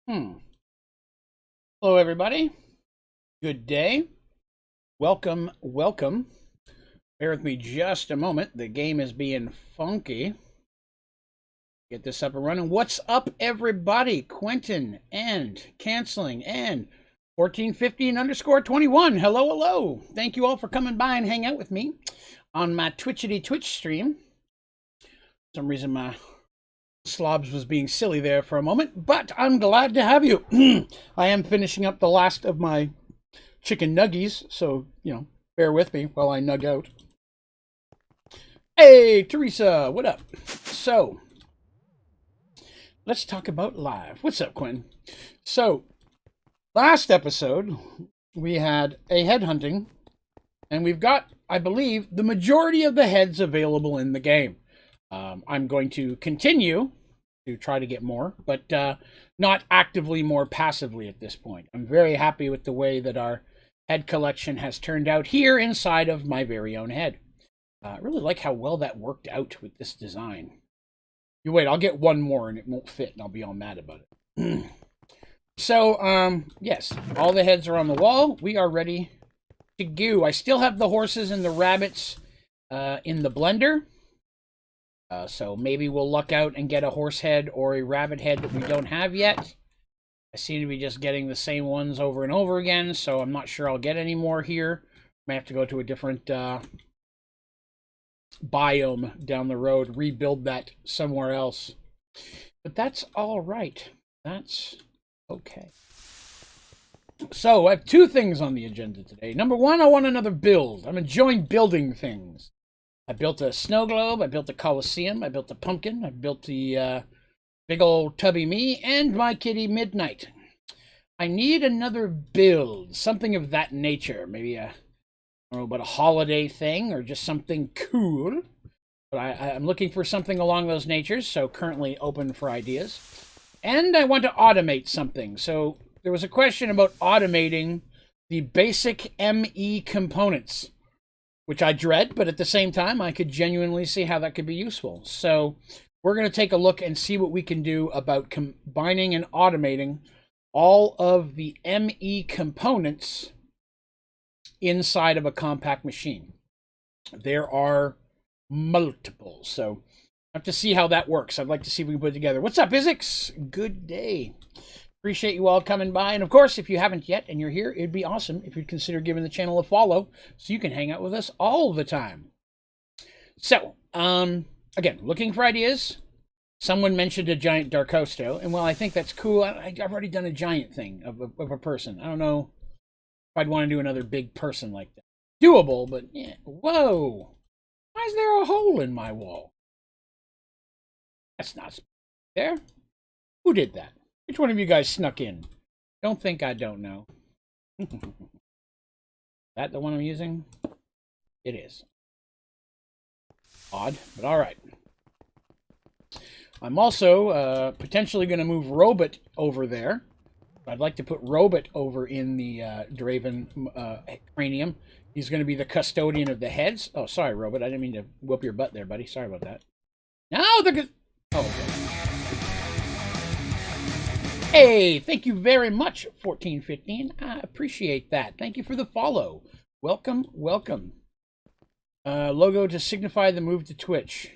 Hmm. Hello, everybody. Good day. Welcome, welcome. Bear with me just a moment. The game is being funky. Get this up and running. What's up, everybody? Quentin and canceling and 1415 underscore 21. Hello, hello. Thank you all for coming by and hang out with me on my Twitchity Twitch stream. For some reason, my slobs was being silly there for a moment, but I'm glad to have you. I am finishing up the last of my chicken nuggies, so, bear with me while I nug out. Hey, Teresa, what up? So, let's talk about live. What's up, Quinn? So, last episode, we had a head hunting, and we've got, I believe, the majority of the heads available in the game. I'm going to continue to try to get more, but not actively, more passively at this point. I'm very happy with the way that our head collection has turned out here inside of my very own head. I really like how well that worked out with this design. You wait, I'll get one more and it won't fit, and I'll be all mad about it. So, yes, all the heads are on the wall. We are ready to go. I still have the horses and the rabbits in the blender. So maybe we'll luck out and get a horse head or a rabbit head that we don't have yet. I seem to be just getting the same ones over and over again, so I'm not sure I'll get any more here. May have to go to a different biome down the road, rebuild that somewhere else. But that's all right. That's okay. So I have two things on the agenda today. Number one, I want another build. I'm enjoying building things. I built a snow globe, I built a coliseum, I built a pumpkin, I built the big old tubby me, and my kitty Midnight. I need another build, something of that nature. Maybe I don't know about a holiday thing or just something cool. But I'm looking for something along those natures, so currently open for ideas. And I want to automate something. So there was a question about automating the basic ME components, which I dread, but at the same time, I could genuinely see how that could be useful. So we're going to take a look and see what we can do about combining and automating all of the ME components inside of a compact machine. There are multiple, so I have to see how that works. I'd like to see if we can put it together. What's up, Isix? Good day. Appreciate you all coming by. And of course, if you haven't yet and you're here, it'd be awesome if you'd consider giving the channel a follow so you can hang out with us all the time. So, again, looking for ideas. Someone mentioned a giant Darkosto, and while I think that's cool, I've already done a giant thing of a person. I don't know if I'd want to do another big person like that. Doable, but yeah. Whoa! Why is there a hole in my wall? That's not there. Who did that? Which one of you guys snuck in? Don't think I don't know. That the one I'm using? It is. Odd, but all right. I'm also potentially going to move Robot over there. I'd like to put Robot over in the Draven cranium. He's going to be the custodian of the heads. Oh, sorry, Robot. I didn't mean to whoop your butt there, buddy. Sorry about that. No, the... Oh, okay. Hey, thank you very much, 1415. I appreciate that. Thank you for the follow. Welcome, welcome. Logo to signify the move to Twitch.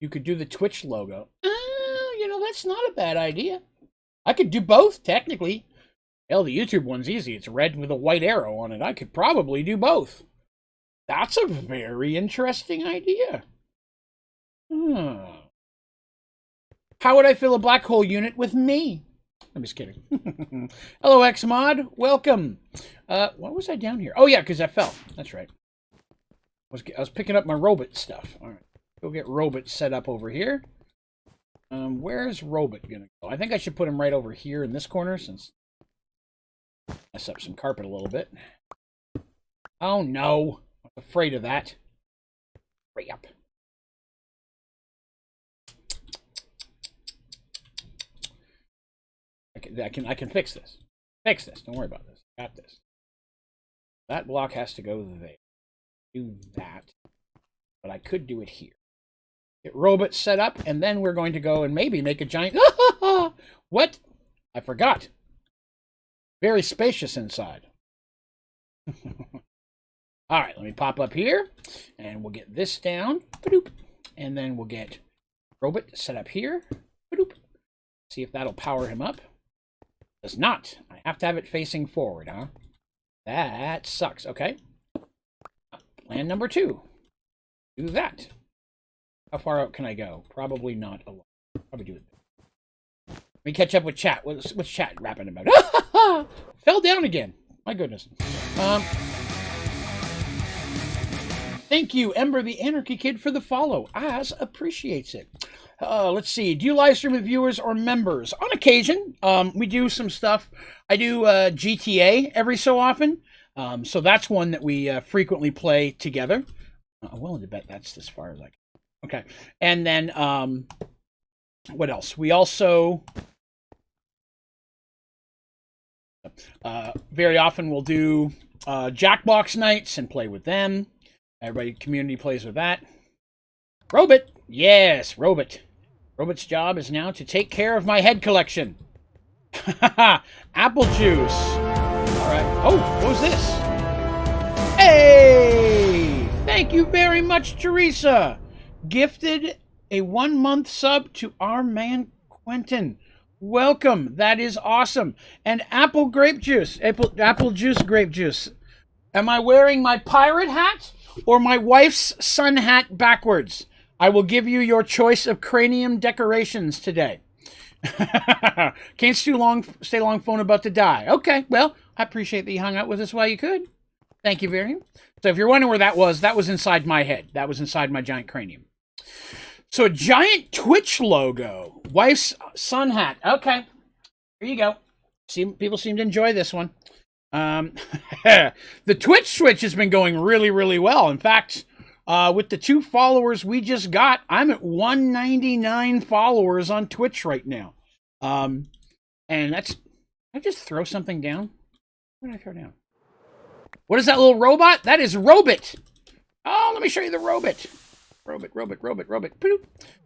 You could do the Twitch logo. That's not a bad idea. I could do both, technically. Hell, the YouTube one's easy. It's red with a white arrow on it. I could probably do both. That's a very interesting idea. How would I fill a black hole unit with me? I'm just kidding. Hello, Xmod. Welcome. What was I down here? Oh, yeah, because I fell. That's right. I was picking up my Robot stuff. All right. Go get Robot set up over here. Where's Robot going to go? I think I should put him right over here in this corner since mess up some carpet a little bit. Oh, no. I'm afraid of that. Hurry up. I can fix this. Fix this. Don't worry about this. Got this. That block has to go there. Do that. But I could do it here. Get Robot set up, and then we're going to go and maybe make a giant... What? I forgot. Very spacious inside. All right, let me pop up here, and we'll get this down. And then we'll get Robot set up here. See if that'll power him up. Does not. I have to have it facing forward, huh? That sucks. Okay. Plan number 2. Do that. How far out can I go? Probably not a lot. Probably do it. Let me catch up with chat. What's chat rapping about? Fell down again. My goodness. Thank you, Ember the Anarchy Kid, for the follow. Az appreciates it. Let's see. Do you live stream with viewers or members? On occasion. We do some stuff. I do GTA every so often. So that's one that we frequently play together. I'm willing to bet that's as far as I can. Okay. And then, what else? We also, very often we'll do Jackbox nights and play with them. Everybody, community plays with that. Robot. Yes, Robot. Robot's job is now to take care of my head collection. Apple juice. All right. Oh, what was this? Hey! Thank you very much, Teresa. Gifted a 1-month sub to our man, Quentin. Welcome. That is awesome. And apple grape juice. Apple juice, grape juice. Am I wearing my pirate hat or my wife's sun hat backwards? I will give you your choice of cranium decorations today. Can't stay long phone about to die. Okay, well, I appreciate that you hung out with us while you could. Thank you very much. So if you're wondering where that was inside my head. That was inside my giant cranium. So a giant Twitch logo. Wife's sun hat. Okay, here you go. People seem to enjoy this one. The Twitch switch has been going really, really well. In fact, with the 2 followers we just got, I'm at 199 followers on Twitch right now. And that's... Did I just throw something down? What did I throw down? What is that little robot? That is Robot. Oh, let me show you the Robot. Robot.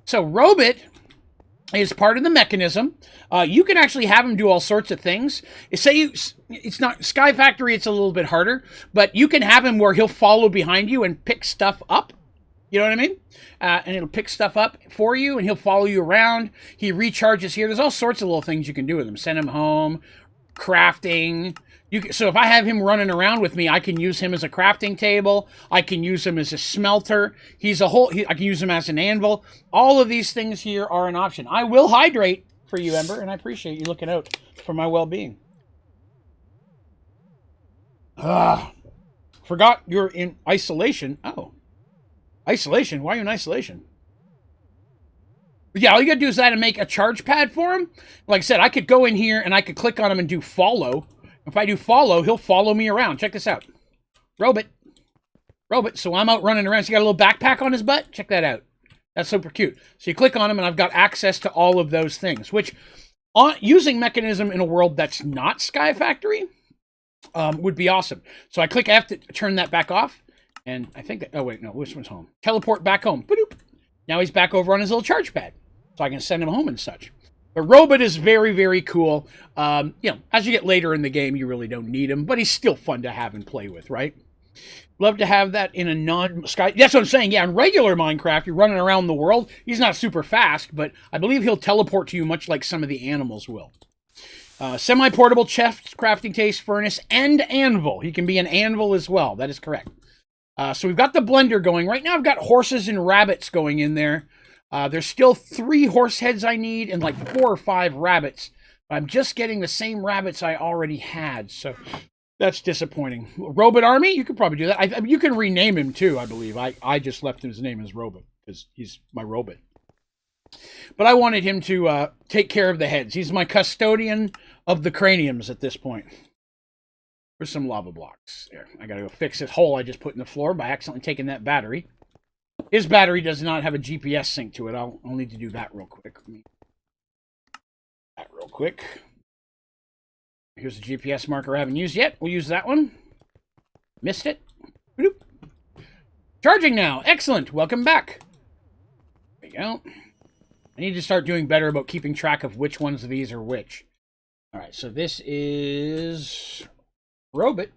So Robot is part of the mechanism. You can actually have him do all sorts of things. It's not Sky Factory, it's a little bit harder, but you can have him where he'll follow behind you and pick stuff up. You know what I mean? And it'll pick stuff up for you, and he'll follow you around. He recharges here. There's all sorts of little things you can do with him. Send him home, crafting. So if I have him running around with me, I can use him as a crafting table. I can use him as a smelter. I can use him as an anvil. All of these things here are an option. I will hydrate for you, Ember, and I appreciate you looking out for my well-being. Forgot you're in isolation. Oh. Isolation? Why are you in isolation? But yeah, all you gotta do is that and make a charge pad for him. Like I said, I could go in here and I could click on him and do follow. If I do follow, he'll follow me around. Check this out. Robot. So I'm out running around. So he got a little backpack on his butt. Check that out. That's super cute. So you click on him and I've got access to all of those things, which using mechanism in a world that's not Sky Factory would be awesome. So I have to turn that back off. And I think that, oh wait, no, which one's home? Teleport back home. Ba-doop. Now he's back over on his little charge pad. So I can send him home and such. But Robot is very, very cool. As you get later in the game, you really don't need him, but he's still fun to have and play with, right? Love to have that in a non-Sky... That's what I'm saying, yeah, in regular Minecraft, you're running around the world. He's not super fast, but I believe he'll teleport to you much like some of the animals will. Semi-portable chest, crafting taste, furnace, and anvil. He can be an anvil as well. That is correct. So we've got the blender going. Right now I've got horses and rabbits going in there. There's still 3 horse heads I need and like 4 or 5 rabbits. I'm just getting the same rabbits I already had, so that's disappointing. Robot Army? You could probably do that. You can rename him too, I believe. I just left his name as Robot because he's my robot. But I wanted him to take care of the heads. He's my custodian of the craniums at this point. There's some lava blocks. There, I gotta go fix this hole I just put in the floor by accidentally taking that battery. His battery does not have a GPS sync to it. I'll need to do that real quick. Here's the GPS marker I haven't used yet. We'll use that one. Missed it. Bloop. Charging now. Excellent. Welcome back. There you go. I need to start doing better about keeping track of which ones of these are which. All right, so this is Robot.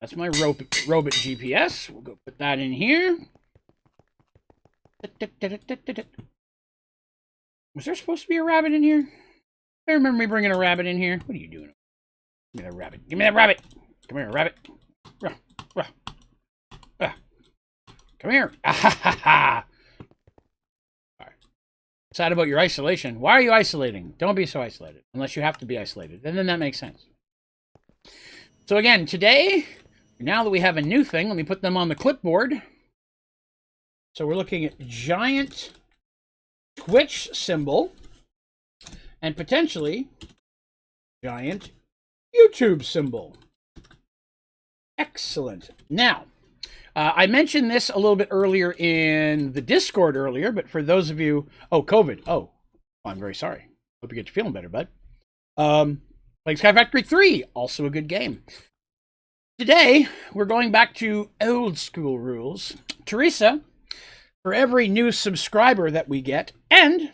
That's my Robot GPS. We'll go put that in here. Was there supposed to be a rabbit in here? I remember me bringing a rabbit in here. What are you doing? Give me that rabbit. Give me that rabbit. Come here, rabbit. Come here. All right. Sad about your isolation. Why are you isolating? Don't be so isolated. Unless you have to be isolated. And then that makes sense. So again, today, now that we have a new thing, let me put them on the clipboard. So we're looking at giant Twitch symbol and potentially giant YouTube symbol. Excellent. Now, I mentioned this a little bit earlier in the Discord earlier, but for those of you... Oh, COVID. Oh, I'm very sorry. Hope you get your feeling better, bud. Playing Sky Factory 3, also a good game. Today, we're going back to old school rules. Teresa, for every new subscriber that we get, and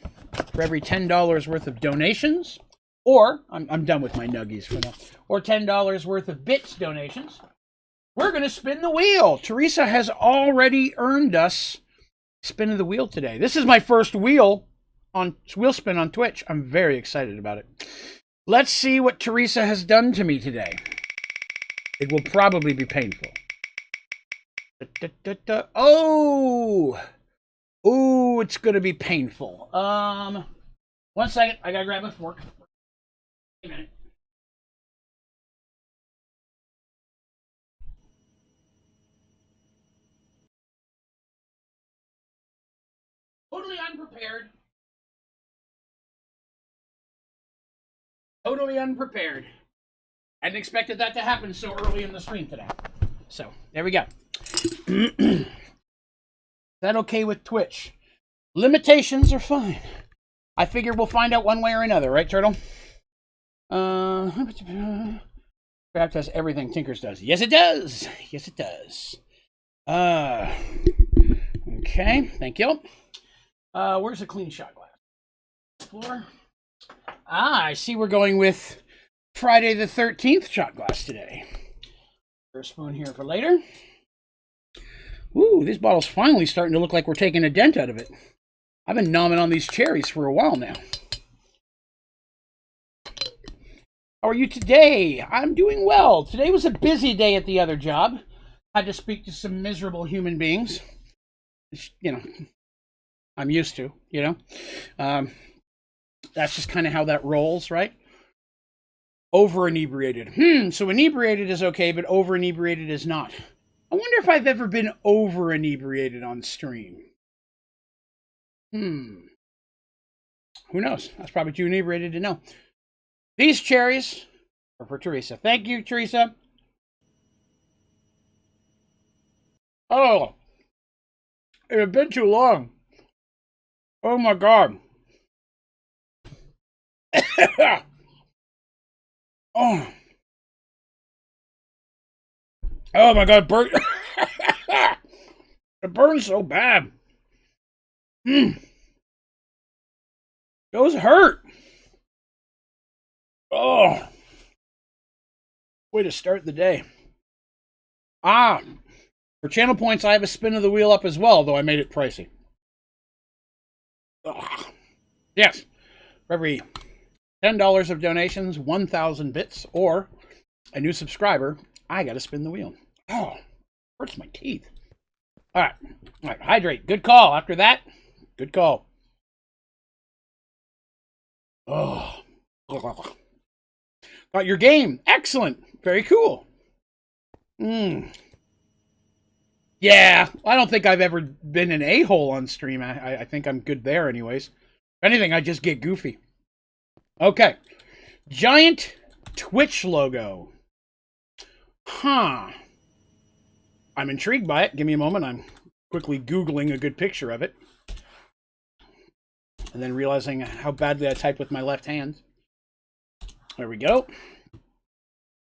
for every $10 worth of donations, or, I'm done with my nuggies for now, or $10 worth of bits donations, we're going to spin the wheel. Teresa has already earned us spinning the wheel today. This is my first wheel spin on Twitch. I'm very excited about it. Let's see what Teresa has done to me today. It will probably be painful. Oh! Ooh, it's going to be painful. 1 second. I got to grab a fork. Wait a minute. Totally unprepared. Totally unprepared. I hadn't expected that to happen so early in the stream today. So, there we go. Is that okay with Twitch? Limitations are fine. I figure we'll find out one way or another, right, Turtle? Craft does everything Tinkers does. Yes, it does. Yes, it does. Okay, thank you. Where's the clean shot glass? Floor. I see we're going with Friday the 13th shot glass today. A spoon here for later. Ooh, this bottle's finally starting to look like we're taking a dent out of it. I've been nomming on these cherries for a while now. How are you today? I'm doing well. Today was a busy day at the other job. Had to speak to some miserable human beings. You know, I'm used to, you know. That's just kind of how that rolls, right? Over-inebriated. So inebriated is okay, but over-inebriated is not. I wonder if I've ever been over-inebriated on stream. Who knows? That's probably too inebriated to know. These cherries are for Teresa. Thank you, Teresa. Oh, it's been too long. Oh my God. Oh. Oh my God, burn. It burns so bad. Those hurt. Oh. Way to start the day. For channel points, I have a spin of the wheel up as well, though I made it pricey. Yes. For every $10 of donations, 1,000 bits, or a new subscriber, I got to spin the wheel. Oh, hurts my teeth. All right, hydrate. Good call. After that, good call. Oh. Got your game. Excellent. Very cool. Yeah, I don't think I've ever been an a-hole on stream. I think I'm good there anyways. If anything, I just get goofy. Okay. Giant Twitch logo. I'm intrigued by it. Give me a moment. I'm quickly Googling a good picture of it. And then realizing how badly I type with my left hand. There we go.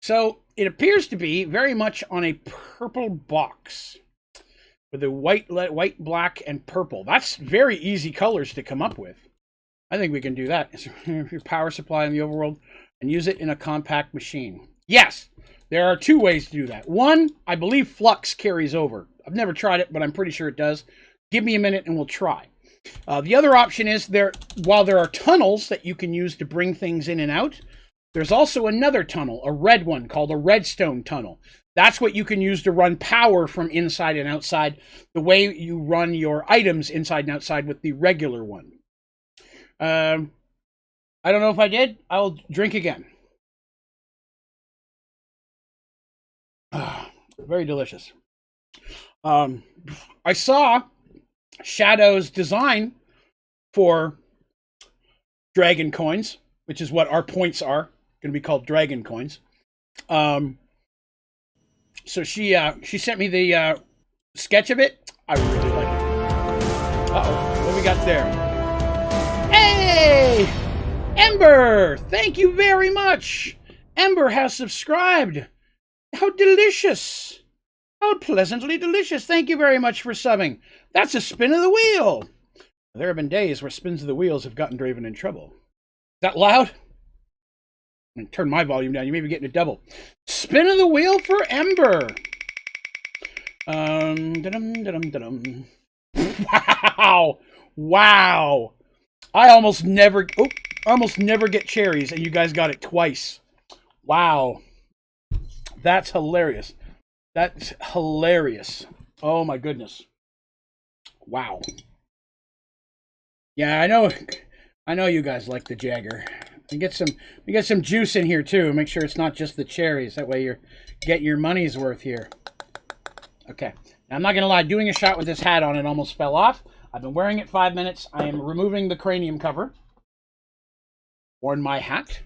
So it appears to be very much on a purple box with a white, black, and purple. That's very easy colors to come up with. I think we can do that. Your power supply in the overworld and use it in a compact machine. Yes, there are 2 ways to do that. One, I believe flux carries over. I've never tried it, but I'm pretty sure it does. Give me a minute and we'll try. The other option is while there are tunnels that you can use to bring things in and out, there's also another tunnel, a red one called a redstone tunnel. That's what you can use to run power from inside and outside, the way you run your items inside and outside with the regular one. I don't know if I did. I'll drink again. Very delicious. I saw Shadow's design for dragon coins, which is what our points are. Going to be called dragon coins. So she sent me the sketch of it. I really like it. Uh-oh. What we got there? Hey! Ember! Thank you very much! Ember has subscribed. How delicious! How pleasantly delicious. Thank you very much for subbing. That's a spin of the wheel. There have been days where spins of the wheels have gotten Draven in trouble. Is that loud? I'm going to turn my volume down. You may be getting a double. Spin of the wheel for Ember. Wow. Wow. I almost never get cherries, and you guys got it twice. Wow. That's hilarious. That's hilarious. Oh my goodness. Wow. Yeah, I know you guys like the Jagger. We get some juice in here too. Make sure it's not just the cherries. That way you're getting your money's worth here. Okay. Now, I'm not gonna lie, doing a shot with this hat on it almost fell off. I've been wearing it 5 minutes. I am removing the cranium cover. Worn my hat.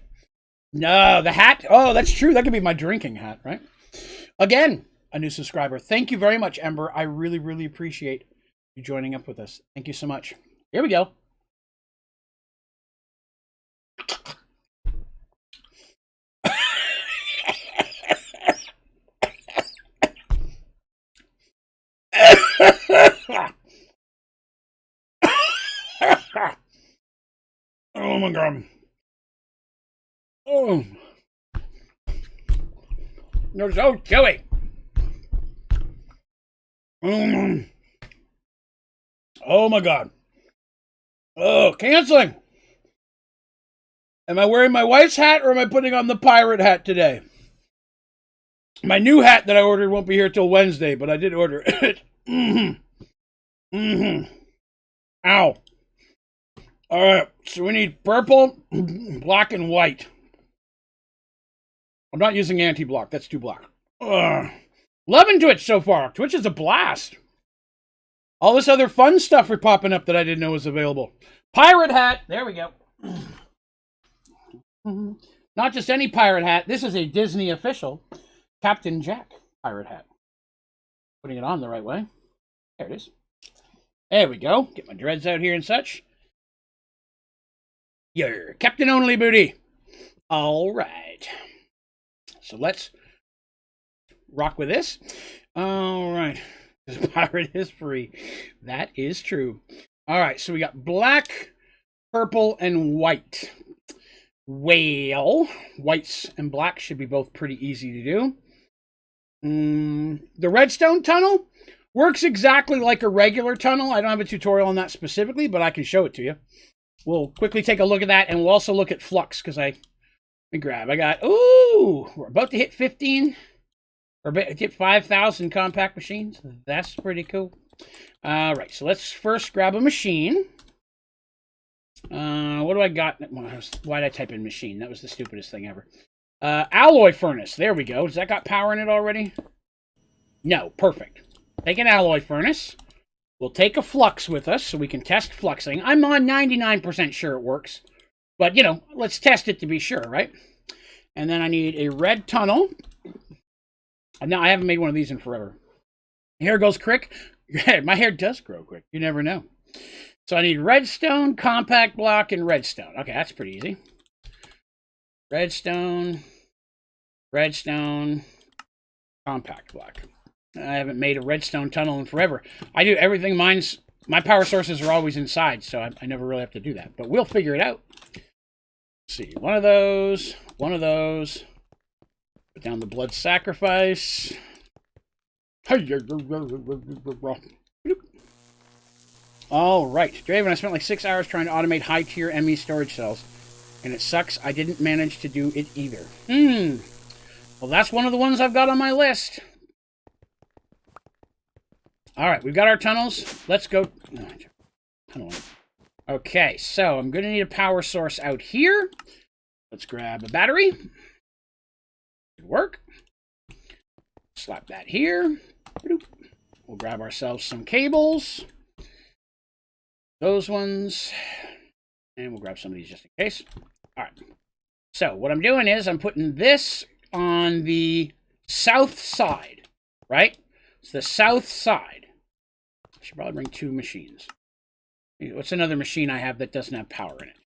No, the hat. Oh, that's true. That could be my drinking hat, right? Again, a new subscriber. Thank you very much, Ember. I really, really appreciate you joining up with us. Thank you so much. Here we go. Oh my god. Oh. They're so chewy. Oh my god. Oh, canceling. Am I wearing my wife's hat or am I putting on the pirate hat today? My new hat that I ordered won't be here till Wednesday, but I did order it. Ow. Alright, so we need purple, black, and white. I'm not using anti-block. That's too black. Loving Twitch so far. Twitch is a blast. All this other fun stuff are popping up that I didn't know was available. Pirate hat. There we go. Not just any pirate hat. This is a Disney official Captain Jack pirate hat. Putting it on the right way. There it is. There we go. Get my dreads out here and such. You're Captain Only Booty. All right. So let's rock with this. All right. This pirate is free. That is true. All right. So we got black, purple, and white. Well, whites and blacks should be both pretty easy to do. The redstone tunnel works exactly like a regular tunnel. I don't have a tutorial on that specifically, but I can show it to you. We'll quickly take a look at that, and we'll also look at flux, because I got, ooh, we're about to hit 15, or hit 5,000 compact machines. That's pretty cool. All right, so let's first grab a machine. What do I got? Why did I type in machine? That was the stupidest thing ever. Alloy furnace. There we go. Does that got power in it already? No. Perfect. Take an alloy furnace. We'll take a flux with us so we can test fluxing. I'm on 99% sure it works. But, you know, let's test it to be sure, right? And then I need a red tunnel. Now, I haven't made one of these in forever. Hair goes quick. My hair does grow quick. You never know. So I need redstone, compact block, and redstone. Okay, that's pretty easy. Redstone, redstone, compact block. I haven't made a redstone tunnel in forever. I do everything. Mine's My power sources are always inside, so I never really have to do that. But we'll figure it out. Let's see, one of those. Put down the blood sacrifice. All right, Draven, I spent like 6 hours trying to automate high-tier ME storage cells, and it sucks I didn't manage to do it either. Well, that's one of the ones I've got on my list. All right, we've got our tunnels. Let's go. Okay, so I'm going to need a power source out here. Let's grab a battery. Good work. Slap that here. We'll grab ourselves some cables. Those ones. And we'll grab some of these just in case. All right. So what I'm doing is I'm putting this on the south side, right? It's the south side. I should probably bring 2 machines. What's another machine I have that doesn't have power in it?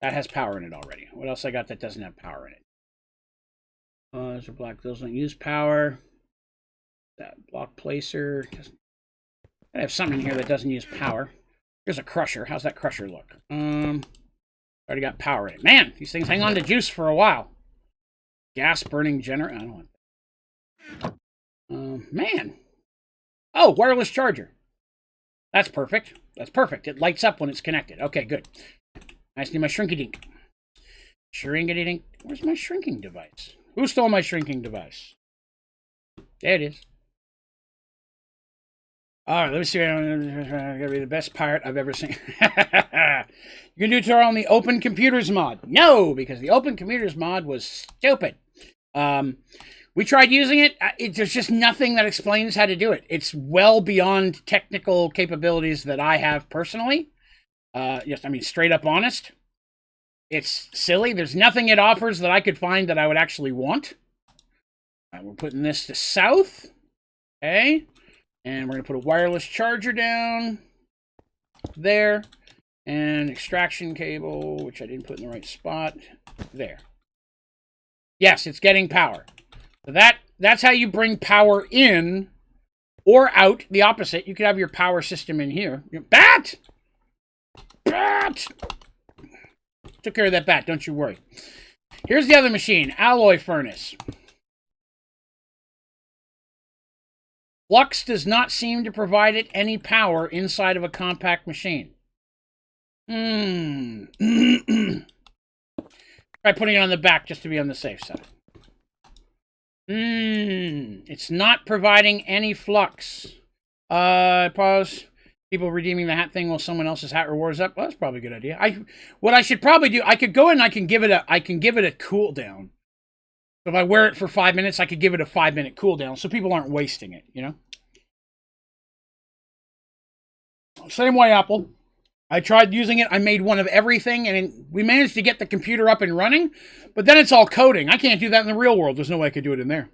That has power in it already. What else I got that doesn't have power in it? Those are black. Those don't use power. That block placer. I have something in here that doesn't use power. Here's a crusher. How's that crusher look? Already got power in it. Man, these things hang on to juice for a while. Gas burning generator. I don't want that. Man. Oh, wireless charger. That's perfect. That's perfect. It lights up when it's connected. Okay, good. I just need my shrinky-dink. Shrinky-dink. Where's my shrinking device? Who stole my shrinking device? There it is. All right, let me see. Gonna be the best pirate I've ever seen. You can do tutorial on the Open Computers mod. No, because the Open Computers mod was stupid. We tried using it. There's just nothing that explains how to do it. It's well beyond technical capabilities that I have personally. Straight up honest. It's silly. There's nothing it offers that I could find that I would actually want. We're putting this to south. Okay. And we're going to put a wireless charger down there. And extraction cable, which I didn't put in the right spot. There. Yes, it's getting power. So that's how you bring power in or out. The opposite. You could have your power system in here. Bat! Bat! Took care of that bat, don't you worry. Here's the other machine. Alloy furnace. Flux does not seem to provide it any power inside of a compact machine. Try putting it on the back just to be on the safe side. It's not providing any flux. Pause. People redeeming the hat thing while someone else's hat rewards up. Well, that's probably a good idea. What I should probably do, I could go in and I can give it a cooldown. So if I wear it for 5 minutes, I could give it a 5-minute cooldown so people aren't wasting it, you know? Same way, Apple. I tried using it. I made one of everything, and we managed to get the computer up and running, but then it's all coding. I can't do that in the real world. There's no way I could do it in there.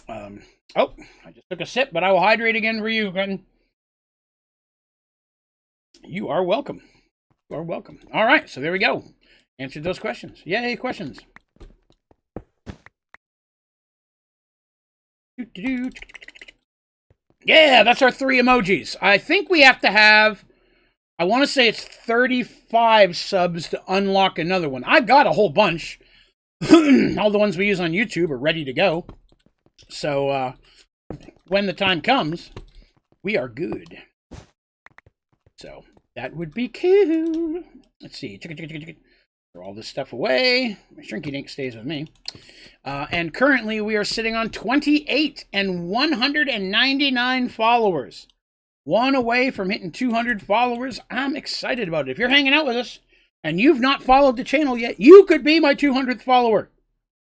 Oh, I just took a sip, but I will hydrate again for you, Quentin. You are welcome. You are welcome. All right, so there we go. Answered those questions. Yay, questions. Yeah, that's our 3 emojis. I think we have to have, I want to say it's 35 subs to unlock another one. I've got a whole bunch. All the ones we use on YouTube are ready to go. So, when the time comes, we are good. So, that would be cool. Let's see. Throw all this stuff away. My shrinky dink stays with me. And currently we are sitting on 28 and 199 followers. One away from hitting 200 followers. I'm excited about it. If you're hanging out with us and you've not followed the channel yet, you could be my 200th follower.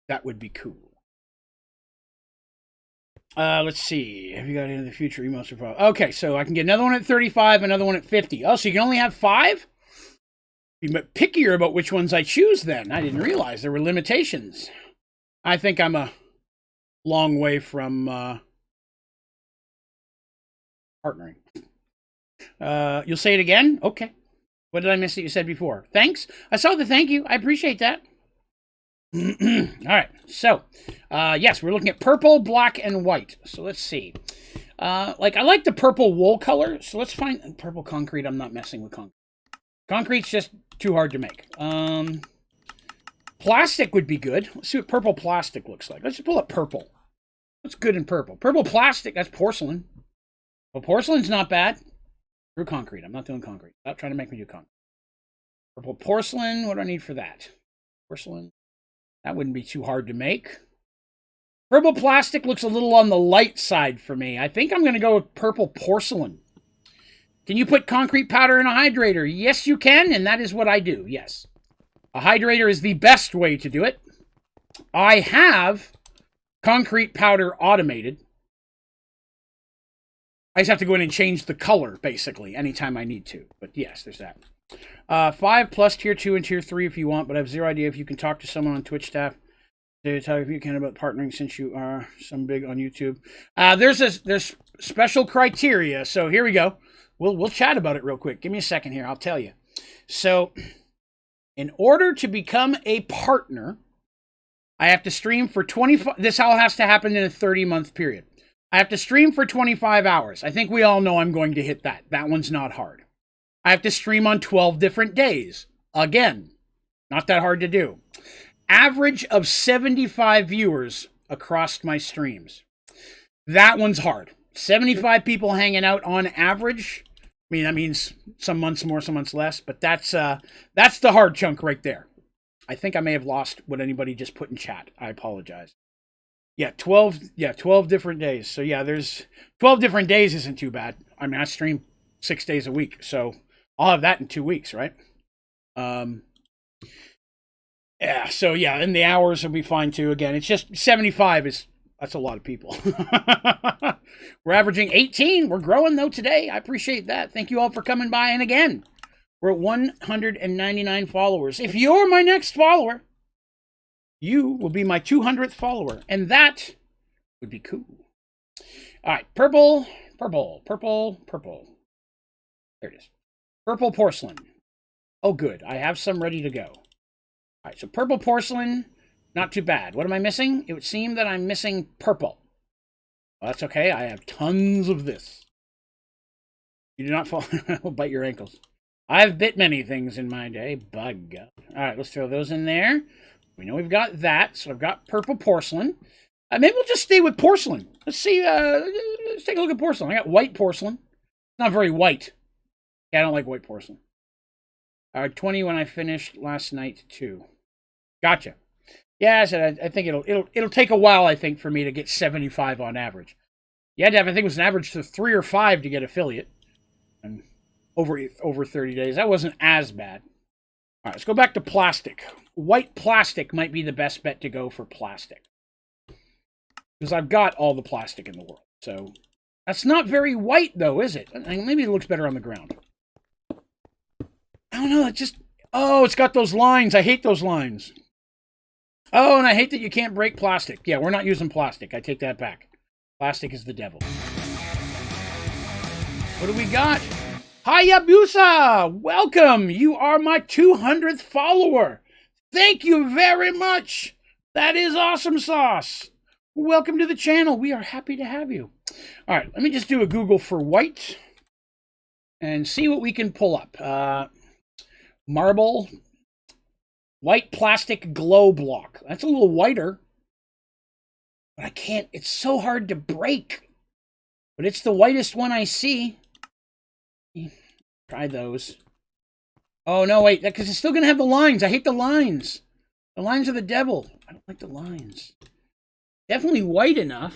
That would be cool. Let's see. Have you got any of the future emotes? Okay, so I can get another one at 35, another one at 50. Oh, so you can only have 5? Be pickier about which ones I choose then. I didn't realize there were limitations. I think I'm a long way from partnering. You'll say it again? Okay. What did I miss that you said before? Thanks. I saw the thank you. I appreciate that. All right. So, yes, we're looking at purple, black, and white. So let's see. Like, I like the purple wool color, so let's find purple concrete. I'm not messing with concrete. Concrete's just too hard to make. Plastic would be good. Let's see what purple plastic looks like. Let's just pull up purple. What's good in purple? Purple plastic, that's porcelain. Well, porcelain's not bad. Through concrete. I'm not doing concrete. Stop trying to make me do concrete. Purple porcelain, what do I need for that? Porcelain. That wouldn't be too hard to make. Purple plastic looks a little on the light side for me. I think I'm going to go with purple porcelain. Can you put concrete powder in a hydrator? Yes, you can, and that is what I do, yes. A hydrator is the best way to do it. I have concrete powder automated. I just have to go in and change the color, basically, anytime I need to. But yes, there's that. 5 plus tier 2 and tier 3 if you want, but I have zero idea if you can talk to someone on Twitch staff. They tell you if you can about partnering since you are some big on YouTube. There's special criteria, so here we go. We'll chat about it real quick. Give me a second here, I'll tell you. So, in order to become a partner, I have to stream for 25... This all has to happen in a 30-month period. I have to stream for 25 hours. I think we all know I'm going to hit that. That one's not hard. I have to stream on 12 different days. Again, not that hard to do. Average of 75 viewers across my streams. That one's hard. 75 people hanging out on average. I mean, that means some months more, some months less, but that's the hard chunk right there. I think I may have lost what anybody just put in chat. I apologize. Yeah, 12 different days. So yeah, there's 12 different days isn't too bad. I mean, I stream 6 days a week, so I'll have that in 2 weeks, right? Yeah, so yeah, and the hours will be fine too. Again, it's just 75 that's a lot of people. We're averaging 18. We're growing though today. I appreciate that. Thank you all for coming by. And again, we're at 199 followers. If you're my next follower, you will be my 200th follower. And that would be cool. All right, purple. There it is. Purple porcelain. Oh, good. I have some ready to go. All right, so purple porcelain, not too bad. What am I missing? It would seem that I'm missing purple. Well, that's okay. I have tons of this. You do not fall. I'll bite your ankles. I've bit many things in my day. Bug. All right, let's throw those in there. We know we've got that. So I've got purple porcelain. Maybe we'll just stay with porcelain. Let's see. Let's take a look at porcelain. I got white porcelain. It's not very white. Yeah, I don't like white porcelain. 20 when I finished last night too. Gotcha. Yeah, I think it'll take a while. I think for me to get 75 on average. You had to have, I think it was an average to 3 or 5 to get affiliate, and over 30 days. That wasn't as bad. All right, let's go back to plastic. White plastic might be the best bet to go for plastic because I've got all the plastic in the world. So that's not very white though, is it? Maybe it looks better on the ground. I don't know. It's got those lines. I hate those lines. Oh, and I hate that you can't break plastic. Yeah, we're not using plastic. I take that back. Plastic is the devil. What do we got? Hayabusa! Welcome! You are my 200th follower. Thank you very much. That is awesome sauce. Welcome to the channel. We are happy to have you. All right, let me just do a Google for white and see what we can pull up. Marble. White plastic glow block. That's a little whiter. But I can't. It's so hard to break. But it's the whitest one I see. Try those. Oh, no, wait. Because it's still going to have the lines. I hate the lines. The lines are the devil. I don't like the lines. Definitely white enough.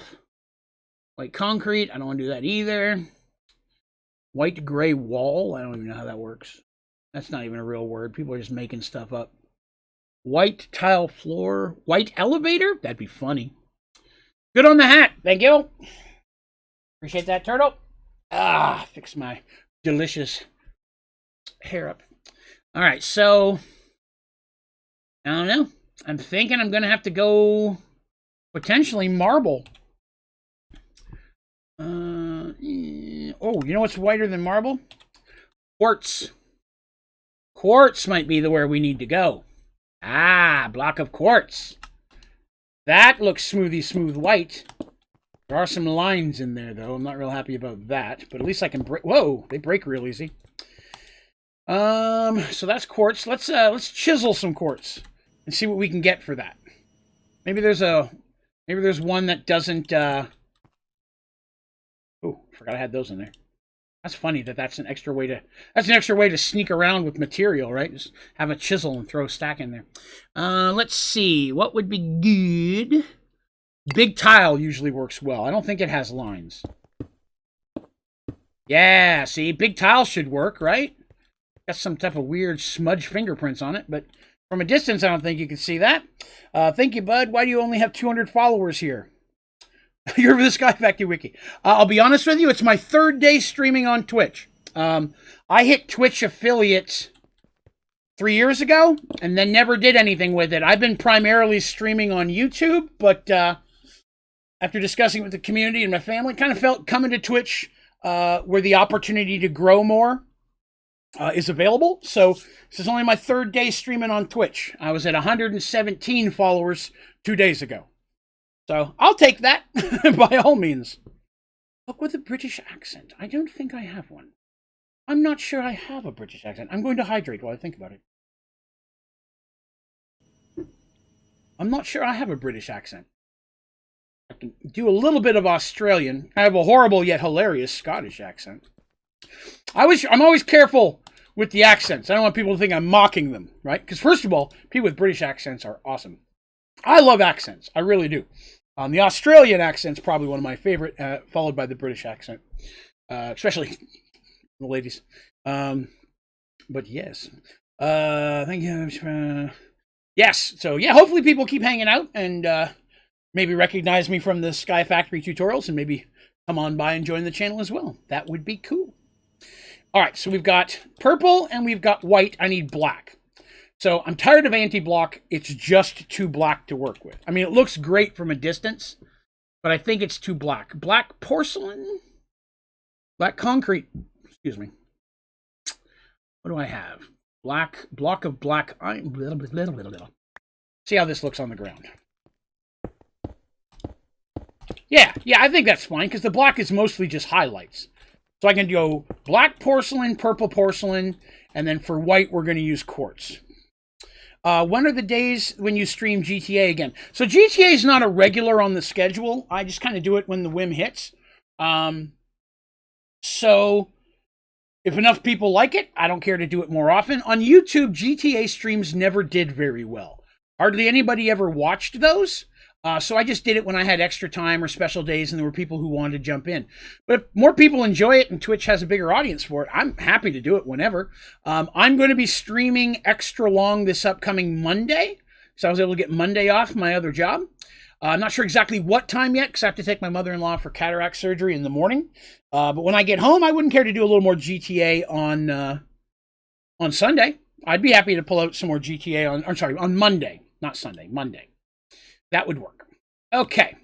White concrete. I don't want to do that either. White gray wall. I don't even know how that works. That's not even a real word. People are just making stuff up. White tile floor. White elevator? That'd be funny. Good on the hat. Thank you. Appreciate that, turtle. Fix my delicious hair up. All right, so I don't know. I'm thinking I'm going to have to go potentially marble. Oh, you know what's whiter than marble? Quartz. Quartz might be where we need to go. Block of quartz. That looks smooth white. There are some lines in there, though. I'm not real happy about that, but at least I can break. Whoa, they break real easy. So that's quartz. Let's chisel some quartz and see what we can get for that. Maybe there's one that doesn't. Oh, forgot I had those in there. That's funny that's an extra way to sneak around with material, right? Just have a chisel and throw a stack in there. Let's see. What would be good? Big tile usually works well. I don't think it has lines. Yeah, see, big tile should work, right? Got some type of weird smudge fingerprints on it, but from a distance, I don't think you can see that. Thank you, bud. Why do you only have 200 followers here? You're over the Sky Factory Wiki. I'll be honest with you, it's my 3rd day streaming on Twitch. I hit Twitch affiliate 3 years ago, and then never did anything with it. I've been primarily streaming on YouTube, but after discussing with the community and my family, kind of felt coming to Twitch where the opportunity to grow more is available. So this is only my 3rd day streaming on Twitch. I was at 117 followers 2 days ago. So I'll take that by all means. Look, with a British accent. I don't think I have one. I'm not sure I have a British accent. I'm going to hydrate while I think about it. I'm not sure I have a British accent. I can do a little bit of Australian. I have a horrible yet hilarious Scottish accent. I'm always careful with the accents. I don't want people to think I'm mocking them, right? Because first of all, people with British accents are awesome. I love accents. I really do. The Australian accent's probably one of my favorite, followed by the British accent, especially the ladies. But yes. Thank you. Yes. So yeah, hopefully people keep hanging out and maybe recognize me from the Sky Factory tutorials and maybe come on by and join the channel as well. That would be cool. All right, so we've got purple and we've got white. I need black. So I'm tired of anti-block. It's just too black to work with. I mean, it looks great from a distance, but I think it's too black. Black porcelain? Black concrete. Excuse me. What do I have? Block of black iron. See how this looks on the ground. Yeah, I think that's fine because the black is mostly just highlights. So I can go black porcelain, purple porcelain, and then for white, we're going to use quartz. When are the days when you stream GTA again? So GTA is not a regular on the schedule. I just kind of do it when the whim hits. So if enough people like it, I don't care to do it more often. On YouTube, GTA streams never did very well. Hardly anybody ever watched those. So I just did it when I had extra time or special days and there were people who wanted to jump in. But if more people enjoy it and Twitch has a bigger audience for it, I'm happy to do it whenever. I'm going to be streaming extra long this upcoming Monday. So I was able to get Monday off my other job. I'm not sure exactly what time yet because I have to take my mother-in-law for cataract surgery in the morning. But when I get home, I wouldn't care to do a little more GTA on Sunday. I'd be happy to pull out some more GTA on Monday. Not Sunday, Monday. That would work. Okay.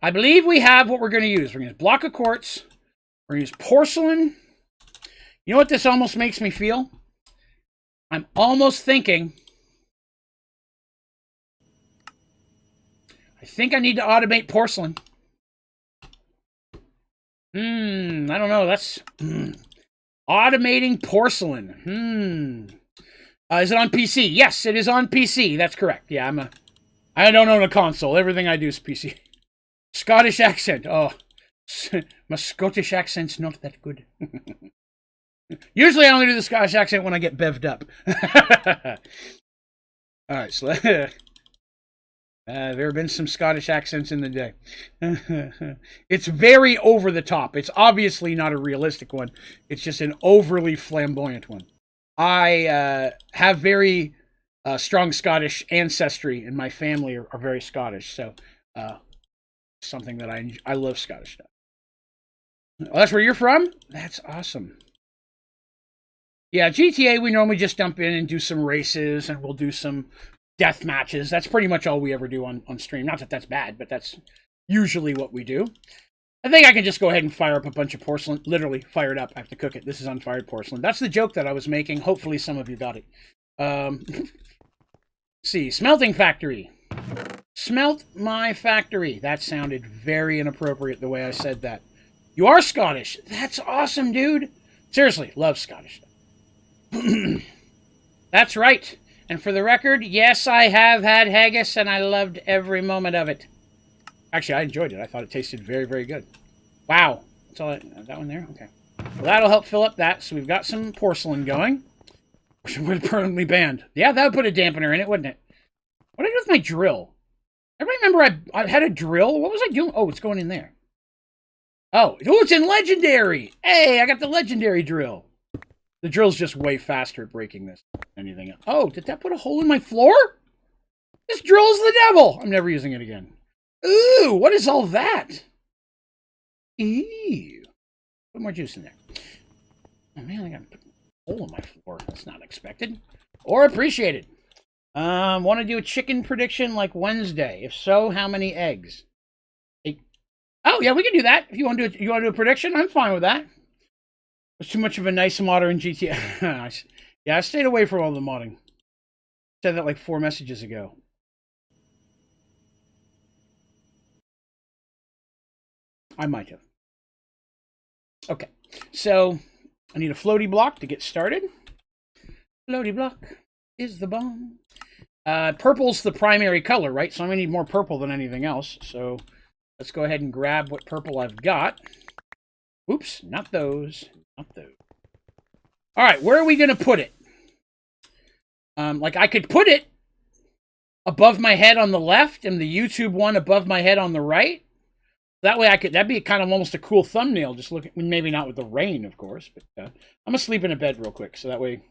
I believe we have what we're going to use. We're going to use block of quartz. We're going to use porcelain. You know what this almost makes me feel? I'm almost thinking, I think I need to automate porcelain. I don't know. That's automating porcelain. Is it on PC? Yes, it is on PC. That's correct. Yeah, I don't own a console. Everything I do is PC. Scottish accent. Oh, my Scottish accent's not that good. Usually I only do the Scottish accent when I get bevved up. All right, so there have been some Scottish accents in the day. It's very over the top. It's obviously not a realistic one. It's just an overly flamboyant one. I have very strong Scottish ancestry, and my family are very Scottish, so something that I love Scottish stuff. Oh, that's where you're from? That's awesome. Yeah, GTA, we normally just jump in and do some races, and we'll do some death matches. That's pretty much all we ever do on stream. Not that that's bad, but that's usually what we do. I think I can just go ahead and fire up a bunch of porcelain. Literally, fire it up. I have to cook it. This is unfired porcelain. That's the joke that I was making. Hopefully some of you got it. See, smelting factory. Smelt my factory. That sounded very inappropriate the way I said that. You are Scottish. That's awesome, dude. Seriously, love Scottish. That's right. And for the record, yes, I have had haggis, and I loved every moment of it. Actually, I enjoyed it. I thought it tasted very, very good. Wow. That's all that one there? Okay. Well, that'll help fill up that. So we've got some porcelain going. Which would permanently banned. Yeah, that would put a dampener in it, wouldn't it? What did I do with my drill? Everybody remember I had a drill? What was I doing? Oh, it's going in there. Oh, it's in Legendary! Hey, I got the Legendary drill. The drill's just way faster at breaking this than anything else. Oh, did that put a hole in my floor? This drill is the devil! I'm never using it again. Ooh, what is all that? Ew. Put more juice in there. Oh, man, I got a hole in my floor. That's not expected. Or appreciated. Want to do a chicken prediction like Wednesday? If so, how many eggs? 8. Oh, yeah, we can do that. If you want to do a prediction, I'm fine with that. It's too much of a nice modder in GTA. Yeah, I stayed away from all the modding. Said that like 4 messages ago. I might have. Okay, so I need a floaty block to get started. Floaty block is the bomb. Purple's the primary color, right? So I'm going to need more purple than anything else. So let's go ahead and grab what purple I've got. Oops, not those. Not those. All right, where are we going to put it? Like I could put it above my head on the left and the YouTube one above my head on the right. That way that'd be kind of almost a cool thumbnail. Just look at, maybe not with the rain, of course, but I'm going to sleep in a bed real quick. So that way,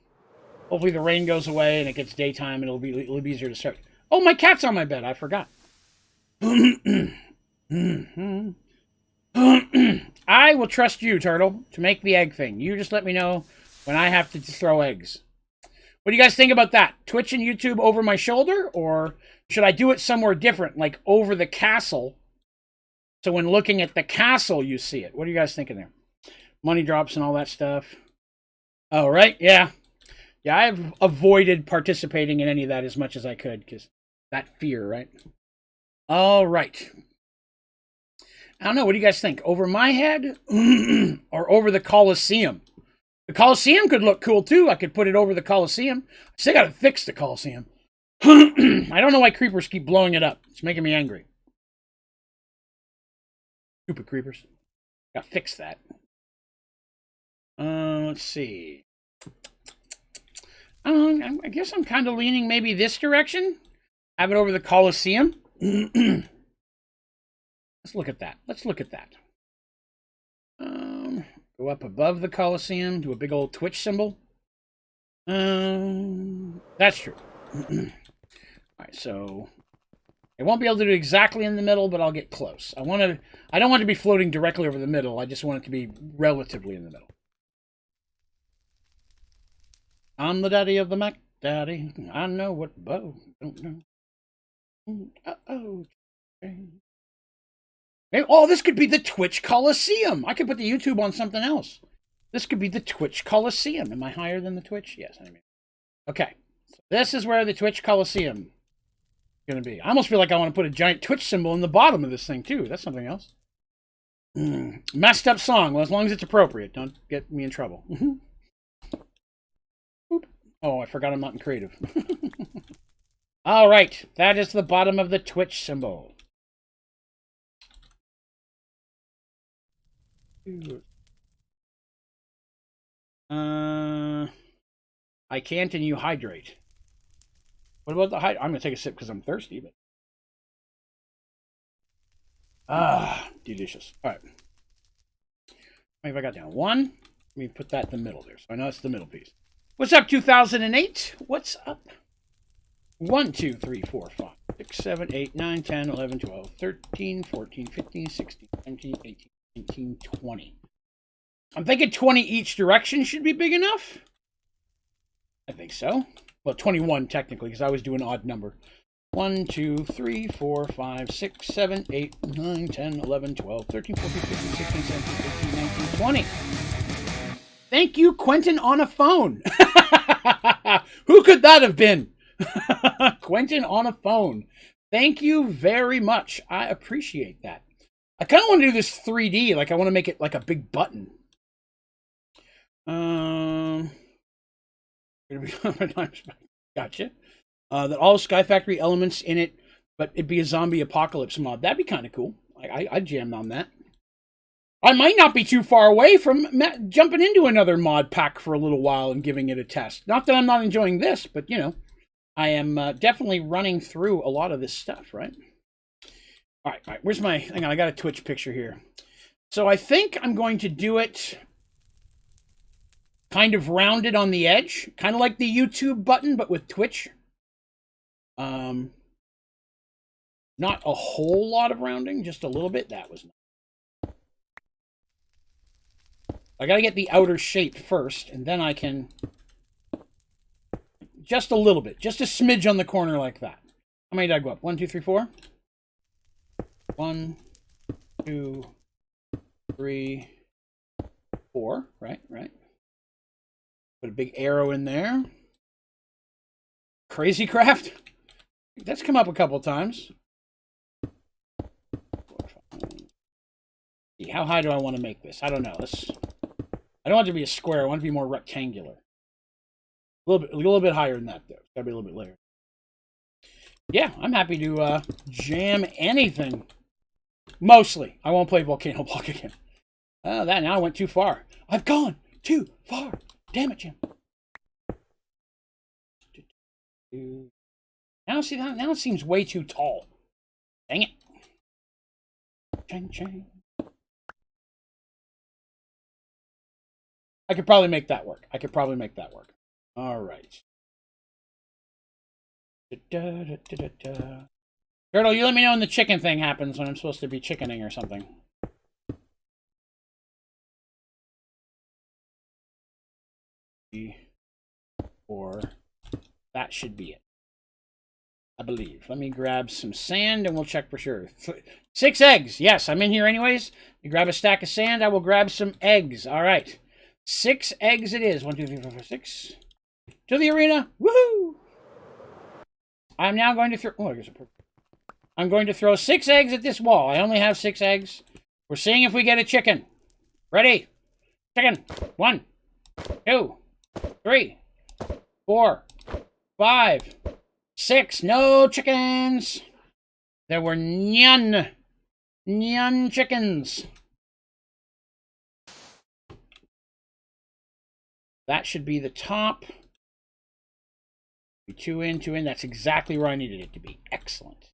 hopefully the rain goes away and it gets daytime and it'll be easier to start. Oh, my cat's on my bed. I forgot. I will trust you, Turtle, to make the egg thing. You just let me know when I have to throw eggs. What do you guys think about that? Twitch and YouTube over my shoulder? Or should I do it somewhere different, like over the castle? So when looking at the castle, you see it. What are you guys thinking there? Money drops and all that stuff. Oh, right? Yeah. Yeah, I have avoided participating in any of that as much as I could, because that fear, right? All right. I don't know. What do you guys think? Over my head or over the Colosseum? The Colosseum could look cool, too. I could put it over the Colosseum. I still got to fix the Colosseum. I don't know why creepers keep blowing it up. It's making me angry. Stupid creepers. Gotta fix that. Let's see. I guess I'm kind of leaning maybe this direction. Have it over the Colosseum. Let's look at that. Let's look at that. Go up above the Colosseum. Do a big old Twitch symbol. That's true. All right, so I won't be able to do it exactly in the middle, but I'll get close. I don't want it to be floating directly over the middle. I just want it to be relatively in the middle. I'm the daddy of the Mac Daddy. I know what Bo don't know. Uh-oh. Oh, this could be the Twitch Coliseum. I could put the YouTube on something else. This could be the Twitch Coliseum. Am I higher than the Twitch? Yes, I mean. Okay. So this is where the Twitch Coliseum going to be. I almost feel like I want to put a giant Twitch symbol in the bottom of this thing, too. That's something else. Messed up song. Well, as long as it's appropriate. Don't get me in trouble. Oh, I forgot I'm not in creative. All right. That is the bottom of the Twitch symbol. I can't and you hydrate. What about the hydrate? I'm going to take a sip because I'm thirsty. But... delicious. All right. How many have I got down? 1. Let me put that in the middle there. So I know it's the middle piece. What's up, 2008? What's up? 1, 2, 3, 4, 5, 6, 7, 8, 9, 10, 11, 12, 13, 14, 15, 16, 17, 18, 19, 20. I'm thinking 20 each direction should be big enough. I think so. Well, 21 technically, because I was doing an odd number. 1, 2, 3, 4, 5, 6, 7, 8, 9, 10, 11, 12, 13, 14, 15, 16, 17, 18, 19, 20. Thank you, Quentin on a phone. Who could that have been? Quentin on a phone. Thank you very much. I appreciate that. I kind of want to do this 3D. Like, I want to make it like a big button. Gotcha. That all Sky Factory elements in it, but it'd be a zombie apocalypse mod. That'd be kind of cool. I'd jam on that. I might not be too far away from jumping into another mod pack for a little while and giving it a test. Not that I'm not enjoying this, but, you know, I am definitely running through a lot of this stuff, right? All right. Where's my... Hang on, I got a Twitch picture here. So I think I'm going to do it kind of rounded on the edge. Kind of like the YouTube button, but with Twitch. Not a whole lot of rounding, just a little bit. That was nice. I got to get the outer shape first, and then I can... Just a little bit. Just a smidge on the corner like that. How many did I go up? 1, 2, 3, 4? 1, 2, 3, 4. Right. Put a big arrow in there. Crazy Craft. That's come up a couple times. How high do I want to make this? I don't know. I don't want it to be a square. I want it to be more rectangular. A little bit higher than that, though. It's gotta be a little bit later. Yeah, I'm happy to jam anything. Mostly. I won't play Volcano Block again. Now I went too far. I've gone too far. Damn it, Jim. Now it seems way too tall. Dang it. Chang. I could probably make that work. All right. Turtle, you let me know when the chicken thing happens, when I'm supposed to be chickening or something. Or that should be it. I believe. Let me grab some sand and we'll check for sure. 6 eggs. Yes, I'm in here anyways. You grab a stack of sand, I will grab some eggs. All right. 6 eggs it is. 1, 2, 3, 4, 5, 6. To the arena. Woohoo! I'm now going to throw... Oh, I guess I'm going to throw 6 eggs at this wall. I only have 6 eggs. We're seeing if we get a chicken. Ready? Chicken. 1, 2, 3, 4, 5, 6. No chickens. There were none chickens. That should be the top. 2 in, 2 in. That's exactly where I needed it to be. Excellent.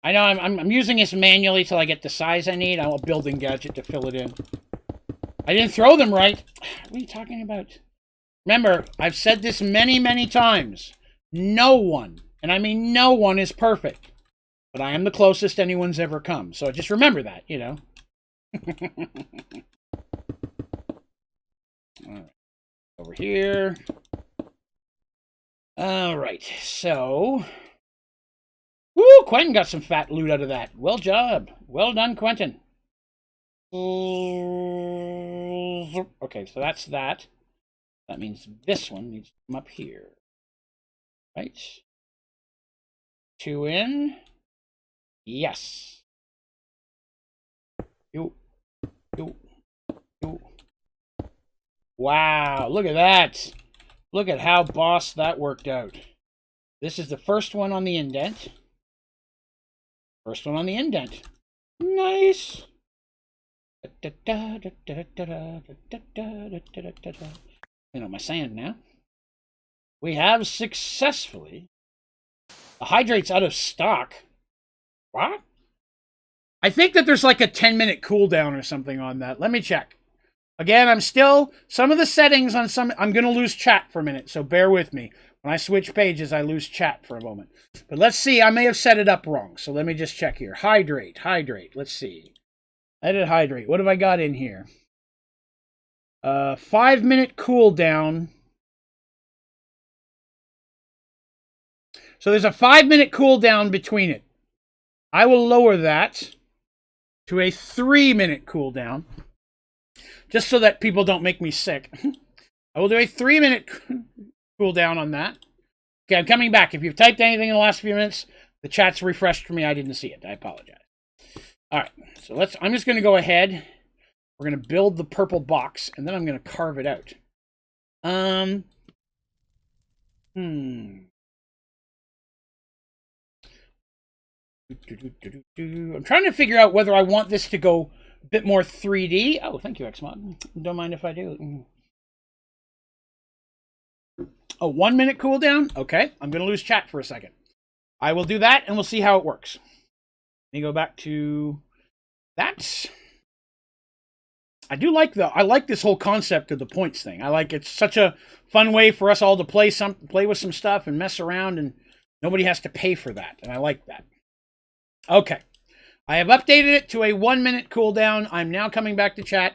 I know I'm using this manually till I get the size I need. I'm a building gadget to fill it in. I didn't throw them right. What are you talking about? Remember, I've said this many, many times. No one, and I mean no one, is perfect. But I am the closest anyone's ever come. So just remember that, you know. All right. Over here. All right. So. Woo! Quentin got some fat loot out of that. Well job. Well done, Quentin. Okay, so that's that. That means this one needs to come up here. Right? 2 in. Yes. Wow, look at that. Look at how boss that worked out. This is the first one on the indent. First one on the indent. Nice. You know, my sand now. We have successfully... The hydrate's out of stock. What? I think that there's like a 10-minute cooldown or something on that. Let me check. Again, I'm still... Some of the settings on some... I'm going to lose chat for a minute, so bear with me. When I switch pages, I lose chat for a moment. But let's see. I may have set it up wrong, so let me just check here. Hydrate. Let's see. Edit hydrate. What have I got in here? 5-minute cooldown. So there's a 5-minute cooldown between it. I will lower that to a 3-minute cooldown, just so that people don't make me sick. I will do a 3-minute cooldown on that. Okay, I'm coming back. If you've typed anything in the last few minutes, the chat's refreshed for me. I didn't see it. I apologize. All right, so I'm just going to go ahead. We're going to build the purple box, and then I'm going to carve it out. I'm trying to figure out whether I want this to go a bit more 3D. Oh, thank you, Xmod. Don't mind if I do. A 1-minute cooldown? Okay, I'm going to lose chat for a second. I will do that, and we'll see how it works. Let me go back to that. I like this whole concept of the points thing. I like it's such a fun way for us all to play with some stuff and mess around, and nobody has to pay for that, and I like that. Okay, I have updated it to a 1-minute cooldown. I'm now coming back to chat.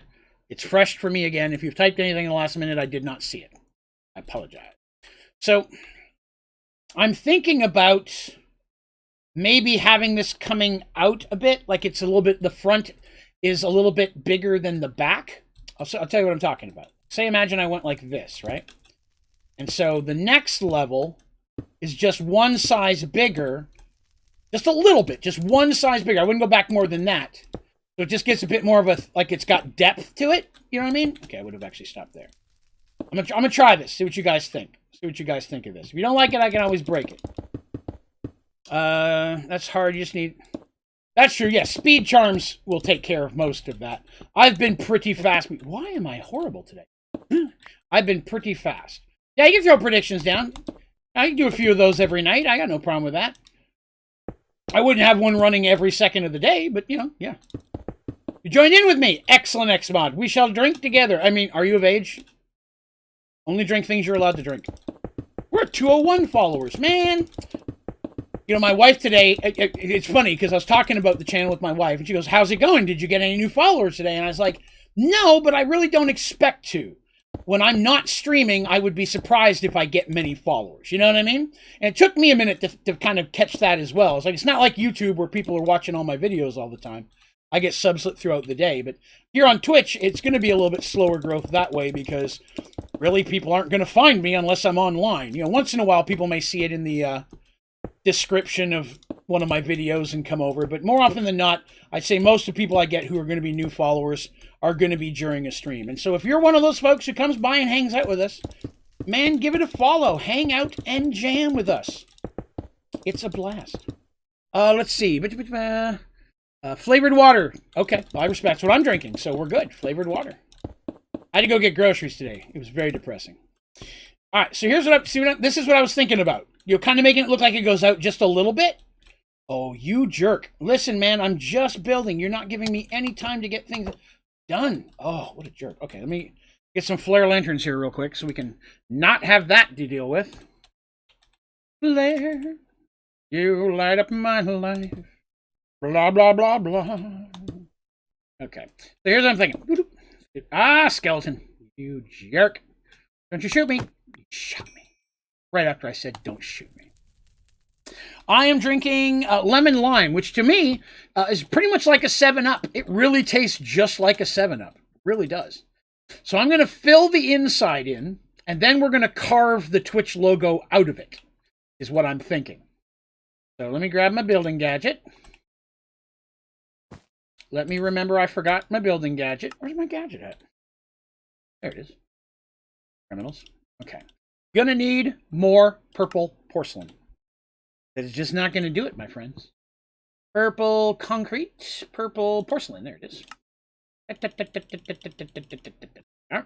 It's fresh for me again. If you've typed anything in the last minute, I did not see it. I apologize. So I'm thinking about maybe having this coming out a bit, like it's a little bit, the front is a little bit bigger than the back. I'll tell you what I'm talking about. Say, imagine I went like this, right? And so the next level is just one size bigger, just a little bit, just one size bigger. I wouldn't go back more than that. So it just gets a bit more of a, like it's got depth to it. You know what I mean? Okay, I would have actually stopped there. I'm gonna try this, see what you guys think. See what you guys think of this. If you don't like it, I can always break it. That's hard, you just need... That's true, yes. Speed charms will take care of most of that. I've been pretty fast. Why am I horrible today? I've been pretty fast. Yeah, you can throw predictions down. I can do a few of those every night. I got no problem with that. I wouldn't have one running every second of the day, but, you know, yeah. You joined in with me. Excellent, Xmod. We shall drink together. I mean, are you of age? Only drink things you're allowed to drink. We're at 201 followers, man. You know, my wife today, it's funny because I was talking about the channel with my wife, and she goes, how's it going? Did you get any new followers today? And I was like, no, but I really don't expect to. When I'm not streaming, I would be surprised if I get many followers. You know what I mean? And it took me a minute to kind of catch that as well. It's like, it's not like YouTube where people are watching all my videos all the time. I get subs throughout the day. But here on Twitch, it's going to be a little bit slower growth that way because really people aren't going to find me unless I'm online. You know, once in a while, people may see it in the... description of one of my videos and come over, but more often than not, I'd say most of the people I get who are going to be new followers are going to be during a stream. And so if you're one of those folks who comes by and hangs out with us, man, give it a follow. Hang out and jam with us. It's a blast. Let's see. Flavored water. Okay, well, I respect what I'm drinking, so we're good. Flavored water. I had to go get groceries today. It was very depressing. All right, so here's this is what I was thinking about. You're kind of making it look like it goes out just a little bit. Oh, you jerk. Listen, man, I'm just building. You're not giving me any time to get things done. Oh, what a jerk. Okay, let me get some flare lanterns here real quick so we can not have that to deal with. Flare, you light up my life. Blah, blah, blah, blah. Okay, so here's what I'm thinking. Ah, skeleton. You jerk. Don't you shoot me. You shot me. Right after I said, don't shoot me. I am drinking lemon lime, which to me is pretty much like a 7-Up. It really tastes just like a 7-Up. It really does. So I'm going to fill the inside in, and then we're going to carve the Twitch logo out of it, is what I'm thinking. So let me grab my building gadget. Let me remember I forgot my building gadget. Where's my gadget at? There it is. Criminals. Okay. Gonna need more purple porcelain. That is just not gonna do it, my friends. Purple concrete, purple porcelain. There it is. Right.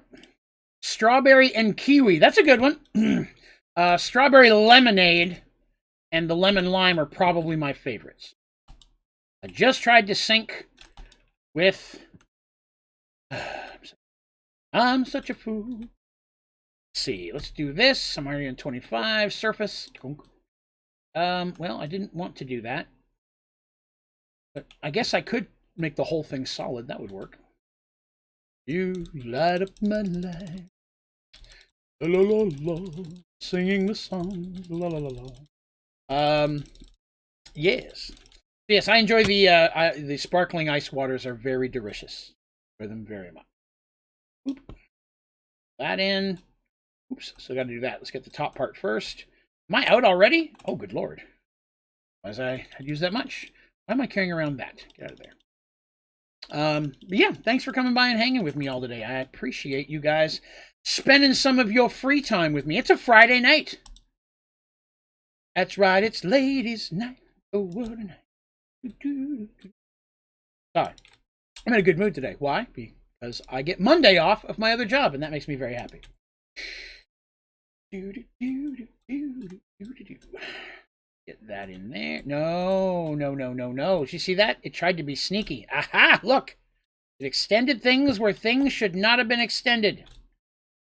Strawberry and kiwi. That's a good one. Strawberry lemonade and the lemon lime are probably my favorites. I just tried to sync with... I'm such a fool. See, let's do this. I'm already on 25 surface. Well, I didn't want to do that, but I guess I could make the whole thing solid. That would work. You light up my life, la la la la, singing the song, la la la la. Yes. Yes, I enjoy the sparkling ice waters. Are very delicious. Enjoy them very much. Oop. That in. Oops, so got to do that. Let's get the top part first. Am I out already? Oh, good lord. As I had used that much. Why am I carrying around that? Get out of there. But yeah, thanks for coming by and hanging with me all today. I appreciate you guys spending some of your free time with me. It's a Friday night. That's right, it's ladies' night. Oh, what a night. Sorry. I'm in a good mood today. Why? Because I get Monday off of my other job, and that makes me very happy. Get that in there. No, no, no, no, no. Did you see that? It tried to be sneaky. Aha! Look! It extended things where things should not have been extended.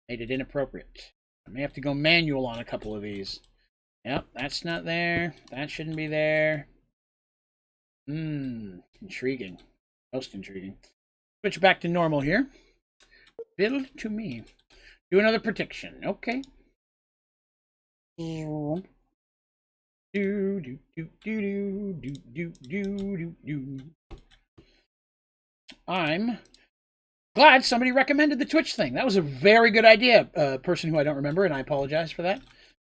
Made it inappropriate. I may have to go manual on a couple of these. Yep, that's not there. That shouldn't be there. Intriguing. Most intriguing. Switch back to normal here. Build to me. Do another prediction. Okay. I'm glad somebody recommended the Twitch thing. That was a very good idea, person who I don't remember, and I apologize for that.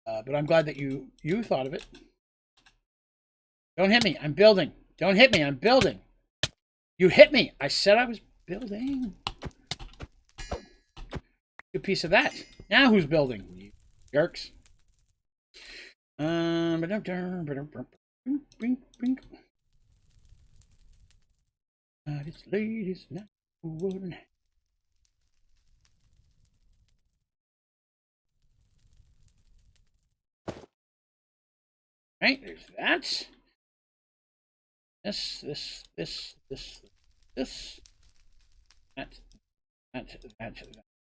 But I'm glad that you thought of it. Don't hit me. I'm building. Don't hit me. I'm building. You hit me. I said I was building. Good piece of that. Now who's building? You jerks. It's ladies night. Right, there's that. This.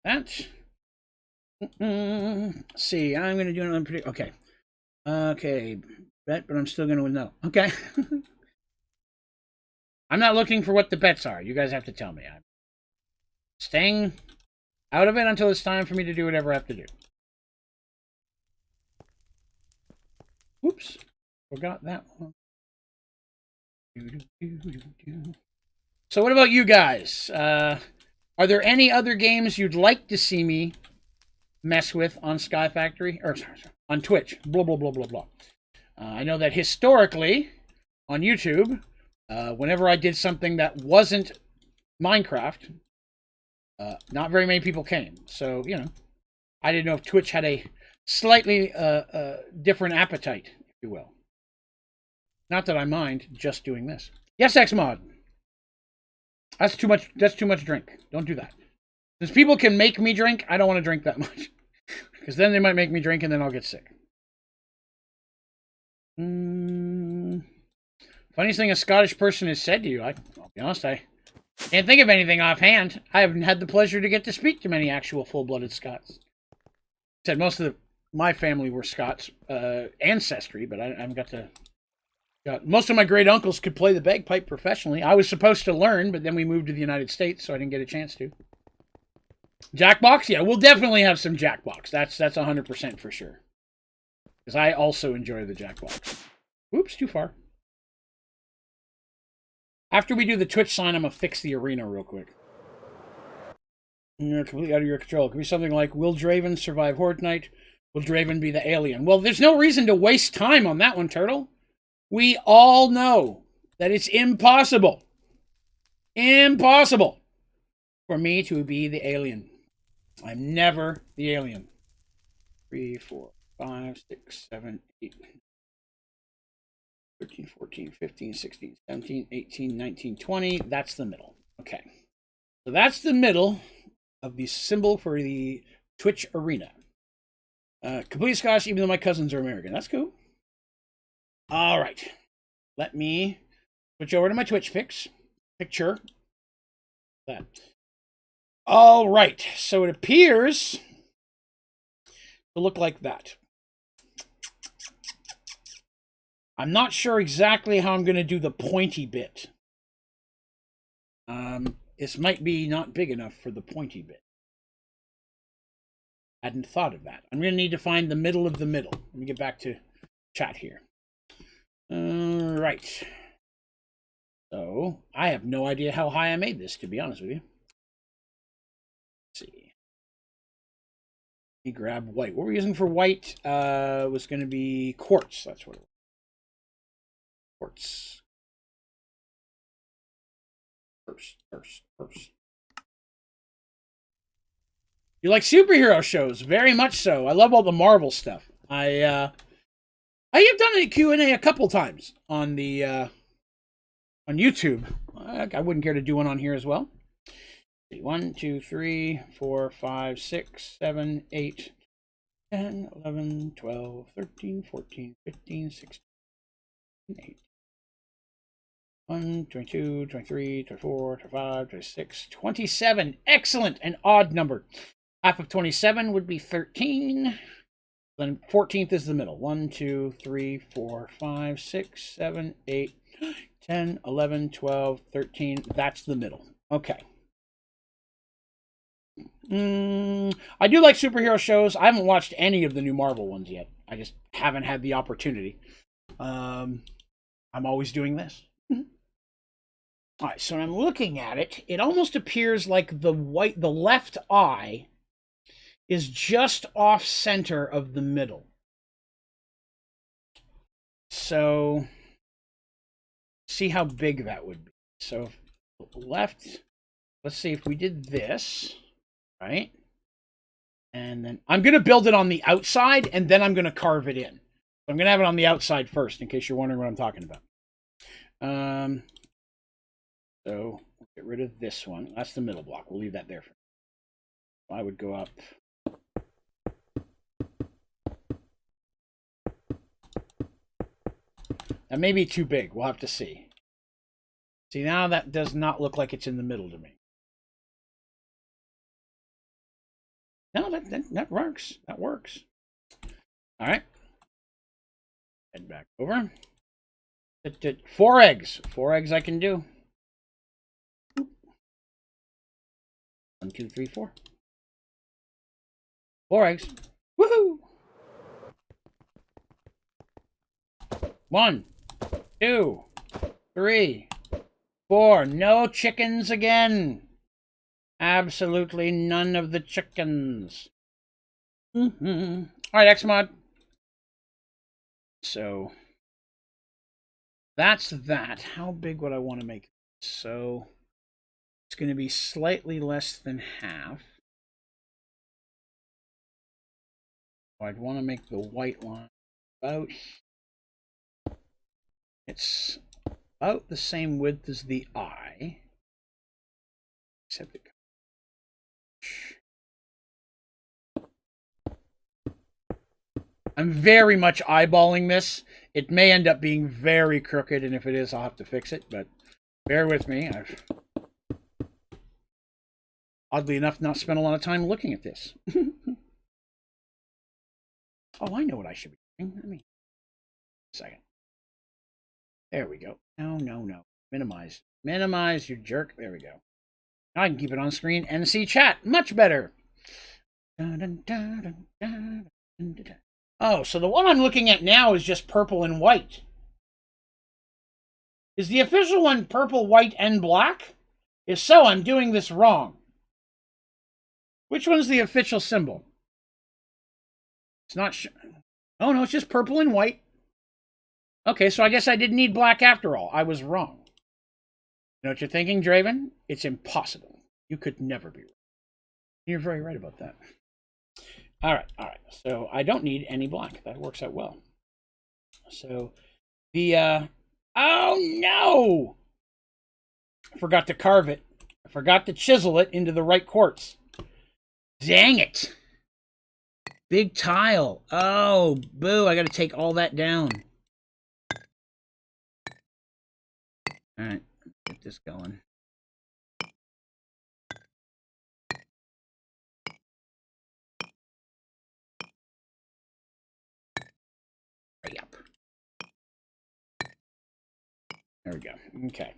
That. See, I'm going to do an unpredictable. Okay. Okay. Bet, but I'm still going to know. Okay. I'm not looking for what the bets are. You guys have to tell me. I'm staying out of it until it's time for me to do whatever I have to do. Oops. Forgot that one. So what about you guys? Are there any other games you'd like to see me mess with on Sky Factory? Or sorry, on Twitch. Blah, blah, blah, blah, blah. I know that historically, on YouTube, whenever I did something that wasn't Minecraft, not very many people came. So, you know, I didn't know if Twitch had a slightly different appetite, if you will. Not that I mind just doing this. Yes, Xmod. That's too much drink. Don't do that. Since people can make me drink, I don't want to drink that much. Because then they might make me drink and then I'll get sick. Funniest thing a Scottish person has said to you. I'll be honest, I can't think of anything offhand. I haven't had the pleasure to get to speak to many actual full-blooded Scots. Said most of my family were Scots ancestry, but I haven't got to... most of my great uncles could play the bagpipe professionally. I was supposed to learn, but then we moved to the United States, so I didn't get a chance to. Jackbox? Yeah, we'll definitely have some Jackbox. That's 100% for sure. Because I also enjoy the Jackbox. Oops, too far. After we do the Twitch sign, I'm going to fix the arena real quick. You're completely out of your control. It could be something like, will Draven survive Horde Night? Will Draven be the alien? Well, there's no reason to waste time on that one, Turtle. We all know that it's impossible. Impossible for me to be the alien. I'm never the alien. 3, 4, 5, 6, 7, 8, 13, 14, 15, 16, 17, 18, 19, 20. That's the middle. Okay. So that's the middle of the symbol for the Twitch arena. Complete Scottish, even though my cousins are American. That's cool. All right. Let me switch over to my Twitch picture. That. All right. So it appears to look like that. I'm not sure exactly how I'm going to do the pointy bit. This might be not big enough for the pointy bit. Hadn't thought of that. I'm going to need to find the middle of the middle. Let me get back to chat here. All right. So I have no idea how high I made this, to be honest with you. Let's see. Let me grab white. What we're using for white was going to be quartz. That's what it was. Quartz. First. You like superhero shows? Very much so. I love all the Marvel stuff. I have done a Q&A a couple times on the on YouTube. I wouldn't care to do one on here as well. 1, 2, 3, 4, 5, 6, 7, 8, 10, 11, 12, 13, 14, 15, 16, 18. 1, 22, 23, 24, 25, 26, 27. Excellent. An odd number. Half of 27 would be 13. Then 14th is the middle. 1, 2, 3, 4, 5, 6, 7, 8, 10, 11, 12, 13. That's the middle. Okay. I do like superhero shows. I haven't watched any of the new Marvel ones yet. I just haven't had the opportunity. I'm always doing this. All right, so when I'm looking at it, it almost appears like the left eye is just off center of the middle. So see how big that would be. So left, let's see if we did this, right? And then I'm going to build it on the outside, and then I'm going to carve it in. I'm going to have it on the outside first, in case you're wondering what I'm talking about. So we'll get rid of this one. That's the middle block. We'll leave that there. I would go up. That may be too big. We'll have to see. See, now that does not look like it's in the middle to me. No, that works. That works. All right. Head back over. 4 eggs. 4 eggs I can do. 1, 2, 3, 4. 4 eggs. Woohoo! 1, 2, 3, 4. No chickens again. Absolutely none of the chickens. All right, Xmod. So that's that. How big would I want to make it? So it's going to be slightly less than half. I'd want to make the white line about. It's about the same width as the eye, except it. I'm very much eyeballing this. It may end up being very crooked, and if it is, I'll have to fix it, but bear with me. I've, oddly enough, not spent a lot of time looking at this. Oh, I know what I should be doing. Let me... a second. There we go. No. Minimize. Minimize, you jerk. There we go. Now I can keep it on screen and see chat. Much better. Oh, so the one I'm looking at now is just purple and white. Is the official one purple, white, and black? If so, I'm doing this wrong. Which one's the official symbol? It's not sure. Oh, no, it's just purple and white. Okay, so I guess I didn't need black after all. I was wrong. You know what you're thinking, Draven? It's impossible. You could never be right. You're very right about that. All right. So I don't need any black. That works out well. So the, oh no! I forgot to carve it. I forgot to chisel it into the right quartz. Dang it. Big tile. Oh, boo. I got to take all that down. All right. Get this going. Hurry up. There we go. Okay.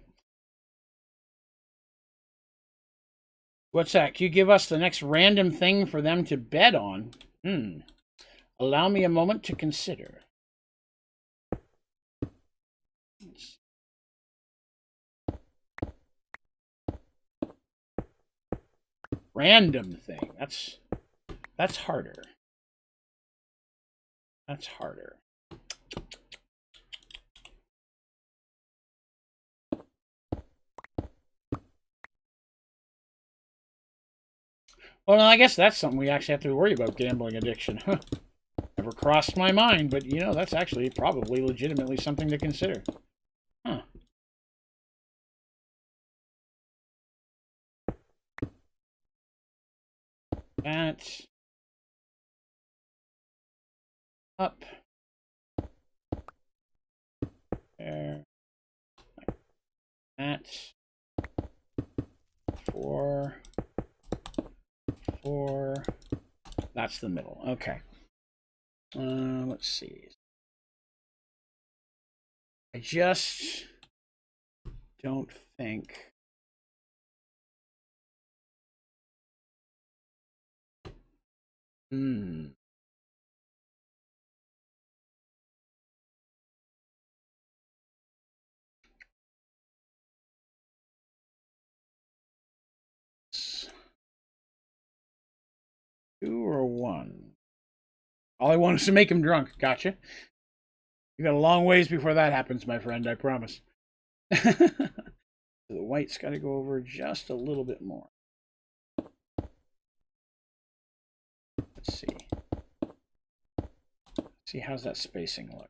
What's that? Can you give us the next random thing for them to bet on? Allow me a moment to consider. random thing. That's harder. That's harder. Well, I guess that's something we actually have to worry about, gambling addiction. Huh. Never crossed my mind, but, you know, that's actually probably legitimately something to consider. Huh. That's up. There. That's 4. That's the middle. Okay. Let's see. I just don't think. Hmm. Two or one? All I want is to make him drunk. Gotcha. You got a long ways before that happens, my friend, I promise. The white's got to go over just a little bit more. Let's see. See, how's that spacing look?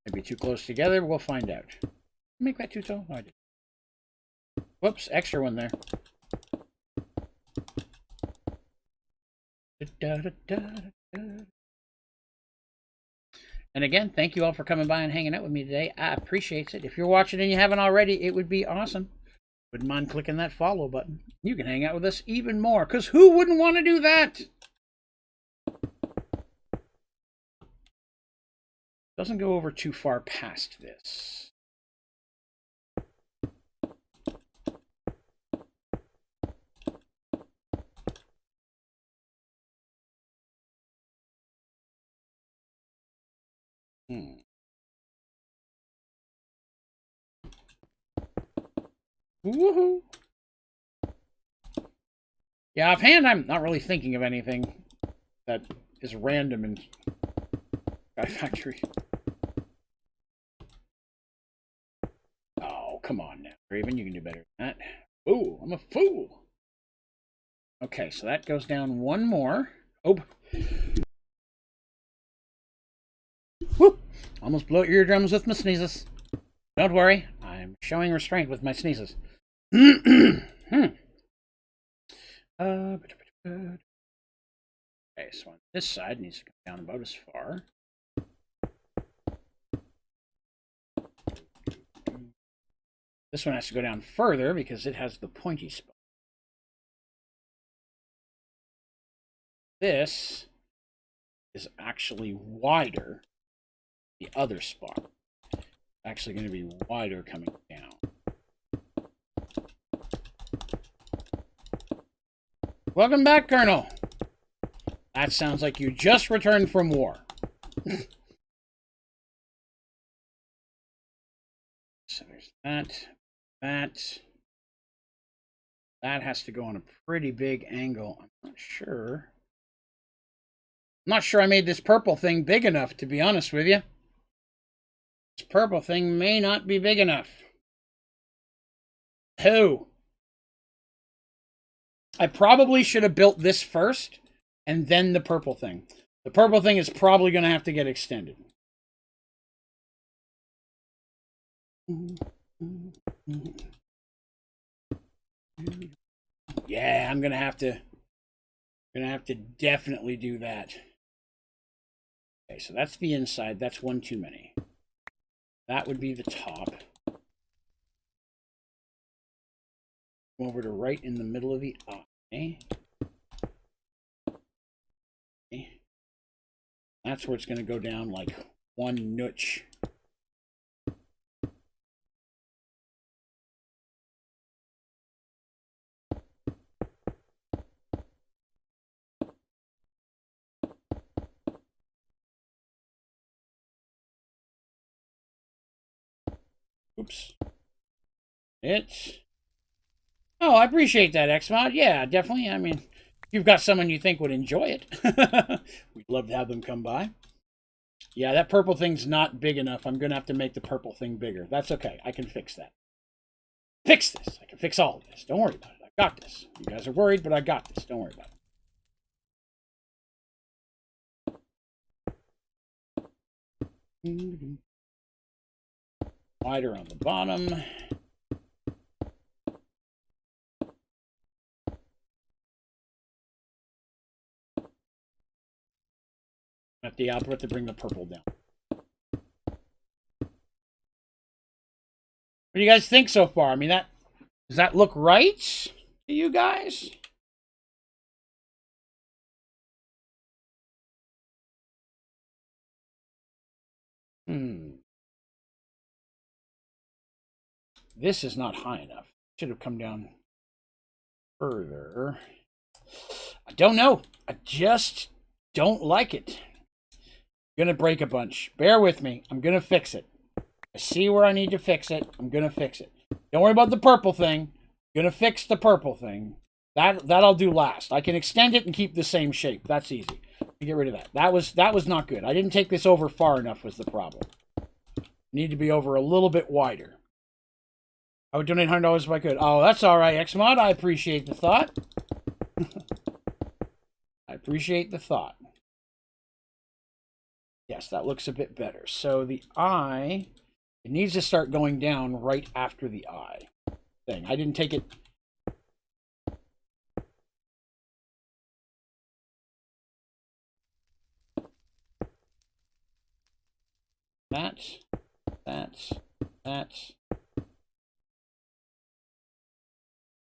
Maybe too close together. We'll find out. Make that two-tone? Oh, I did. Whoops, extra one there. And again, thank you all for coming by and hanging out with me today. I appreciate it. If you're watching and you haven't already, it would be awesome. Wouldn't mind clicking that follow button. You can hang out with us even more, because who wouldn't want to do that? Doesn't go over too far past this. Woohoo! Yeah, offhand, I'm not really thinking of anything that is random in Sky Factory. Oh, come on now, Raven, you can do better than that. Ooh, I'm a fool. Okay, so that goes down one more. Oh. Whoop! Almost blow out your eardrums with my sneezes. Don't worry, I'm showing restraint with my sneezes. Okay, so on this side needs to come down about as far. This one has to go down further because it has the pointy spot. This is actually wider. The other spot actually going to be wider coming down. Welcome back, Colonel. That sounds like you just returned from war. So there's that. That has to go on a pretty big angle. I'm not sure. I'm not sure I made this purple thing big enough, to be honest with you. This purple thing may not be big enough. Who? I probably should have built this first and then the purple thing. The purple thing is probably going to have to get extended. Yeah, I'm going to have to definitely do that. Okay, so that's the inside. That's one too many. That would be the top. Come over to right in the middle of the eye. Okay. That's where it's going to go down like one notch. Oops. Oh, I appreciate that, Xmod. Yeah, definitely. I mean, if you've got someone you think would enjoy it, we'd love to have them come by. Yeah, that purple thing's not big enough. I'm going to have to make the purple thing bigger. That's okay. I can fix that. Fix this. I can fix all of this. Don't worry about it. I got this. You guys are worried, but I got this. Don't worry about it. Wider on the bottom. At the output to bring the purple down. What do you guys think so far? I mean, does that look right to you guys? This is not high enough. Should have come down further. I don't know. I just don't like it. I'm going to break a bunch. Bear with me. I'm going to fix it. I see where I need to fix it. I'm going to fix it. Don't worry about the purple thing. I'm going to fix the purple thing. That I'll do last. I can extend it and keep the same shape. That's easy. Get rid of that. That was not good. I didn't take this over far enough was the problem. Need to be over a little bit wider. I would donate $100 if I could. Oh, that's all right, Xmod. I appreciate the thought. I appreciate the thought. Yes, that looks a bit better. So the eye, it needs to start going down right after the eye thing. I didn't take it.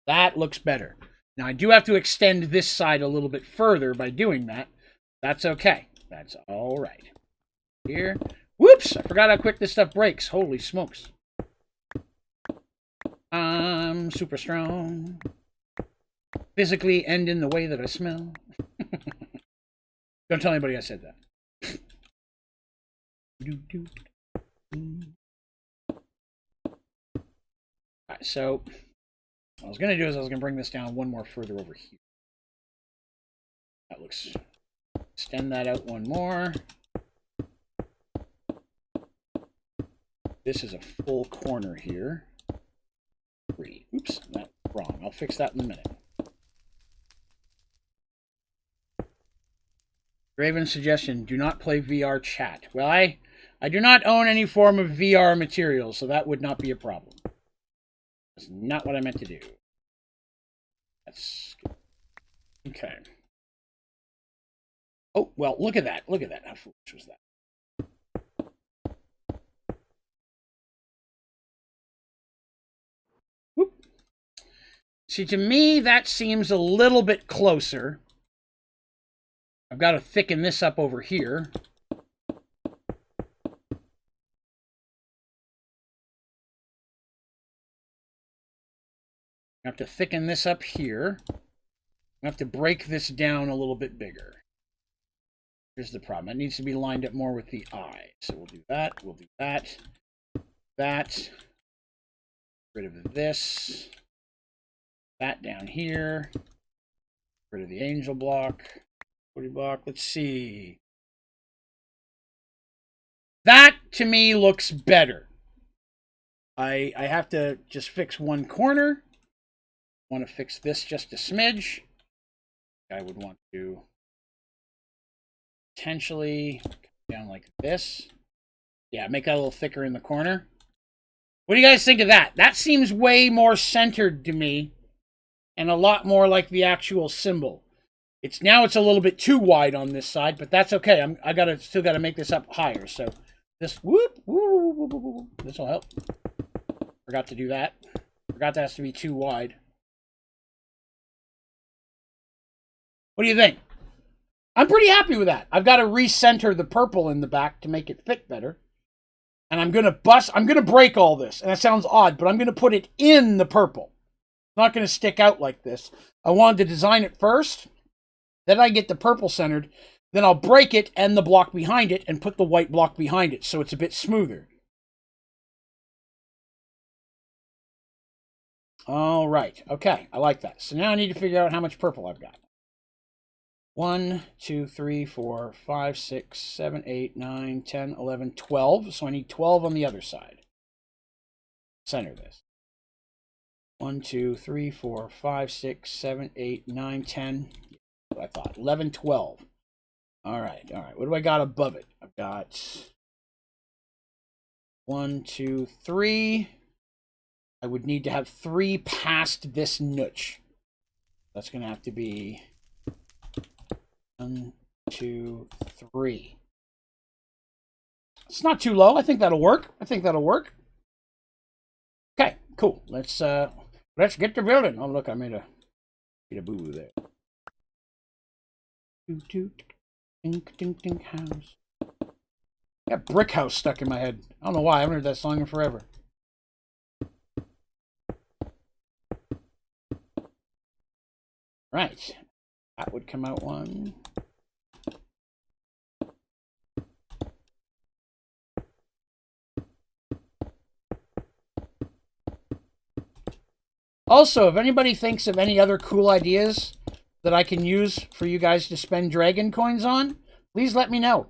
That looks better. Now, I do have to extend this side a little bit further by doing that. That's okay. That's all right. Here. Whoops! I forgot how quick this stuff breaks. Holy smokes. I'm super strong. Physically and in the way that I smell. Don't tell anybody I said that. Alright, so what I was going to do is I was going to bring this down one more further over here. That looks... Extend that out one more. This is a full corner here. 3. Oops, that's wrong. I'll fix that in a minute. Raven's suggestion, do not play VR chat. Well, I do not own any form of VR material, so that would not be a problem. That's not what I meant to do. That's good. Okay. Oh, well, look at that. Look at that. How foolish was that? Whoop. See, to me, that seems a little bit closer. I've got to thicken this up over here. I have to thicken this up here. I have to break this down a little bit bigger. Here's the problem. It needs to be lined up more with the eye. So we'll do that. We'll do that. That. Get rid of this. That down here. Get rid of the angel block. 40 block. Let's see. That, to me, looks better. I have to just fix one corner. I want to fix this just a smidge. I would want to potentially come down like this. Yeah, make that a little thicker in the corner. What do you guys think of that? That seems way more centered to me and a lot more like the actual symbol. It's a little bit too wide on this side, but that's okay. Still gotta make this up higher. So this this will help. Forgot to do that. Forgot that has to be too wide. What do you think? I'm pretty happy with that. I've got to recenter the purple in the back to make it fit better. And I'm going to break all this. And that sounds odd, but I'm going to put it in the purple. It's not going to stick out like this. I wanted to design it first. Then I get the purple centered. Then I'll break it and the block behind it and put the white block behind it so it's a bit smoother. All right. Okay, I like that. So now I need to figure out how much purple I've got. 1, 2, 3, 4, 5, 6, 7, 8, 9, 10, 11, 12. So I need 12 on the other side. Center this. 1, 2, 3, 4, 5, 6, 7, 8, 9, 10. What I thought. 11, 12. All right. What do I got above it? I've got 1, 2, 3. I would need to have 3 past this notch. That's going to have to be 1, 2, 3. It's not too low. I think that'll work. Okay, cool. Let's get to building. Oh, look, I made a boo-boo there. Dink house. I got Brick House stuck in my head. I don't know why. I haven't heard that song in forever. Right. That would come out 1. Also, if anybody thinks of any other cool ideas that I can use for you guys to spend dragon coins on, please let me know.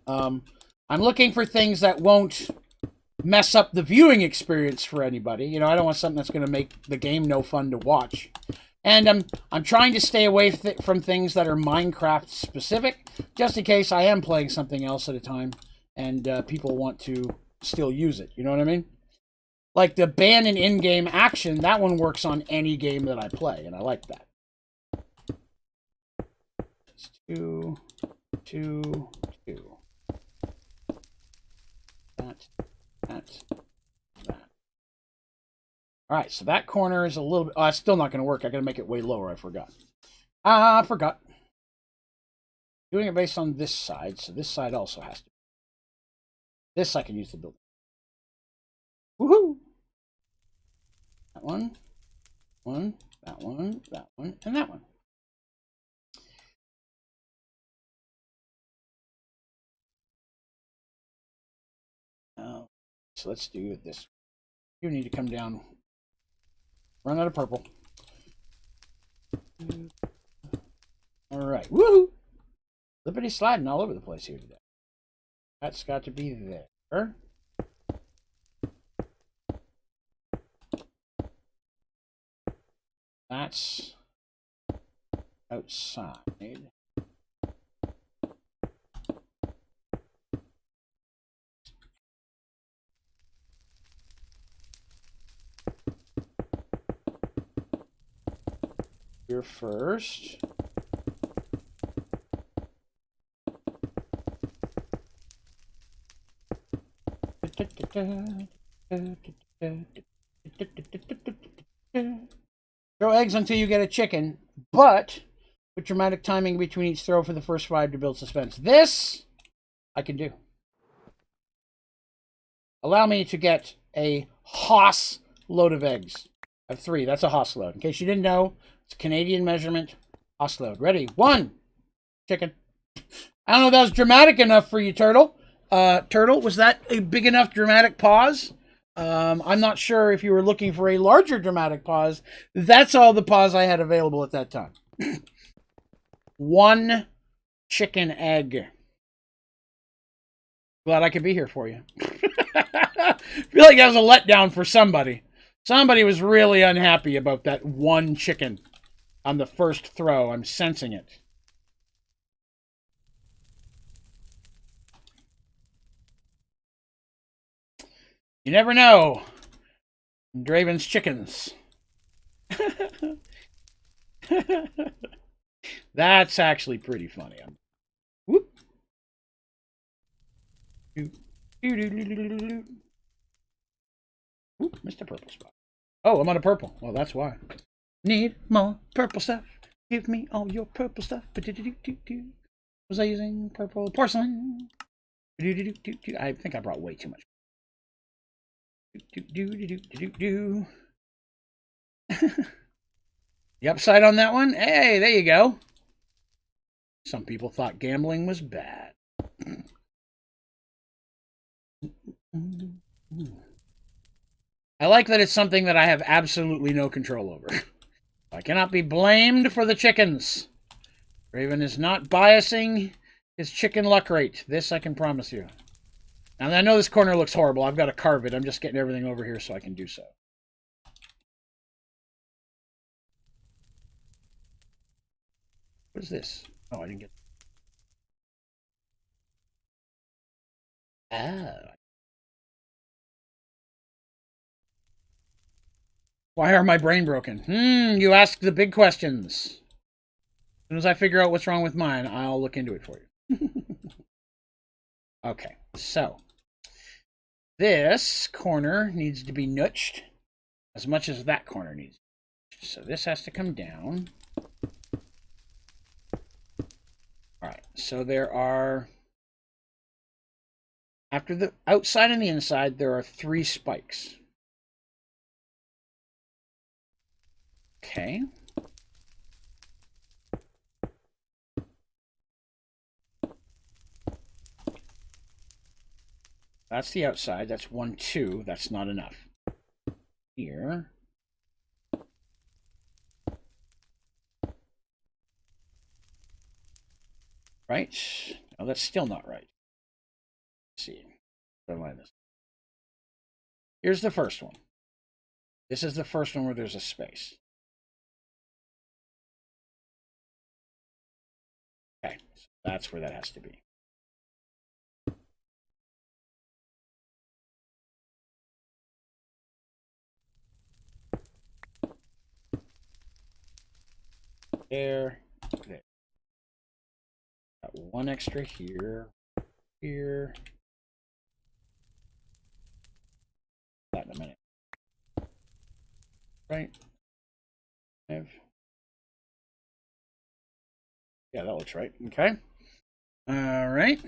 I'm looking for things that won't mess up the viewing experience for anybody. You know, I don't want something that's going to make the game no fun to watch. And I'm trying to stay away from things that are Minecraft specific, just in case I am playing something else at a time and people want to still use it. You know what I mean? Like the ban and in-game action, that one works on any game that I play, and I like that. It's 2, 2, 2. That. All right, so that corner is a little bit... Oh, it's still not going to work. I got to make it way lower. I forgot. I forgot. Doing it based on this side, so this side also has to... This I can use to build. Woohoo! That one, that one, and that one. So let's do this. You need to come down. Run out of purple. All right. Woohoo! Flippity sliding all over the place here today. That's got to be there. That's outside. Here first. Throw eggs until you get a chicken, but with dramatic timing between each throw for the first 5 to build suspense. This I can do. Allow me to get a Haas load of eggs. I have 3. That's a Haas load. In case you didn't know, it's a Canadian measurement. Haas load. Ready? 1. Chicken. I don't know if that was dramatic enough for you, Turtle. Turtle, was that a big enough dramatic pause? I'm not sure if you were looking for a larger dramatic pause. That's all the pause I had available at that time. 1 chicken egg. Glad I could be here for you. I feel like that was a letdown for somebody. Somebody was really unhappy about that 1 chicken on the first throw. I'm sensing it. You never know. Draven's chickens. That's actually pretty funny. Whoop. Ooh, Mr. Purple Spot. Oh, I'm on a purple. Well, that's why. Need more purple stuff. Give me all your purple stuff. Was I using purple porcelain? I think I brought way too much. The upside on that one? Hey, there you go. Some people thought gambling was bad. I like that it's something that I have absolutely no control over. I cannot be blamed for the chickens. Raven is not biasing his chicken luck rate. This I can promise you. And I know this corner looks horrible. I've got to carve it. I'm just getting everything over here so I can do so. What is this? Oh, I didn't get... Ah. Why are my brain broken? You ask the big questions. As soon as I figure out what's wrong with mine, I'll look into it for you. Okay, so this corner needs to be nudged as much as that corner needs. So this has to come down. All right, so there are, after the outside and the inside, there are 3 spikes. Okay. That's the outside. That's 1, 2. That's not enough. Here. Right? No, that's still not right. Let's see. This. Here's the first one. This is the first one where there's a space. Okay, so that's where that has to be. There. Got 1 extra here. Here. That in a minute. Right. Yeah, that looks right. Okay. All right.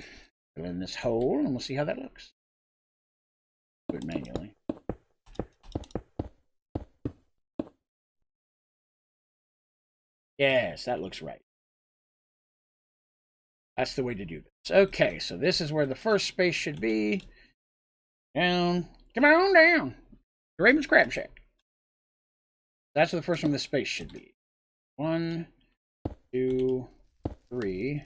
Fill in this hole, and we'll see how that looks. Do it manually. Yes, that looks right. That's the way to do this. Okay, so this is where the first space should be. Down. Come on down. The Raven's Crab Shack. That's where the first one of the space should be. 1, 2, 3.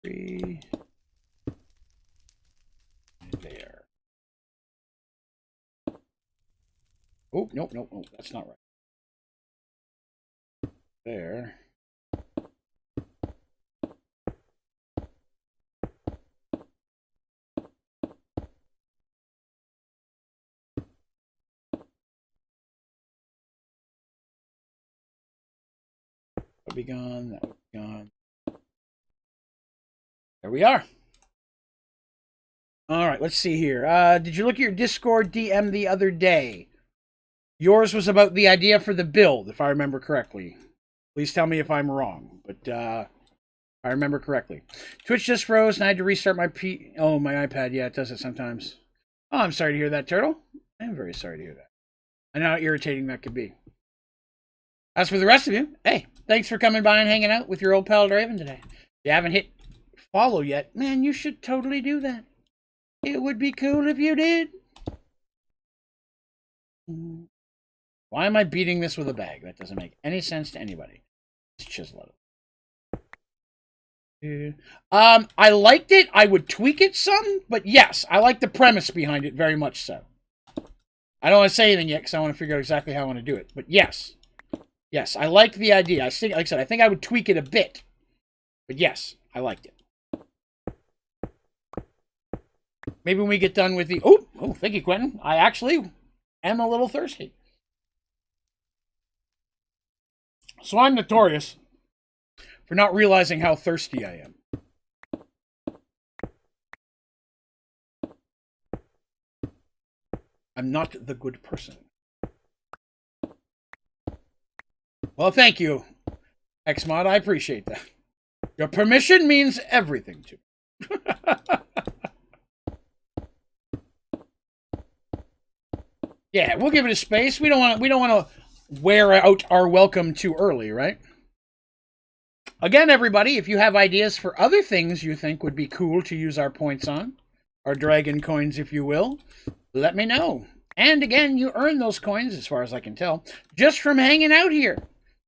Three. There. Oh, nope, nope, nope. That's not right. There. That would be gone. That would be gone. There we are. All right, let's see here. Did you look at your Discord DM the other day? Yours was about the idea for the build, if I remember correctly. Please tell me if I'm wrong, but I remember correctly. Twitch just froze, and I had to restart my my iPad. Yeah, it does it sometimes. Oh, I'm sorry to hear that, Turtle. I'm very sorry to hear that. I know how irritating that could be. As for the rest of you, hey, thanks for coming by and hanging out with your old pal Draven today. If you haven't hit follow yet, man, you should totally do that. It would be cool if you did. Why am I beating this with a bag? That doesn't make any sense to anybody. Let's chisel it. I liked it. I would tweak it some, but yes, I like the premise behind it very much so. I don't want to say anything yet because I want to figure out exactly how I want to do it. But yes. Yes, I like the idea. I think, like I said, I think I would tweak it a bit. But yes, I liked it. Maybe when we get done with the... Oh, thank you, Quentin. I actually am a little thirsty. So I'm notorious for not realizing how thirsty I am. I'm not the good person. Well, thank you, Xmod. I appreciate that. Your permission means everything to me. Yeah, we'll give it a space. We don't want to wear out our welcome too early, right? Again, everybody, if you have ideas for other things you think would be cool to use our points on, our dragon coins, if you will, let me know. And again, you earn those coins, as far as I can tell, just from hanging out here.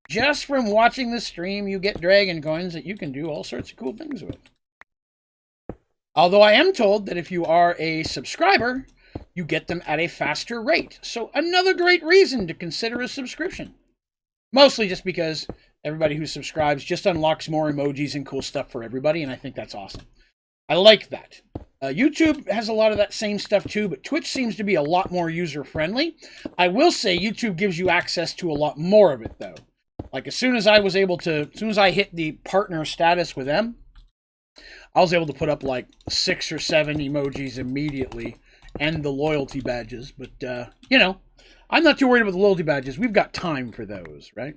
Just from watching the stream, you get dragon coins that you can do all sorts of cool things with. Although I am told that if you are a subscriber, you get them at a faster rate. So another great reason to consider a subscription. Mostly just because everybody who subscribes just unlocks more emojis and cool stuff for everybody, and I think that's awesome. I like that. YouTube has a lot of that same stuff too, but Twitch seems to be a lot more user-friendly. I will say YouTube gives you access to a lot more of it, though. Like, as soon as I hit the partner status with them, I was able to put up like 6 or 7 emojis immediately and the loyalty badges. But, you know, I'm not too worried about the loyalty badges. We've got time for those, right?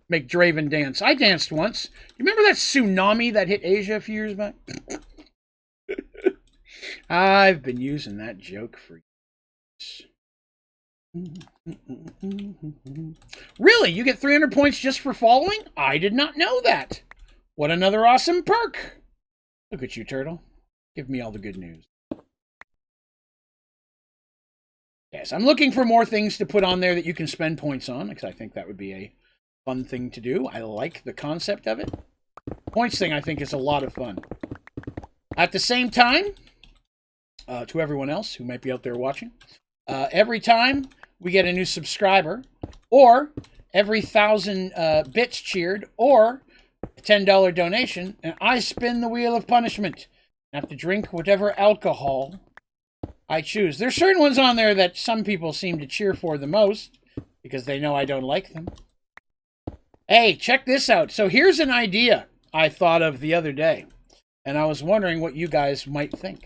Make Draven dance. I danced once. You remember that tsunami that hit Asia a few years back? I've been using that joke for years. Really? You get 300 points just for following? I did not know that. What another awesome perk. Look at you, Turtle. Give me all the good news. Yes, I'm looking for more things to put on there that you can spend points on, because I think that would be a fun thing to do. I like the concept of it. Points thing, I think, is a lot of fun. At the same time, to everyone else who might be out there watching, every time we get a new subscriber, or every 1,000 bits cheered, or a $10 donation, and I spin the wheel of punishment. I have to drink whatever alcohol I choose. There's certain ones on there that some people seem to cheer for the most, because they know I don't like them. Hey, check this out. So here's an idea I thought of the other day, and I was wondering what you guys might think.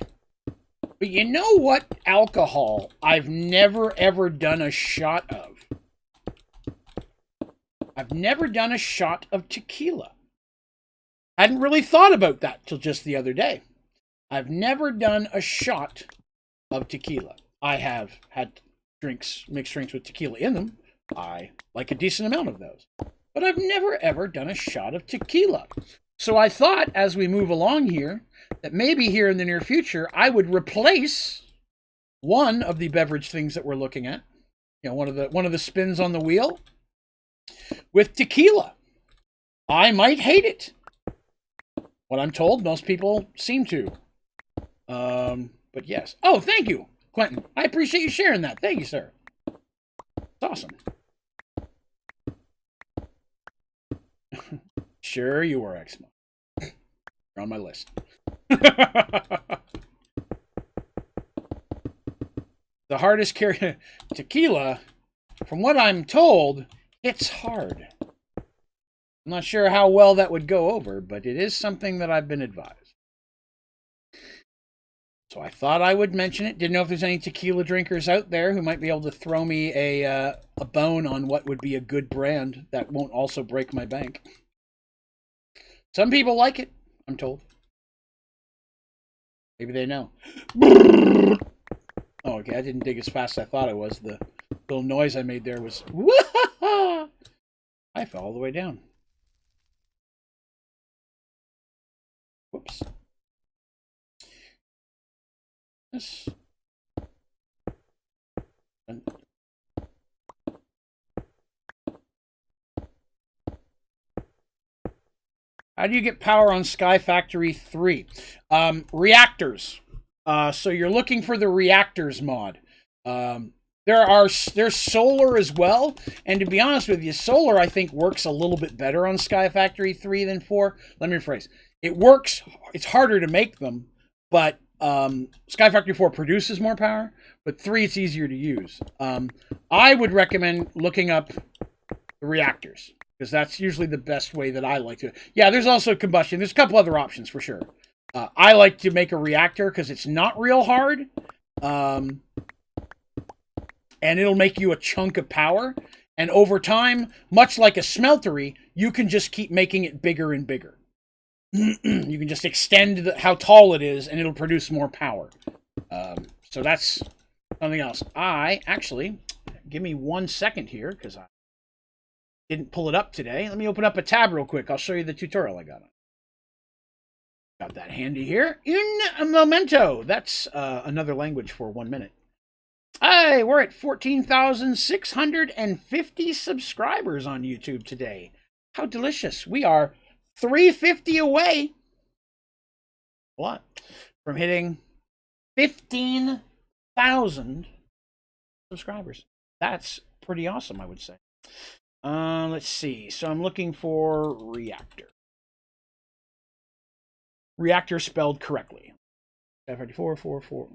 But you know what alcohol I've never ever done a shot of? I've never done a shot of tequila. I hadn't really thought about that till just the other day. I've never done a shot of tequila. I have had drinks, mixed drinks with tequila in them. I like a decent amount of those. But I've never ever done a shot of tequila. So I thought, as we move along here, that maybe here in the near future, I would replace one of the beverage things that we're looking at, you know, one of the spins on the wheel, with tequila. I might hate it. What I'm told, most people seem to. But yes. Oh, thank you, Quentin. I appreciate you sharing that. Thank you, sir. It's awesome. Sure, you were, X-Mo. You're on my list. The hardest carry tequila, from what I'm told, it's hard. I'm not sure how well that would go over, but it is something that I've been advised. So I thought I would mention it. Didn't know if there's any tequila drinkers out there who might be able to throw me a bone on what would be a good brand that won't also break my bank. Some people like it, I'm told. Maybe they know. Oh, okay, I didn't dig as fast as I thought I was. The little noise I made there was... I fell all the way down. Whoops. This... How do you get power on Sky Factory 3? Reactors. So you're looking for the reactors mod. There's solar as well, and to be honest with you, solar I think works a little bit better on Sky Factory 3 than 4. Let me rephrase. It works. It's harder to make them, but Sky Factory 4 produces more power, but 3 it's easier to use. I would recommend looking up the reactors, because that's usually the best way that I like to. Yeah, there's also combustion. There's a couple other options for sure. I like to make a reactor because it's not real hard. And it'll make you a chunk of power. And over time, much like a smeltery, you can just keep making it bigger and bigger. You can just extend how tall it is, and it'll produce more power. So that's something else. Actually, give me 1 second here, because didn't pull it up today. Let me open up a tab real quick. I'll show you the tutorial I got. Got that handy here. Un momento. That's another language for 1 minute. Hey, we're at 14,650 subscribers on YouTube today. How delicious. We are 350 away. What? From hitting 15,000 subscribers. That's pretty awesome, I would say. Let's see. So I'm looking for reactor. Reactor spelled correctly. 554, 4.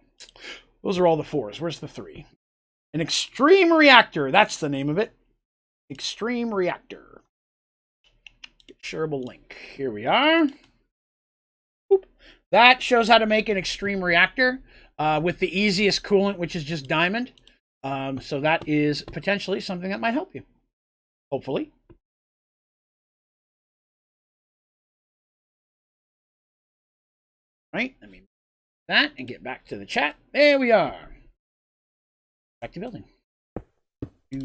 Those are all the 4s. Where's the 3? An extreme reactor. That's the name of it. Extreme reactor. Shareable link. Here we are. Boop. That shows how to make an extreme reactor with the easiest coolant, which is just diamond. So that is potentially something that might help you. Hopefully. Right. Let me that and get back to the chat. There we are. Back to building. I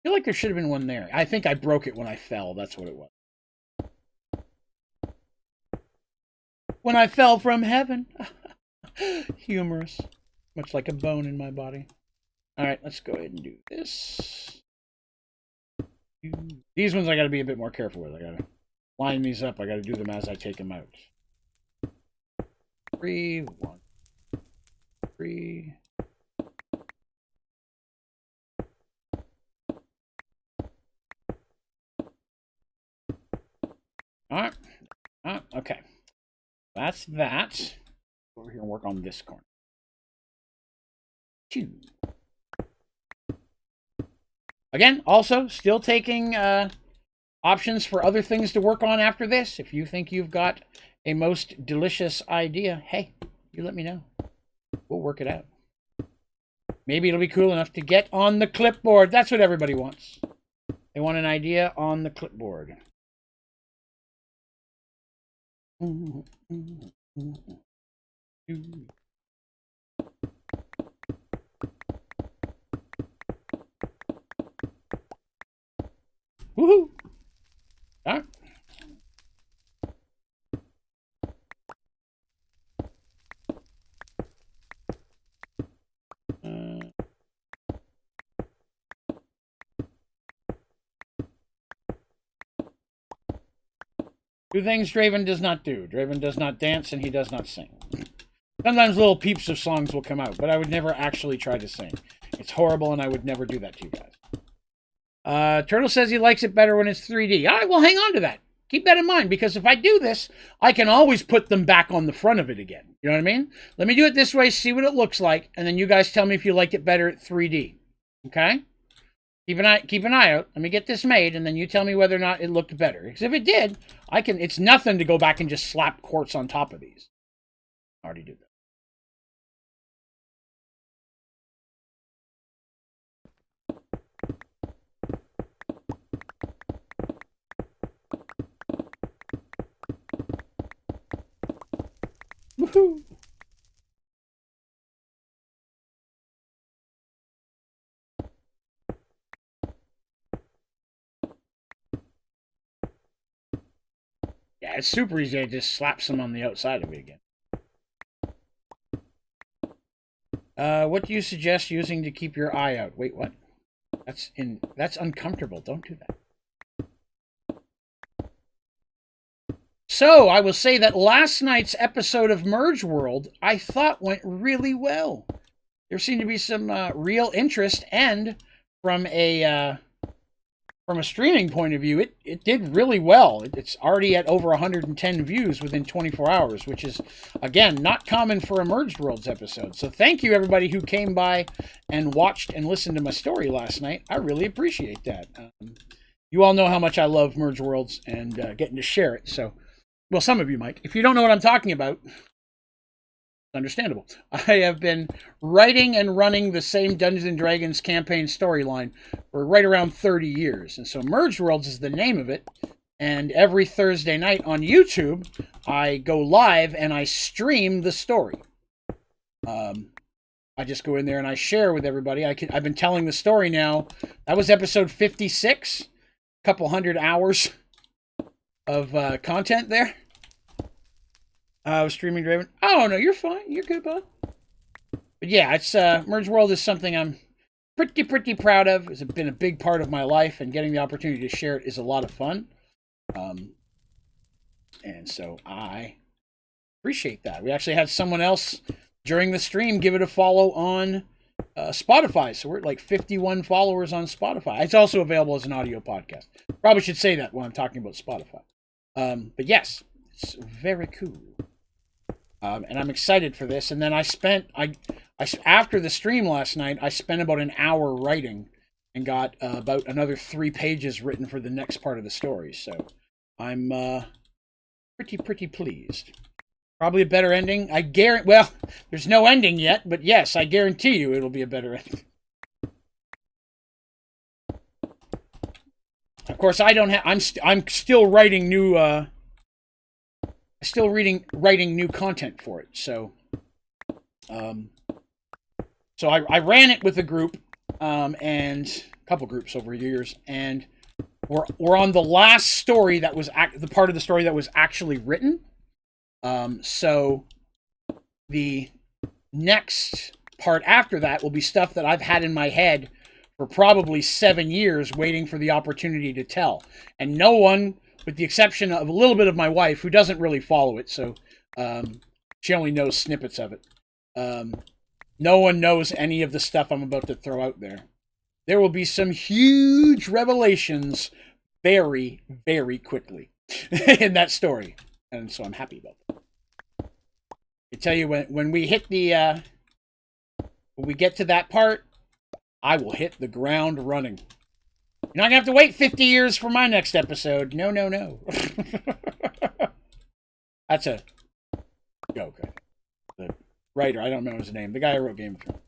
feel like there should have been one there. I think I broke it when I fell. That's what it was. When I fell from heaven. Humorous. Much like a bone in my body. All right, let's go ahead and do this. These ones I got to be a bit more careful with. I got to line these up. I got to do them as I take them out. 3, 1, 3. All right. Okay. That's that. Over here and work on this corner. 2. Again, also, still taking options for other things to work on after this. If you think you've got a most delicious idea, hey, you let me know. We'll work it out. Maybe it'll be cool enough to get on the clipboard. That's what everybody wants. They want an idea on the clipboard. Woohoo! All right. Two things Draven does not do. Draven does not dance and he does not sing. Sometimes little peeps of songs will come out, but I would never actually try to sing. It's horrible and I would never do that to you guys. Turtle says he likes it better when it's 3D. All right, well, hang on to that. Keep that in mind, because if I do this, I can always put them back on the front of it again. You know what I mean? Let me do it this way, see what it looks like, and then you guys tell me if you liked it better at 3D. Okay? Keep an eye out. Let me get this made, and then you tell me whether or not it looked better. Because if it did, it's nothing to go back and just slap quartz on top of these. I already did that. Woohoo! Yeah, it's super easy to just slap some on the outside of it again. What do you suggest using to keep your eye out? Wait, what? That's uncomfortable. Don't do that. So, I will say that last night's episode of Merge World, I thought went really well. There seemed to be some real interest, and from a streaming point of view, it did really well. It's already at over 110 views within 24 hours, which is, again, not common for a Merged Worlds episode. So thank you, everybody who came by and watched and listened to my story last night. I really appreciate that. You all know how much I love Merge Worlds and getting to share it, so... Well, some of you might. If you don't know what I'm talking about, it's understandable. I have been writing and running the same Dungeons & Dragons campaign storyline for right around 30 years. And so Merge Worlds is the name of it. And every Thursday night on YouTube, I go live and I stream the story. I just go in there and I share with everybody. I've been telling the story now. That was episode 56. A couple hundred hours of content there. Streaming Draven. Oh, no, you're fine. You're good, bud. But yeah, it's Merge World is something I'm pretty proud of. It's been a big part of my life, and getting the opportunity to share it is a lot of fun. And so I appreciate that. We actually had someone else during the stream give it a follow on Spotify. So we're at like 51 followers on Spotify. It's also available as an audio podcast. Probably should say that when I'm talking about Spotify. But yes, it's very cool. And I'm excited for this. And then after the stream last night, I spent about an hour writing and got about another 3 pages written for the next part of the story. So I'm pretty pleased. Probably a better ending. Well, there's no ending yet, but yes, I guarantee you it'll be a better ending. Of course, I don't have. I'm still writing new. Writing new content for it. So, I ran it with a group, and a couple groups over the years, and we're on the last story that was the part of the story that was actually written. So the next part after that will be stuff that I've had in my head for probably 7 years, waiting for the opportunity to tell, and no one, with the exception of a little bit of my wife, who doesn't really follow it, so she only knows snippets of it. No one knows any of the stuff I'm about to throw out there. There will be some huge revelations very, very quickly in that story, and so I'm happy about that. I tell you, when we hit when we get to that part, I will hit the ground running. You're not going to have to wait 50 years for my next episode. No. That's a joke. The writer, I don't know his name. The guy who wrote Game of Thrones.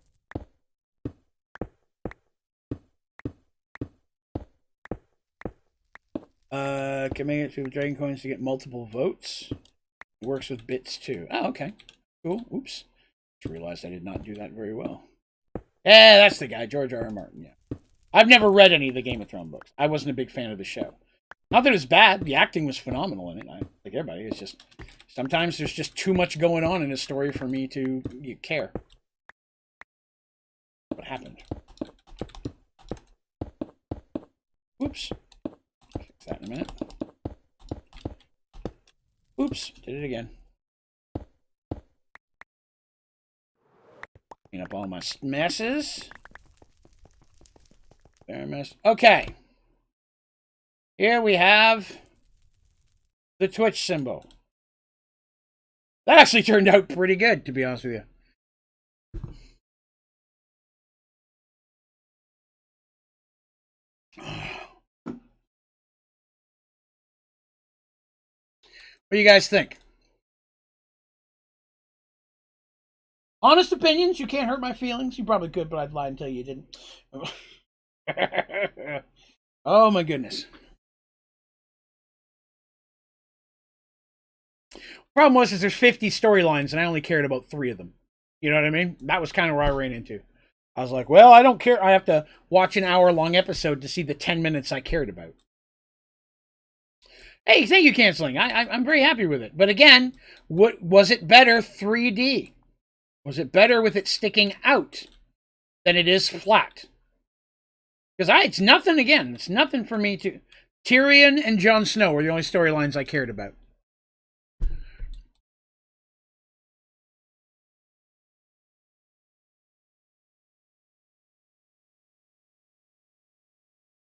Can make it to Dragon Coins to get multiple votes. It works with bits too. Oh, okay. Cool. Oops. Just realized I did not do that very well. Yeah, that's the guy, George R.R. Martin. Yeah. I've never read any of the Game of Thrones books. I wasn't a big fan of the show. Not that it was bad. The acting was phenomenal in it. Like everybody. It's just sometimes there's just too much going on in a story for me to care. What happened? Oops. I'll fix that in a minute. Oops. Did it again. Clean up all my messes. Okay. Here we have the Twitch symbol. That actually turned out pretty good, to be honest with you. What do you guys think? Honest opinions. You can't hurt my feelings. You probably could, but I'd lie and tell you didn't. Oh my goodness. Problem was is there's 50 storylines and I only cared about 3 of them. You know what I mean? That was kind of where I ran into. I was like, well, I don't care. I have to watch an hour-long episode to see the 10 minutes I cared about. Hey, thank you, Canceling. I'm very happy with it. But again, was it better 3D? Was it better with it sticking out than it is flat? Because it's nothing, again, it's nothing for me to... Tyrion and Jon Snow were the only storylines I cared about.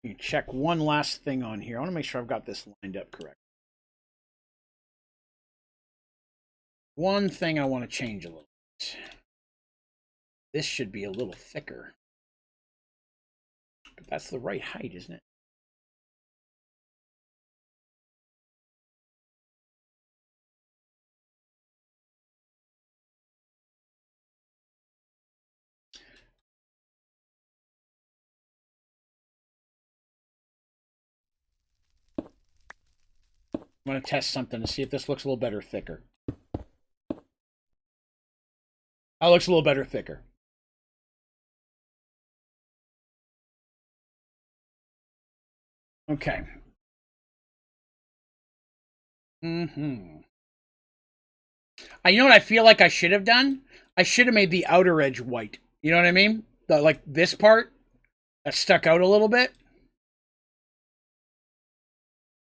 You check one last thing on here. I want to make sure I've got this lined up correct. One thing I want to change a little bit. This should be a little thicker. But that's the right height, isn't it? I'm going to test something to see if this looks a little better thicker. That looks a little better, thicker. Okay. You know what I feel like I should have done? I should have made the outer edge white. You know what I mean? Like this part that stuck out a little bit.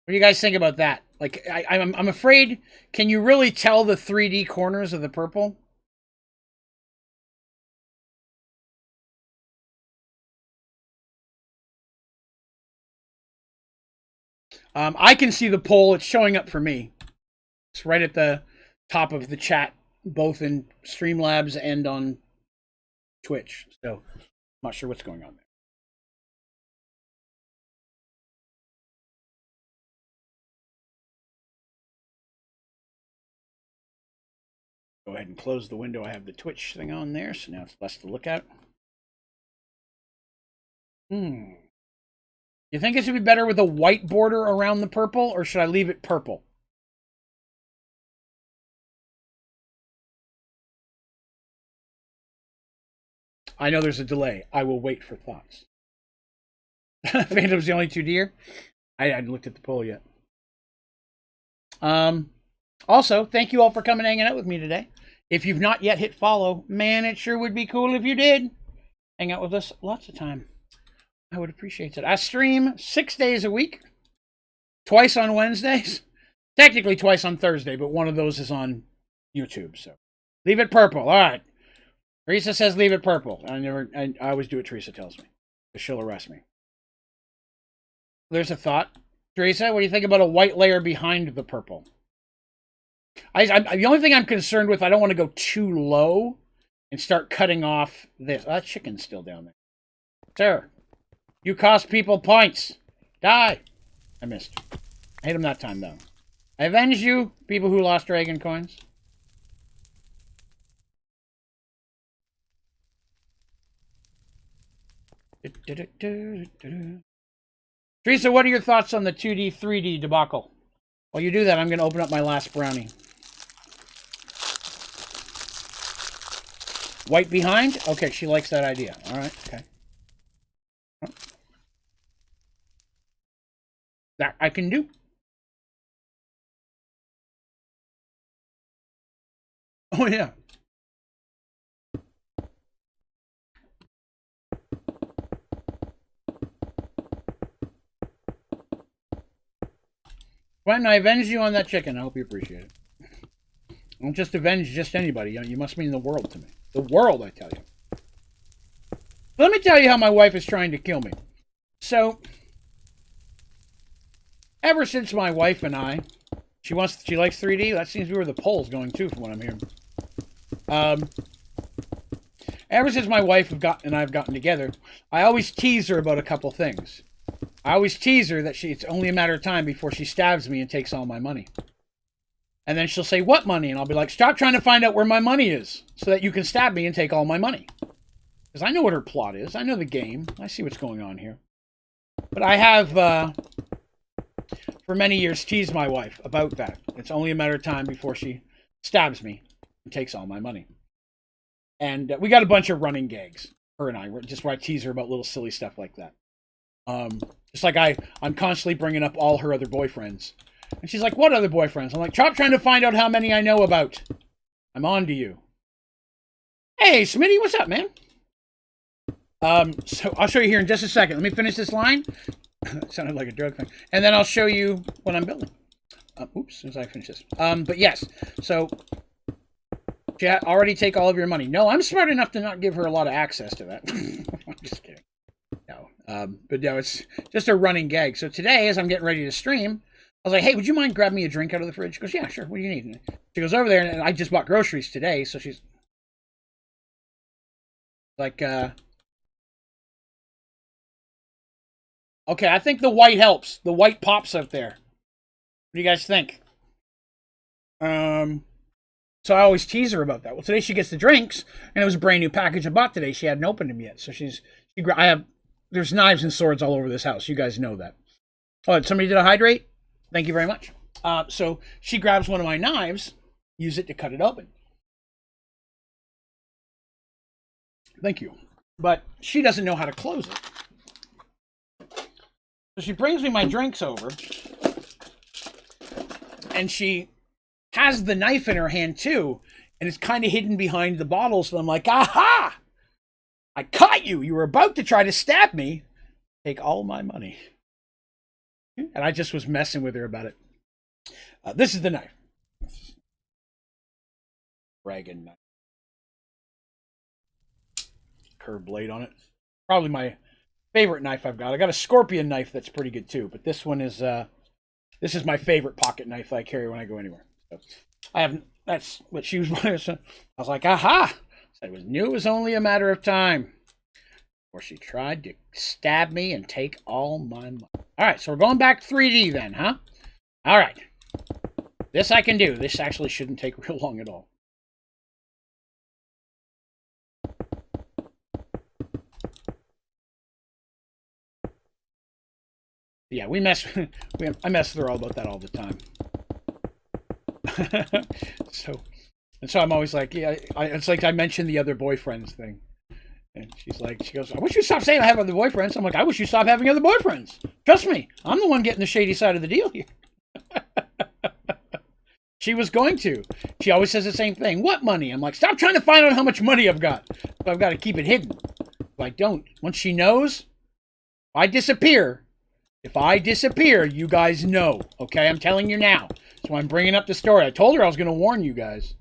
What do you guys think about that? Like, I'm afraid. Can you really tell the 3D corners of the purple? I can see the poll. It's showing up for me. It's right at the top of the chat, both in Streamlabs and on Twitch. So, I'm not sure what's going on there. Go ahead and close the window. I have the Twitch thing on there, so now it's less to look at. You think it should be better with a white border around the purple, or should I leave it purple? I know there's a delay. I will wait for thoughts. Phantom's the only 2D'er? I hadn't looked at the poll yet. Also, thank you all for coming and hanging out with me today. If you've not yet hit follow, man, it sure would be cool if you did. Hang out with us lots of time. I would appreciate it. I stream 6 days a week, twice on Wednesdays, technically twice on Thursday, but one of those is on YouTube. So leave it purple. All right. Teresa says leave it purple. I always do what Teresa tells me, because she'll arrest me. There's a thought. Teresa, what do you think about a white layer behind the purple? The only thing I'm concerned with, I don't want to go too low and start cutting off this. Oh, that chicken's still down there. Sir, you cost people points. Die. I missed. I hit him that time, though. I avenge you, people who lost dragon coins. Teresa, what are your thoughts on the 2D, 3D debacle? While you do that, I'm going to open up my last brownie. White behind? Okay, she likes that idea. All right, okay. That I can do. Oh, yeah. Quentin, I avenged you on that chicken. I hope you appreciate it. I don't just avenge just anybody. You must mean the world to me. The world, I tell you. Let me tell you how my wife is trying to kill me. So, ever since my wife and I, she likes 3D. That seems to be where the poll's going too, from what I'm hearing. Ever since my wife and I have gotten together, I always tease her about a couple things. I always tease her that it's only a matter of time before she stabs me and takes all my money. And then she'll say, what money? And I'll be like, stop trying to find out where my money is so that you can stab me and take all my money. Because I know what her plot is. I know the game. I see what's going on here. But I have, for many years, teased my wife about that. It's only a matter of time before she stabs me and takes all my money. And we got a bunch of running gags, her and I, just where I tease her about little silly stuff like that. Just like I'm constantly bringing up all her other boyfriends. And she's like, what other boyfriends? I'm like, stop trying to find out how many I know about. I'm on to you. Hey, Smitty, what's up, man? So I'll show you here in just a second. Let me finish this line. It sounded like a drug thing. And then I'll show you what I'm building. Oops, as soon as I finish this. But yes, so chat, already take all of your money. No, I'm smart enough to not give her a lot of access to that. I'm just kidding. No. But no, it's just a running gag. So today, as I'm getting ready to stream, I was like, hey, would you mind grabbing me a drink out of the fridge? She goes, yeah, sure. What do you need? She goes over there, and I just bought groceries today, so she's like, okay, I think the white helps. The white pops out there. What do you guys think? So I always tease her about that. Well, today she gets the drinks, and it was a brand new package I bought today. She hadn't opened them yet, so there's knives and swords all over this house. You guys know that. Oh, somebody did a hydrate? Thank you very much. So she grabs one of my knives, use it to cut it open. Thank you. But she doesn't know how to close it. So she brings me my drinks over, and she has the knife in her hand too, and it's kind of hidden behind the bottle. So I'm like, aha! I caught you. You were about to try to stab me. Take all my money. And I just was messing with her about it. This is the knife. Dragon knife. Curved blade on it. Probably my favorite knife I've got. I got a scorpion knife that's pretty good too, but this one is this is my favorite pocket knife I carry when I go anywhere. So I haven't. That's what she was. I was like, aha! So I knew it was only a matter of time. Or she tried to stab me and take all my money. All right, so we're going back 3D then, huh? All right. This I can do. This actually shouldn't take real long at all. Yeah, I mess with her all about that all the time. so I'm always like, yeah, it's like I mentioned the other boyfriends thing. And she goes, I wish you stop saying I have other boyfriends. I'm like, I wish you stop having other boyfriends. Trust me, I'm the one getting the shady side of the deal here. She was going to. She always says the same thing. What money? I'm like, stop trying to find out how much money I've got. So I've got to keep it hidden. If I don't, once she knows, if I disappear, you guys know. Okay, I'm telling you now. That's why I'm bringing up the story. I told her I was going to warn you guys.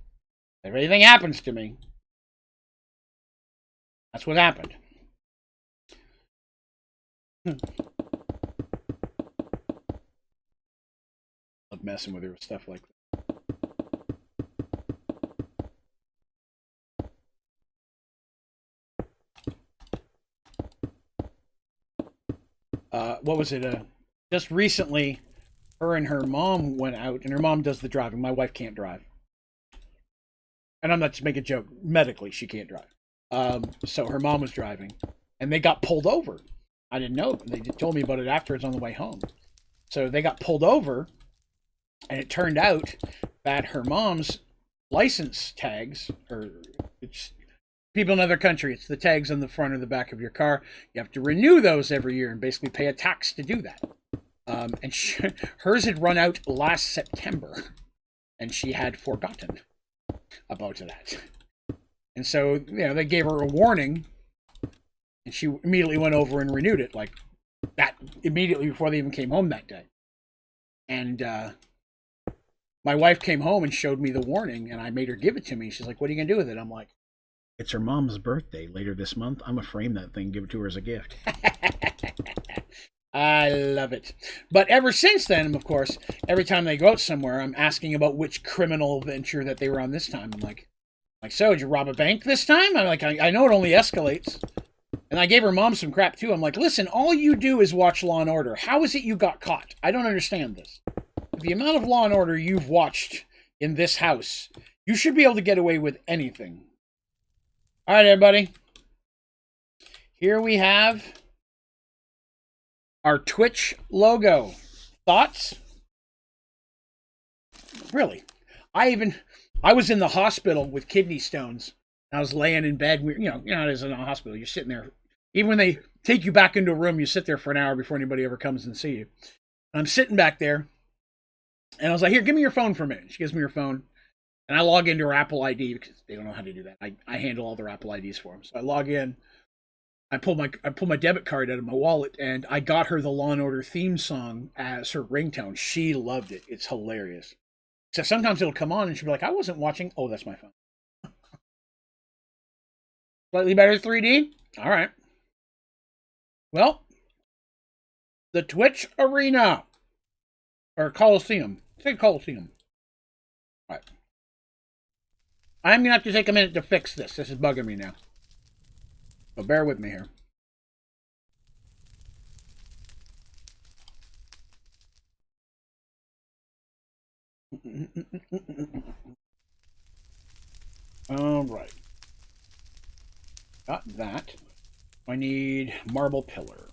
If anything happens to me, that's what happened. Love messing with her with stuff like that. What was it? Just recently, her and her mom went out, and her mom does the driving. My wife can't drive. And I'm not to make a joke. Medically, she can't drive. So her mom was driving, and they got pulled over. I didn't know. They told me about it afterwards on the way home. So they got pulled over, and it turned out that her mom's license tags, or it's people in another country, it's the tags on the front or the back of your car. You have to renew those every year and basically pay a tax to do that. And hers had run out last September, and she had forgotten about that. And so, they gave her a warning, and she immediately went over and renewed it, like that, immediately before they even came home that day. And my wife came home and showed me the warning, and I made her give it to me. She's like, what are you going to do with it? I'm like, it's her mom's birthday later this month. I'm going to frame that thing, give it to her as a gift. I love it. But ever since then, of course, every time they go out somewhere, I'm asking about which criminal venture that they were on this time. I'm like, so did you rob a bank this time? I'm like, I know it only escalates. And I gave her mom some crap too. I'm like, listen, all you do is watch Law and Order. How is it you got caught? I don't understand this. The amount of Law and Order you've watched in this house, you should be able to get away with anything. All right, everybody. Here we have our Twitch logo. Thoughts? Really? I was in the hospital with kidney stones. I was laying in bed. You know how it is in a hospital. You're sitting there. Even when they take you back into a room, you sit there for an hour before anybody ever comes and see you. And I'm sitting back there, and I was like, here, give me your phone for a minute. She gives me her phone, and I log into her Apple ID because they don't know how to do that. I handle all their Apple IDs for them. So I log in. I pull my debit card out of my wallet, and I got her the Law and Order theme song as her ringtone. She loved it. It's hilarious. So sometimes it'll come on, and she'll be like, I wasn't watching. Oh, that's my phone. Slightly better 3D? All right. Well, the Twitch Arena. Or Coliseum. Say Coliseum. All right. I'm going to have to take a minute to fix this. This is bugging me now. So bear with me here. All right. Got that. I need marble pillar.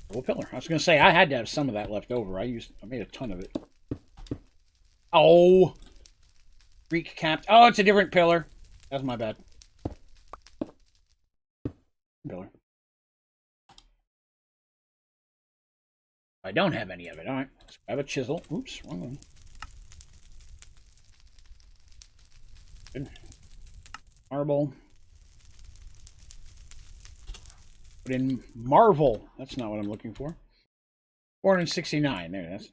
Marble pillar. I was going to say I had to have some of that left over. I made a ton of it. Oh. Greek capped. Oh, it's a different pillar. That's my bad. Pillar. I don't have any of it. All right. Let's grab a chisel. Oops, wrong one. Good. Marble. Put in Marvel. That's not what I'm looking for. 469. There, that's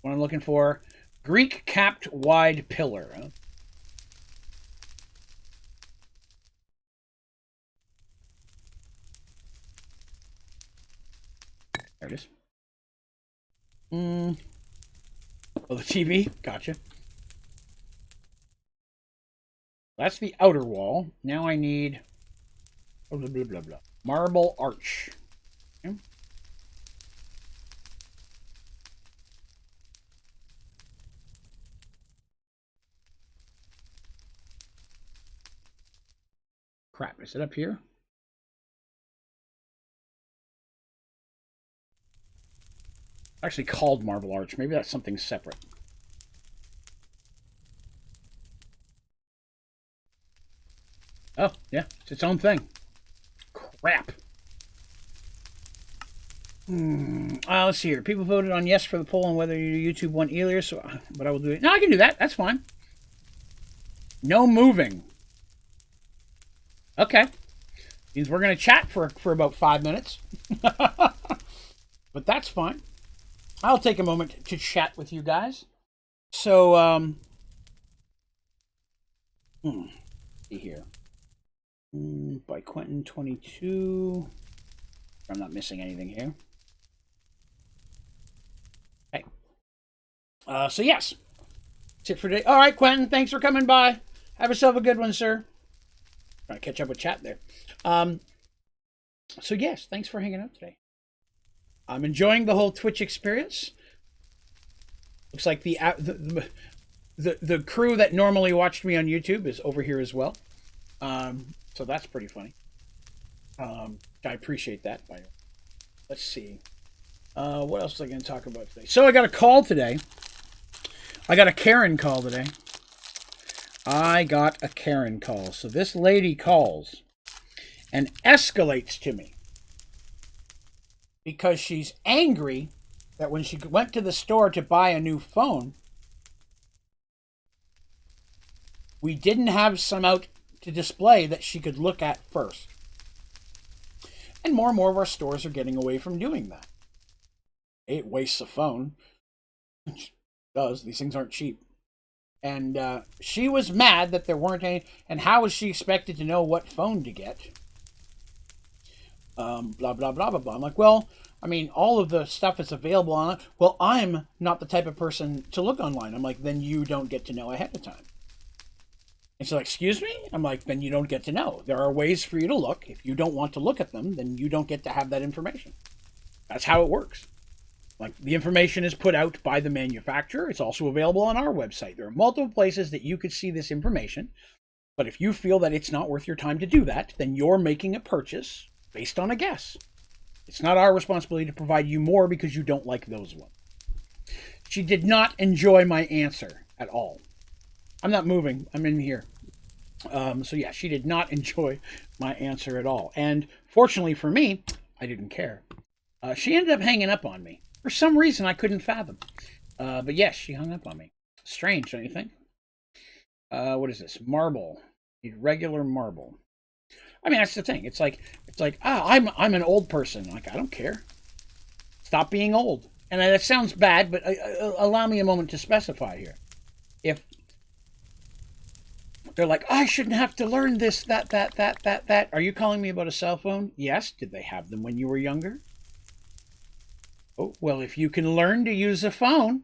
what I'm looking for. Greek capped wide pillar. Huh? There it is. Oh, the TV. Gotcha. That's the outer wall. Now I need blah, blah, blah, blah. Marble arch. Okay. Crap, is it up here? Actually called marble arch. Maybe that's something separate. Oh, yeah, it's its own thing. Crap. Let's see here. People voted on yes for the poll on whether YouTube want earlier, but I will do it. No, I can do that. That's fine. No moving. Okay. Means we're going to chat for about 5 minutes. But that's fine. I'll take a moment to chat with you guys. So, see here. By Quentin 22. I'm not missing anything here. Okay. So yes. That's it for today. All right, Quentin, thanks for coming by. Have yourself a good one, sir. Trying to catch up with chat there. So yes, thanks for hanging out today. I'm enjoying the whole Twitch experience. Looks like the crew that normally watched me on YouTube is over here as well. So that's pretty funny. I appreciate that. Let's see. What else was I going to talk about today? So I got a call today. I got a Karen call today. I got a Karen call. So this lady calls and escalates to me because she's angry that when she went to the store to buy a new phone, we didn't have some out to display that she could look at first. And more of our stores are getting away from doing that. It wastes a phone. It does. These things aren't cheap. And she was mad that there weren't any. And how was she expected to know what phone to get? Blah, blah, blah, blah, blah. I'm like, well, I mean, all of the stuff is available on it. Well, I'm not the type of person to look online. I'm like, then you don't get to know ahead of time. And she's like, excuse me? I'm like, then you don't get to know. There are ways for you to look. If you don't want to look at them, then you don't get to have that information. That's how it works. Like, the information is put out by the manufacturer. It's also available on our website. There are multiple places that you could see this information. But if you feel that it's not worth your time to do that, then you're making a purchase based on a guess. It's not our responsibility to provide you more because you don't like those ones. She did not enjoy my answer at all. I'm not moving. I'm in here. So yeah, she did not enjoy my answer at all. And fortunately for me, I didn't care. She ended up hanging up on me. For some reason, I couldn't fathom. But yes, she hung up on me. Strange, don't you think? What is this? Marble. Need regular marble. I mean, that's the thing. It's like, I'm an old person. Like, I don't care. Stop being old. And that sounds bad, but allow me a moment to specify here. If they're like, I shouldn't have to learn this, that. Are you calling me about a cell phone? Yes. Did they have them when you were younger? Oh, well, if you can learn to use a phone,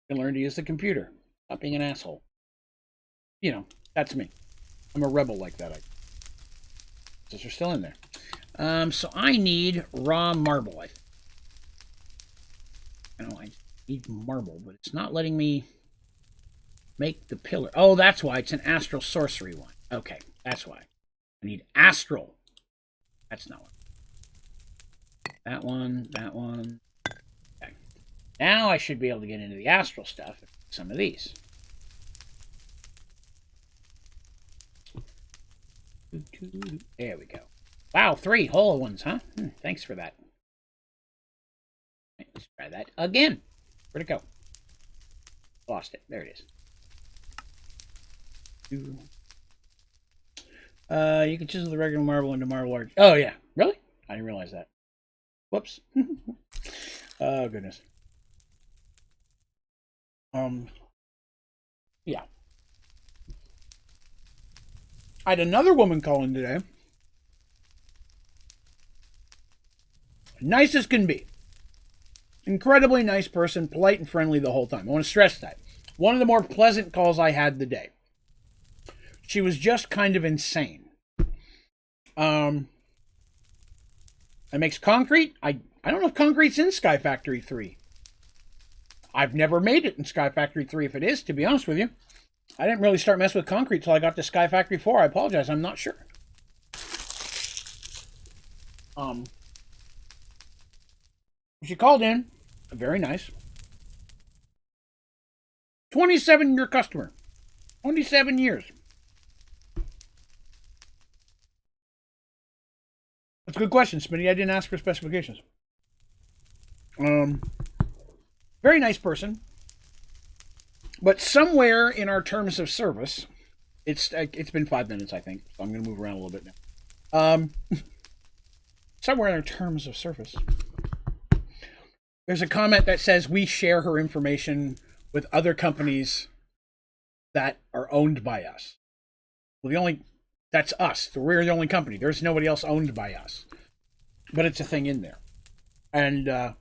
you can learn to use the computer. Stop being an asshole. You know, that's me. I'm a rebel like that. Those are still in there. So I need raw marble. I need marble, but it's not letting me make the pillar. Oh, that's why. It's an astral sorcery one. Okay, that's why. I need astral. That's not one. That one. Okay. Now I should be able to get into the astral stuff. some of these. There we go. Wow, 3 whole ones, huh? Thanks for that. Let's try that again. Where'd it go? Lost it. There it is. You can chisel the regular marble into marble art. Oh, yeah. Really? I didn't realize that. Whoops. Oh, goodness. Yeah. I had another woman call in today. Nice as can be. Incredibly nice person, polite and friendly the whole time. I want to stress that. One of the more pleasant calls I had the day. She was just kind of insane. I makes concrete. I don't know if concrete's in Sky Factory 3. I've never made it in Sky Factory 3 if it is, to be honest with you. I didn't really start messing with concrete till I got to Sky Factory 4. I apologize, I'm not sure. She called in. Very nice. 27-year customer. 27 years. That's a good question, Smitty. I didn't ask for specifications. Very nice person. But somewhere in our terms of service, it's been 5 minutes, I think. So I'm going to move around a little bit now. Somewhere in our terms of service, there's a comment that says we share her information with other companies that are owned by us. Well, that's us. We're the only company. There's nobody else owned by us. But it's a thing in there. And it's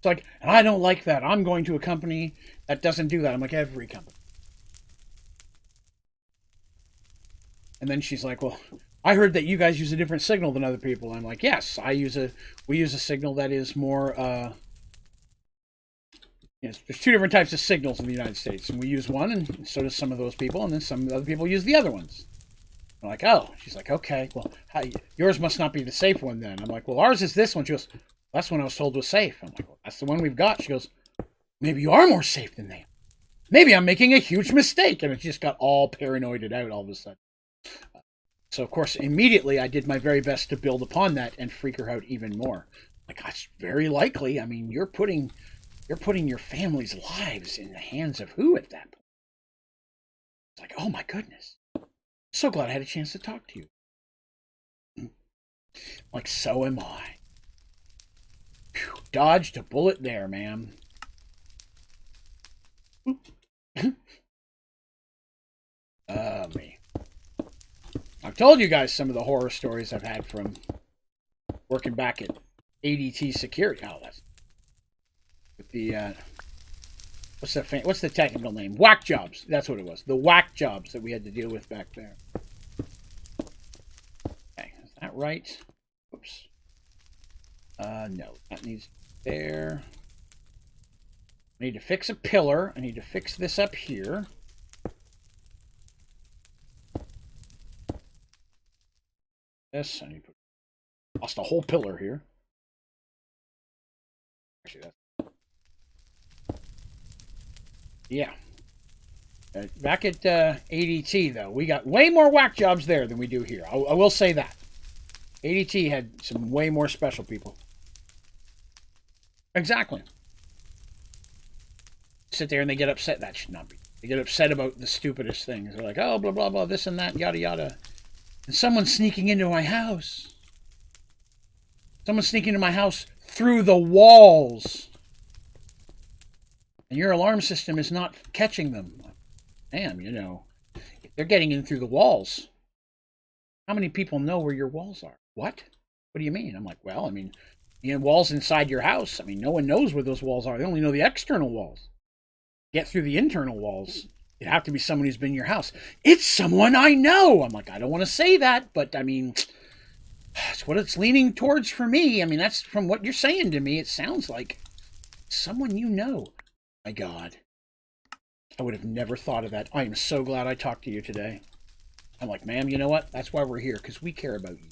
like, I don't like that. I'm going to a company that doesn't do that. I'm like, every company. And then she's like, well, I heard that you guys use a different signal than other people. I'm like, yes, we use a signal that is more, yes, there's 2 different types of signals in the United States, and we use one, and so does some of those people, and then some other people use the other ones. I'm like, oh. She's like, okay, well, yours must not be the safe one then. I'm like, well, ours is this one. She goes, that's the one I was told was safe. I'm like, well, that's the one we've got. She goes, maybe you are more safe than they are. Maybe I'm making a huge mistake. And it just got all paranoided out all of a sudden. So, of course, immediately I did my very best to build upon that and freak her out even more. Like, that's very likely. I mean, you're putting your family's lives in the hands of who at that point? It's like, oh my goodness. So glad I had a chance to talk to you. Like, so am I. Whew, dodged a bullet there, ma'am. Me. I've told you guys some of the horror stories I've had from working back at ADT Security. Oh, that's with the what's the technical name? Whack jobs. That's what it was. The whack jobs that we had to deal with back there. Okay, is that right? Oops. No, that needs there. I need to fix a pillar. I need to fix this up here. This, I need to put, lost a whole pillar here. Actually, that's, yeah. Back at ADT, though, we got way more whack jobs there than we do here. I will say that. ADT had some way more special people. Exactly. Sit there and they get upset. That should not be. They get upset about the stupidest things. They're like, oh, blah, blah, blah, this and that, yada, yada. And someone's sneaking into my house. Someone's sneaking into my house through the walls. And your alarm system is not catching them. Damn, you know, if they're getting in through the walls, how many people know where your walls are? What? What do you mean? I'm like, well, I mean, you know, walls inside your house. I mean, no one knows where those walls are. They only know the external walls. Get through the internal walls. It'd have to be someone who's been in your house. It's someone I know. I'm like, I don't want to say that, but I mean, that's what it's leaning towards for me. I mean, that's from what you're saying to me. It sounds like someone you know. My God. I would have never thought of that. I am so glad I talked to you today. I'm like, ma'am, you know what? That's why we're here, because we care about you.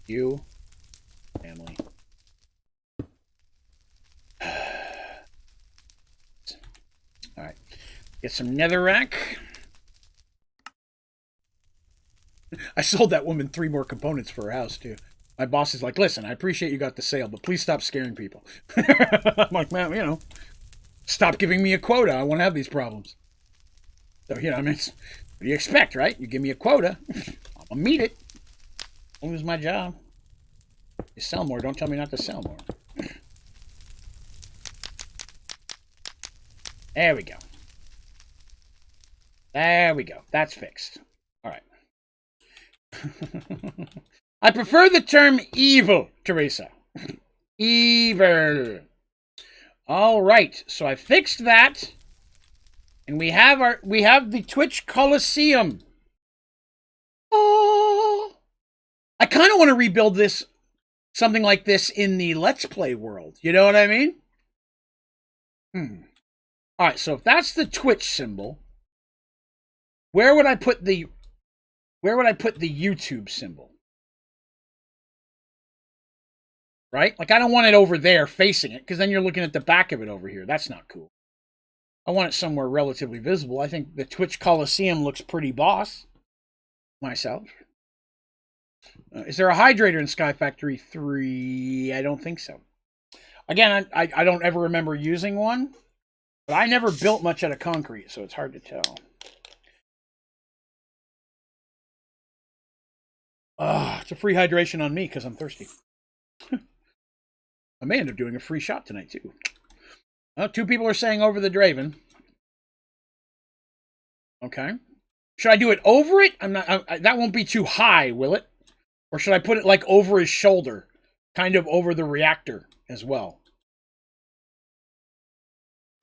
You, family. All right. Get some netherrack. I sold that woman 3 more components for her house, too. My boss is like, listen, I appreciate you got the sale, but please stop scaring people. I'm like, man, you know, stop giving me a quota. I won't have these problems. So, you know, I mean, what do you expect, right? You give me a quota, I'm going to meet it. Won't lose my job. You sell more, don't tell me not to sell more. There we go. There we go. That's fixed. All right. I prefer the term evil, Teresa. Evil. All right. So I fixed that. And we have the Twitch Coliseum. Oh. I kind of want to rebuild this, something like this in the Let's Play world. You know what I mean? All right, so if that's the Twitch symbol, where would I put the YouTube symbol? Right? Like, I don't want it over there facing it, because then you're looking at the back of it over here. That's not cool. I want it somewhere relatively visible. I think the Twitch Coliseum looks pretty boss. Myself. Is there a hydrator in Sky Factory 3? I don't think so. Again, I don't ever remember using one. But I never built much out of concrete, so it's hard to tell. It's a free hydration on me because I'm thirsty. I may end up doing a free shot tonight, too. 2 people are saying over the Draven. Okay. Should I do it over it? That won't be too high, will it? Or should I put it like over his shoulder? Kind of over the reactor as well.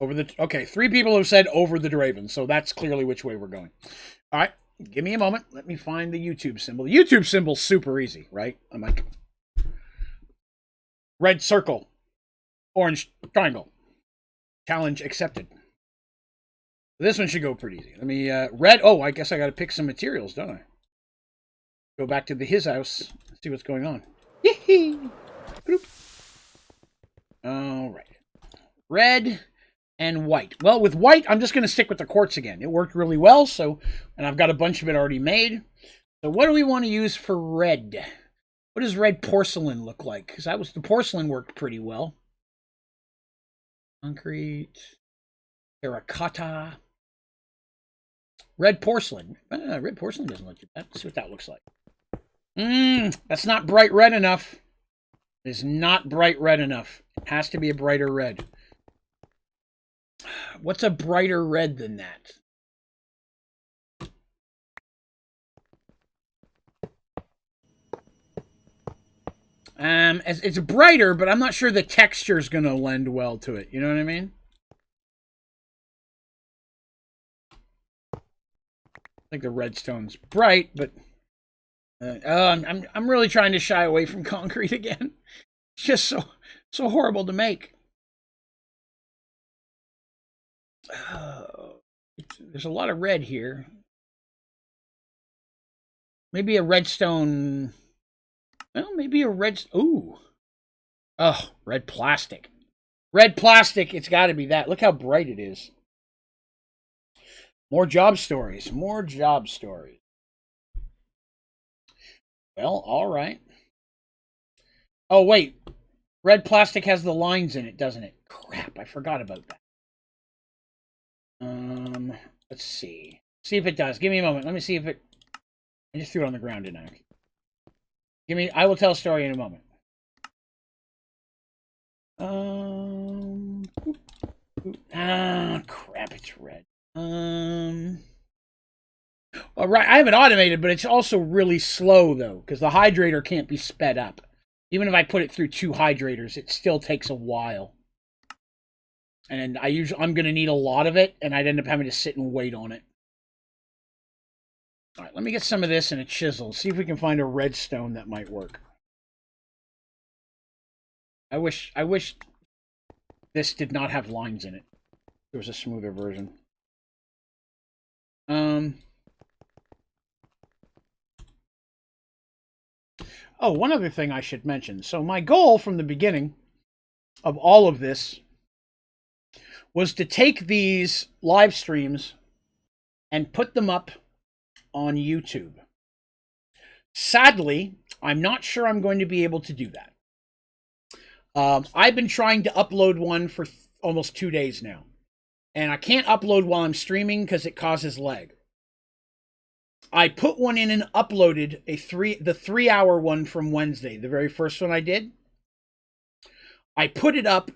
Okay, 3 people have said over the Draven, so that's clearly which way we're going. All right, give me a moment. Let me find the YouTube symbol. The YouTube symbol's super easy, right? I'm like, red circle, orange triangle. Challenge accepted. This one should go pretty easy. Let me, red. Oh, I guess I got to pick some materials, don't I? Go back to his house, see what's going on. Yee-hee. All right. Red and white. Well, with white, I'm just going to stick with the quartz again. It worked really well, and I've got a bunch of it already made. So what do we want to use for red? What does red porcelain look like? Because the porcelain worked pretty well. Concrete, terracotta, red porcelain. Red porcelain doesn't look too bad. Let's see what that looks like. That's not bright red enough. It is not bright red enough. It has to be a brighter red. What's a brighter red than that? It's brighter, but I'm not sure the texture is going to lend well to it. You know what I mean? I think the redstone's bright, but I'm really trying to shy away from concrete again. It's just so horrible to make. There's a lot of red here. Maybe a redstone. Well, maybe a red. Ooh. Oh, red plastic. Red plastic. It's got to be that. Look how bright it is. More job stories. More job stories. Well, all right. Oh, wait. Red plastic has the lines in it, doesn't it? Crap, I forgot about that. Let's see. See if it does. Give me a moment. Let me see if it... I just threw it on the ground, didn't I? I will tell a story in a moment. Crap, it's red. All right, I have it automated, but it's also really slow, though, because the hydrator can't be sped up. Even if I put it through 2 hydrators, it still takes a while. And I'm going to need a lot of it, and I'd end up having to sit and wait on it. All right, let me get some of this and a chisel. See if we can find a redstone that might work. I wish this did not have lines in it. There was a smoother version. Oh, one other thing I should mention. So my goal from the beginning of all of this was to take these live streams and put them up on YouTube. Sadly, I'm not sure I'm going to be able to do that. I've been trying to upload one for almost 2 days now. And I can't upload while I'm streaming because it causes lag. I put one in and uploaded the 3-hour one from Wednesday, the very first one I did. I put it up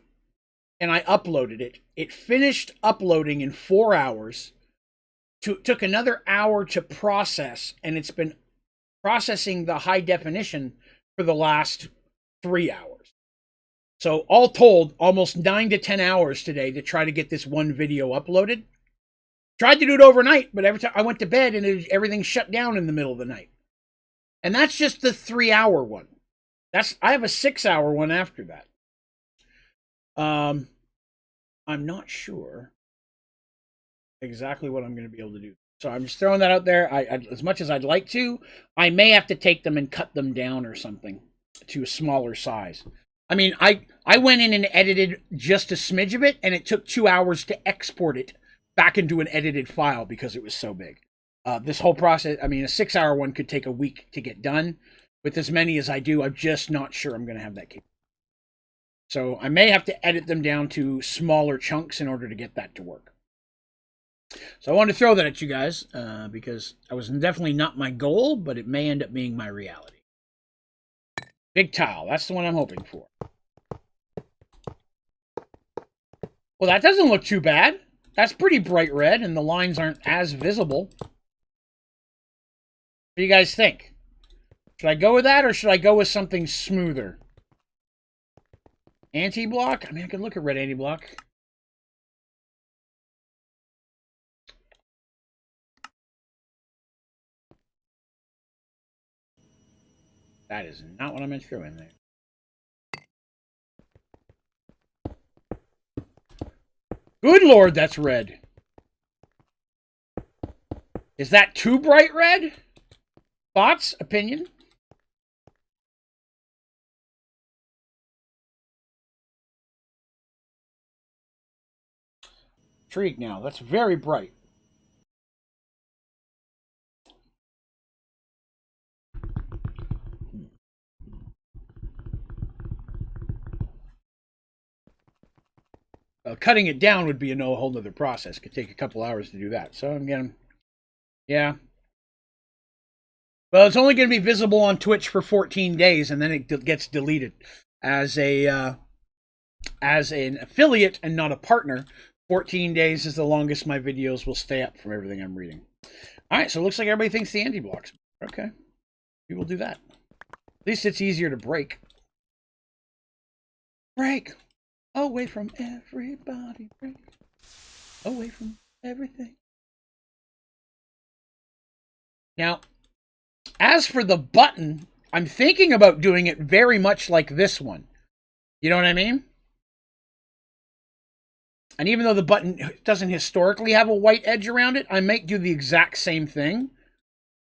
and I uploaded it. It finished uploading in 4 hours. Took another hour to process, and it's been processing the high definition for the last 3 hours. So all told, almost 9 to 10 hours today to try to get this one video uploaded. Tried to do it overnight, but every time I went to bed and everything shut down in the middle of the night. And that's just the 3-hour one. I have a 6-hour one after that. I'm not sure exactly what I'm going to be able to do. So I'm just throwing that out there. As much as I'd like to, I may have to take them and cut them down or something to a smaller size. I mean, I went in and edited just a smidge of it, and it took 2 hours to export it back into an edited file because it was so big. This whole process, I mean, a 6-hour one could take a week to get done. With as many as I do, I'm just not sure I'm going to have that capability. So I may have to edit them down to smaller chunks in order to get that to work. So I wanted to throw that at you guys because that was definitely not my goal, but it may end up being my reality. Big tile, that's the one I'm hoping for. Well, that doesn't look too bad. That's pretty bright red, and the lines aren't as visible. What do you guys think? Should I go with that, or should I go with something smoother? Anti-block? I mean, I could look at red anti-block. That is not what I meant to throw in there. Good Lord, that's red. Is that too bright red? Thoughts? Opinion? Intrigued now. That's very bright. Cutting it down would be a whole nother process. Could take a couple hours to do that. So I'm getting, yeah. Well, it's only going to be visible on Twitch for 14 days, and then it gets deleted as an affiliate and not a partner. 14 days is the longest my videos will stay up from everything I'm reading. All right, so it looks like everybody thinks the anti-blocks. Okay, we will do that. At least it's easier to break. Break. Away from everybody. Break. Away from everything. Now, as for the button, I'm thinking about doing it very much like this one. You know what I mean? And even though the button doesn't historically have a white edge around it, I might do the exact same thing.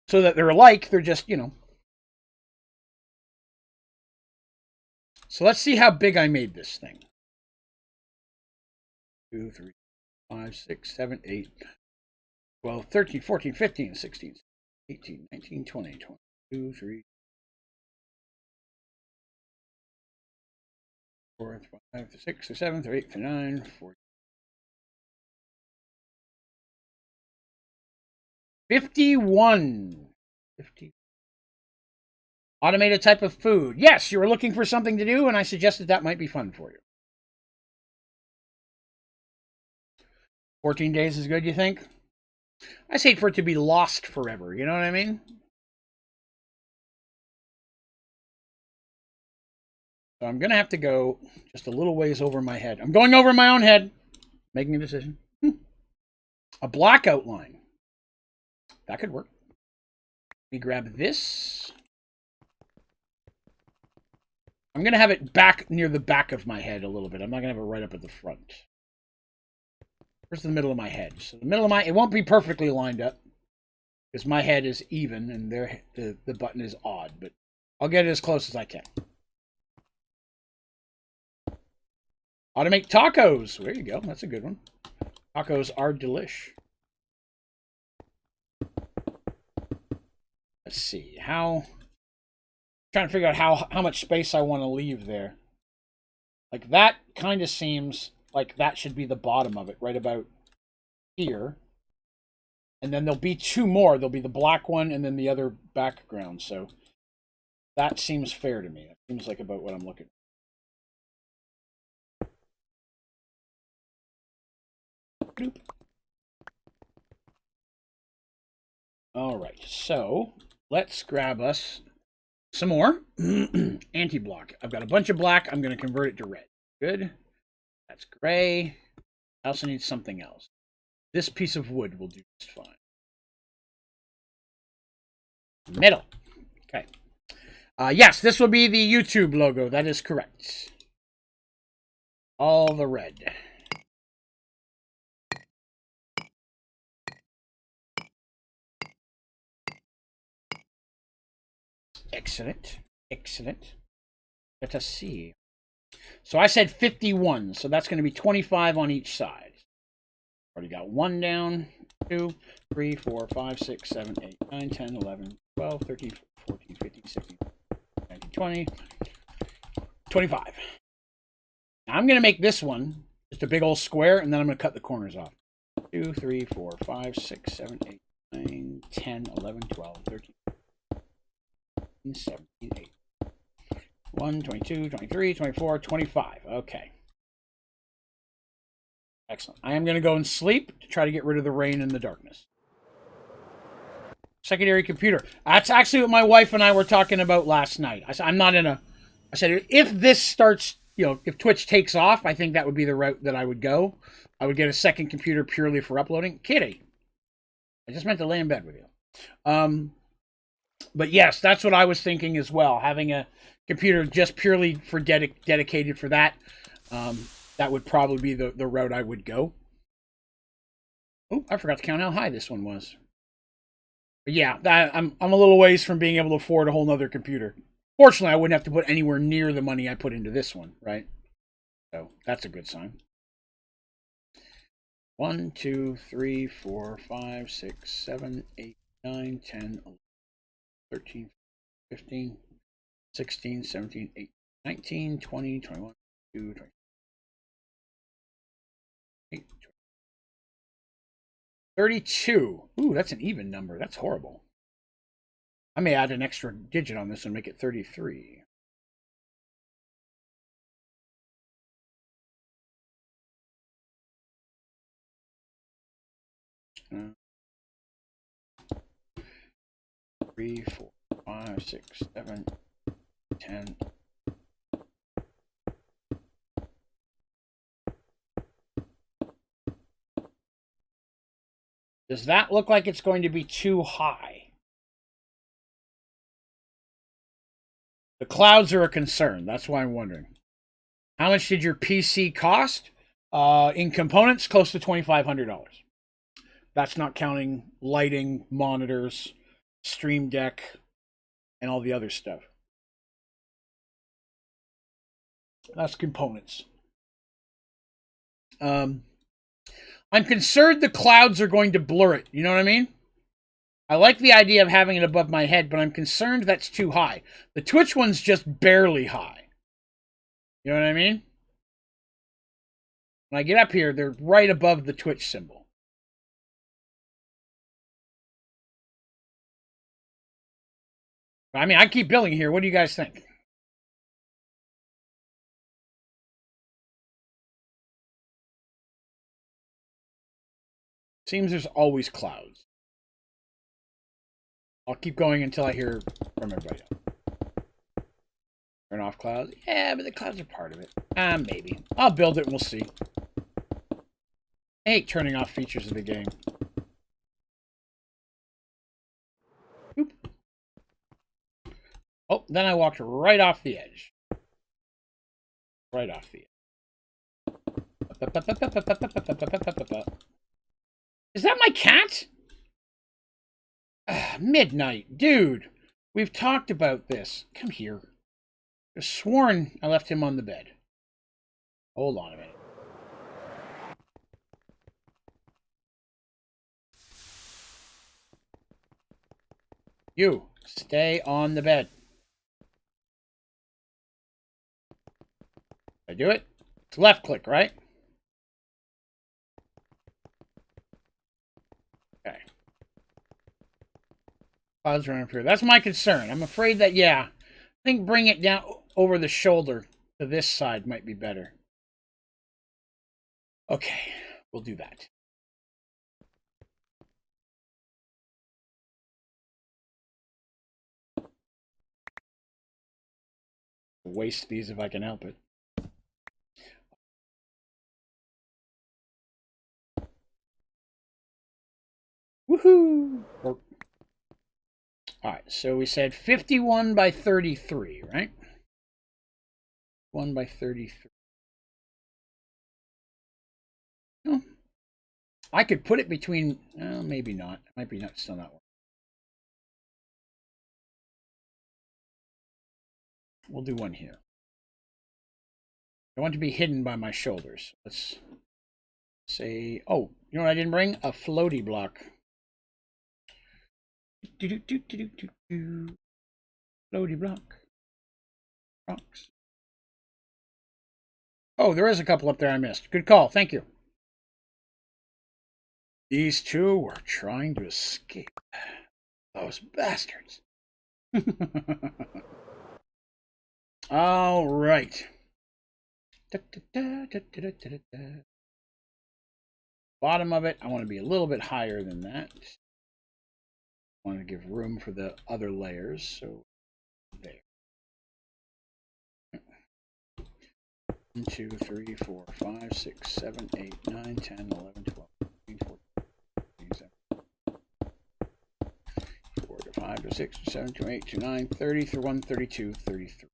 So that they're alike, they're just, you know. So let's see how big I made this thing. 2, 3, 5, 6, 7, 8, 12, 13, 14, 15, 16, 18, 19, 20, 22, 3, 4, 5, 6, 7, 8, 9, 40. 51. 50. Automated type of food. Yes, you were looking for something to do, and I suggested that might be fun for you. 14 days is good, you think? I just hate for it to be lost forever, you know what I mean? So I'm going to have to go just a little ways over my head. I'm going over my own head. Making a decision. A black outline. That could work. Let me grab this. I'm going to have it back near the back of my head a little bit. I'm not going to have it right up at the front. Where's the middle of my head? So the middle of it won't be perfectly lined up because my head is even and the button is odd, but I'll get it as close as I can. Automate tacos. There you go. That's a good one. Tacos are delish. Let's see. Trying to figure out how much space I want to leave there. Like, that kind of seems like that should be the bottom of it, right about here. And then there'll be two more. There'll be the black one and then the other background. So that seems fair to me. That seems like about what I'm looking for. All right, so let's grab us some more anti-block. I've got a bunch of black. I'm going to convert it to red. Good. That's gray. I also need something else. This piece of wood will do just fine. Metal. Okay. Yes, this will be the YouTube logo. That is correct. All the red. Excellent. Excellent. Let us see. So I said 51, so that's going to be 25 on each side. Already got 1 down, 2, 3, 4, 5, 6, 7, 8, 9, 10, 11, 12, 13, 14, 15, 16, 19, 20, 25. Now I'm going to make this one just a big old square, and then I'm going to cut the corners off. 2, 3, 4, 5, 6, 7, 8, 9, 10, 11, 12, 13, 17, 8. 1, 22, 23, 24, 25. Okay. Excellent. I am going to go and sleep to try to get rid of the rain and the darkness. Secondary computer. That's actually what my wife and I were talking about last night. I said, if this starts, if Twitch takes off, I think that would be the route that I would go. I would get a second computer purely for uploading. Kitty. I just meant to lay in bed with you. But yes, that's what I was thinking as well. Having a computer just purely for dedicated for that. That would probably be the route I would go. Oh, I forgot to count how high this one was. But yeah, I'm a little ways from being able to afford a whole nother computer. Fortunately, I wouldn't have to put anywhere near the money I put into this one, right? So that's a good sign. 1, 2, 3, 4, 5, 6, 7, 8, 9, 10, 11, 13, 15, 16, 17, 18, 19, 20, 21, 22, 23. 32. Ooh, that's an even number. That's horrible. I may add an extra digit on this and make it 33. Three, 4, 5, 6, 7, 10. Does that look like it's going to be too high? The clouds are a concern. That's why I'm wondering. How much did your PC cost? In components, close to $2,500. That's not counting lighting, monitors, Stream Deck, and all the other stuff. That's components. I'm concerned the clouds are going to blur it. You know what I mean? I like the idea of having it above my head, but I'm concerned that's too high. The Twitch one's just barely high. You know what I mean? When I get up here, they're right above the Twitch symbol. I mean, I keep building here. What do you guys think? Seems there's always clouds. I'll keep going until I hear from everybody else. Turn off clouds? Yeah, but the clouds are part of it. Maybe. I'll build it and we'll see. I hate turning off features of the game. Oop. Oh, then I walked right off the edge. Right off the edge. Is that my cat? Midnight. Dude, we've talked about this. Come here. I've sworn I left him on the bed. Hold on a minute. You, stay on the bed. Did I do it? It's left click, right? Okay. Clouds running through. That's my concern. I'm afraid that, yeah, I think bring it down over the shoulder to this side might be better. Okay, we'll do that. Waste these if I can help it. Woohoo! All right, so we said 51 by 33, right? 1 by 33. Oh, I could put it between, maybe not. It might be not, still not working. We'll do one here. I want to be hidden by my shoulders. Let's say, oh, you know what I didn't bring? A floaty block. Floaty block. Rocks. Oh, there is a couple up there I missed. Good call. Thank you. These two were trying to escape. Those bastards. All right. Bottom of it, I want to be a little bit higher than that. I want to give room for the other layers, so there. 1, 2, 3, 4, 5, 6, 7, 8, 9, 10, 11, 12, 13, 14, 15, 4 to 5 to 6 to 7 to 8 to 9, 30, 31, 32, 33.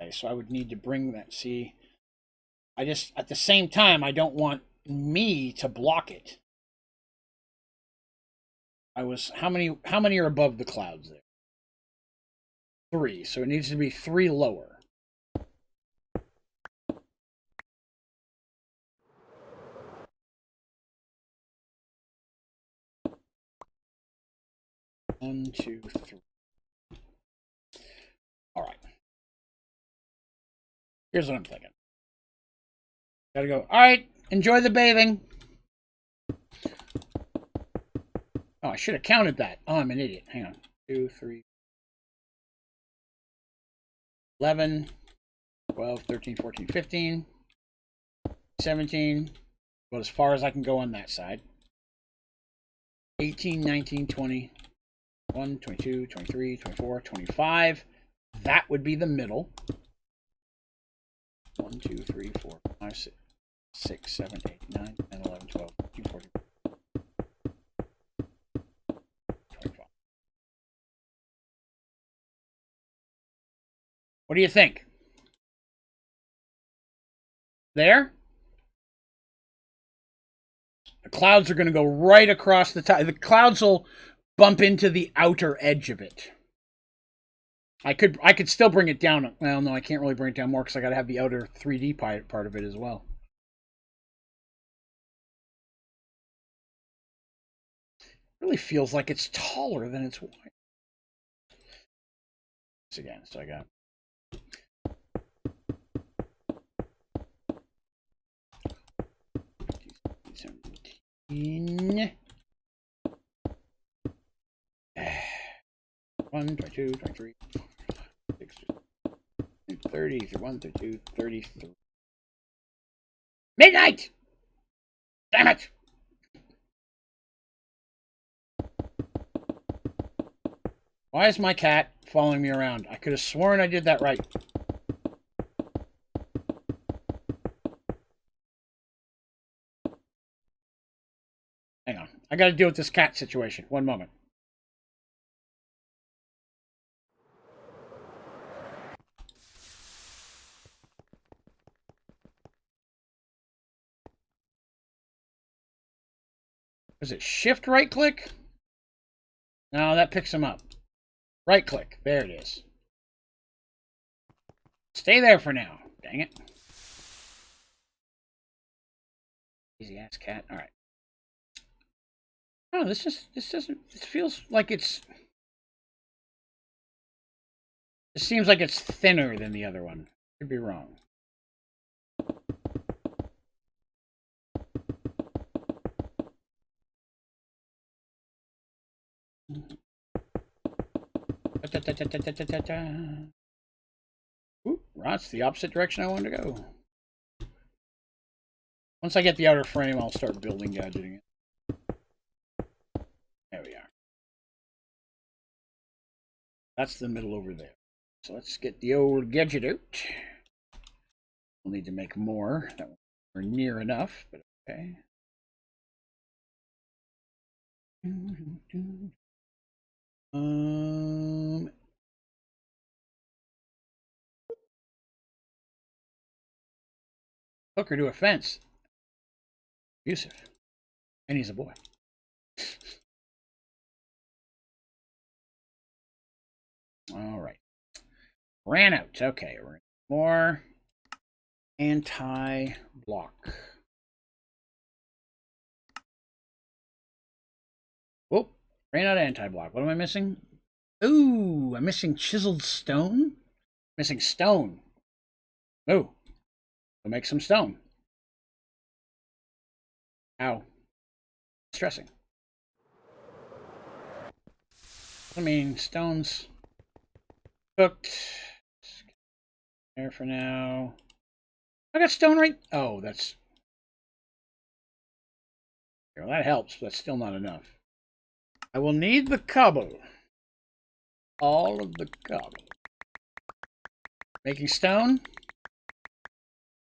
Okay, so I would need to bring that. See, I just, at the same time, I don't want me to block it. I was, how many are above the clouds there? 3, so it needs to be 3 lower. One, 2, 3. All right. Here's what I'm thinking. Gotta go. All right, enjoy the bathing. Oh, I should have counted that. Oh, I'm an idiot. Hang on. 2, 3, 11, 12, 13, 14, 15, 17. Go as far as I can go on that side. 18, 19, 20, 21, 22, 23, 24, 25. That would be the middle. 1, 2, 3, 4, 5, 6, 7, 8, 9, 10, 11, 12, 13, 14, 25. What do you think? There? The clouds are going to go right across the top. The clouds will bump into the outer edge of it. I could still bring it down. Well, no, I can't really bring it down more because I got to have the outer 3D part of it as well. It really feels like it's taller than it's wide. This again, so I got 17. 1, 22, 23, 6, 30, 31, 32, 33. Midnight! Damn it! Why is my cat following me around? I could have sworn I did that right. Hang on. I got to deal with this cat situation. One moment. Is it shift right click? No, that picks him up. Right click. There it is. Stay there for now. Dang it. Easy ass cat. All right. Oh, this doesn't. It feels like it's. It seems like it's thinner than the other one. Could be wrong. Ooh, that's the opposite direction I wanted to go. Once I get the outer frame, I'll start building gadgeting it. There we are. That's the middle over there. So let's get the old gadget out. We'll need to make more. That we're near enough, but okay. Hook her to a fence. Abusive. And he's a boy. All right. Ran out. Okay, we're more anti-block. Oh, ran out of anti-block. What am I missing? Ooh, I'm missing chiseled stone. Missing stone. Ooh, we'll make some stone. Ow. Stressing. I mean, stone's cooked. There for now. I got stone right. Oh, that's. Well, that helps, but that's still not enough. I will need the cobble. All of the cobble. Making stone?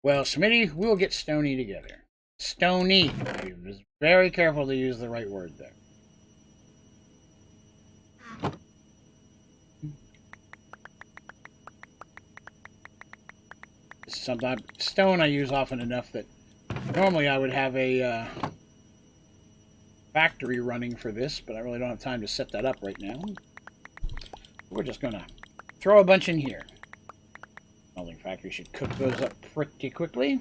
Well, Smitty, we'll get stony together. Stony. Be very careful to use the right word there. Sometimes stone I use often enough that normally I would have a factory running for this, but I really don't have time to set that up right now. We're just gonna throw a bunch in here. Welding factory should cook those up pretty quickly.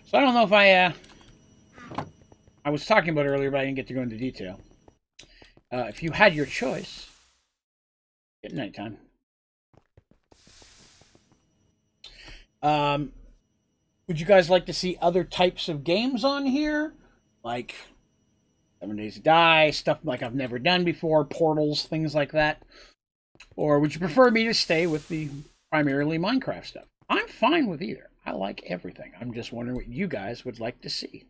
So I don't know if I was talking about it earlier, but I didn't get to go into detail. If you had your choice, at nighttime, would you guys like to see other types of games on here? Like 7 Days to Die, stuff like I've never done before, Portals, things like that? Or would you prefer me to stay with the primarily Minecraft stuff? I'm fine with either. I like everything. I'm just wondering what you guys would like to see.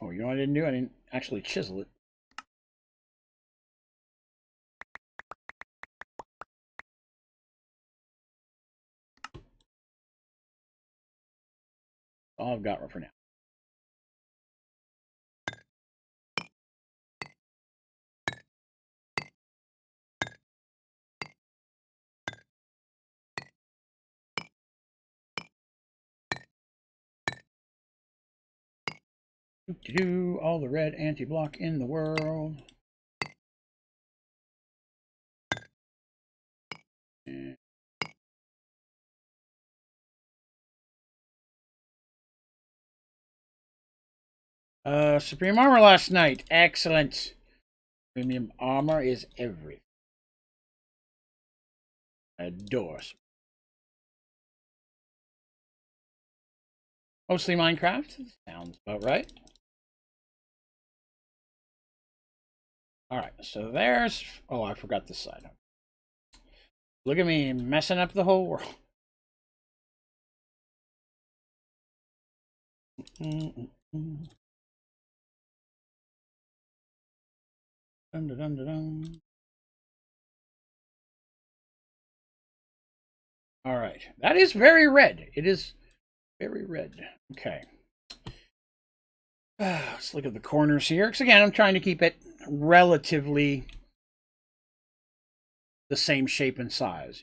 Oh, you know what I didn't do? I didn't actually chisel it. All I've got for now. Do all the red anti-block in the world. Supreme armor last night. Excellent. Premium armor is everything. Adores. Mostly Minecraft. Sounds about right. Alright, so there's... Oh, I forgot this side. Look at me messing up the whole world. Dun, dun, dun, dun, dun. Alright, that is very red. It is very red. Okay. Let's look at the corners here. Because again, I'm trying to keep it relatively the same shape and size.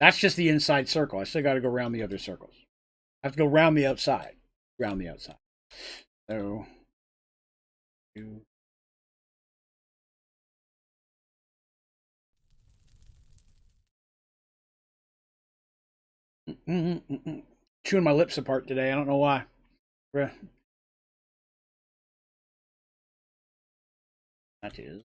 That's just the inside circle. I still got to go around the other circles. I have to go around the outside. Around the outside. So, 2. Chewing my lips apart today. I don't know why. That is.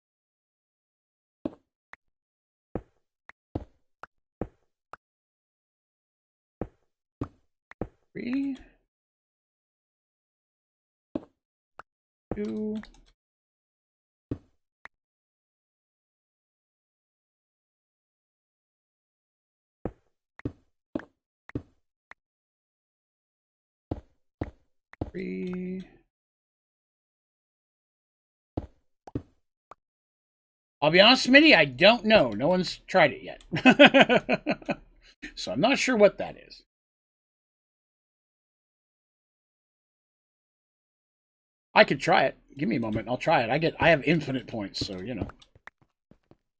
Three. 2. 3. I'll be honest, Smitty, I don't know. No one's tried it yet. So I'm not sure what that is. I could try it. Give me a moment. I'll try it. I have infinite points, so, you know.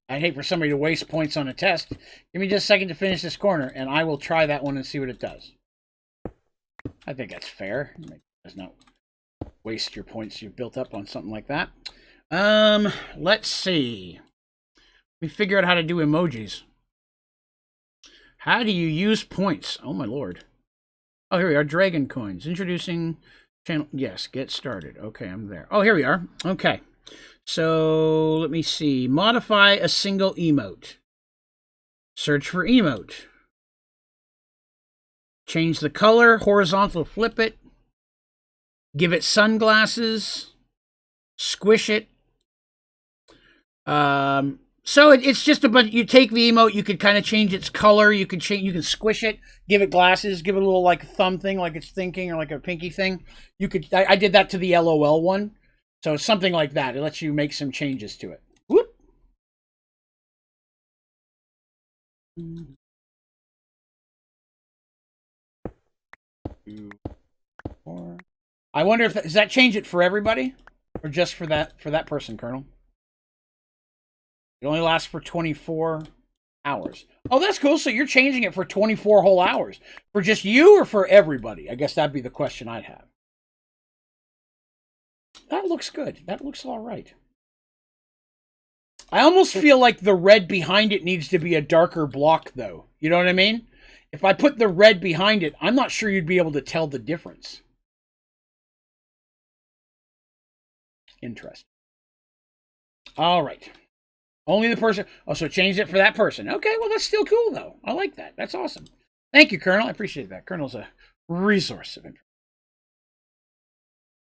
I'd hate for somebody to waste points on a test. Give me just a second to finish this corner, and I will try that one and see what it does. I think that's fair. It does not waste your points you've built up on something like that. Let's see. Let me figure out how to do emojis. How do you use points? Oh, my lord. Oh, here we are. Dragon coins. Introducing channel. Yes, get started. Okay, I'm there. Oh, here we are. Okay. So, let me see. Modify a single emote. Search for emote. Change the color. Horizontal flip it. Give it sunglasses. Squish it. So it's just a bunch. You take the emote, you could kind of change its color. You can squish it, give it glasses, give it a little like thumb thing, like it's thinking, or like a pinky thing. You could. I did that to the LOL one, so something like that. It lets you make some changes to it. Whoop. 2, 4. I wonder if does that change it for everybody, or just for that person, Colonel? It only lasts for 24 hours. Oh, that's cool. So you're changing it for 24 whole hours. For just you or for everybody? I guess that'd be the question I'd have. That looks good. That looks all right. I almost feel like the red behind it needs to be a darker block, though. You know what I mean? If I put the red behind it, I'm not sure you'd be able to tell the difference. Interesting. All right. Only the person. Oh, so change it for that person. Okay, well, that's still cool, though. I like that. That's awesome. Thank you, Colonel. I appreciate that. Colonel's a resource of interest.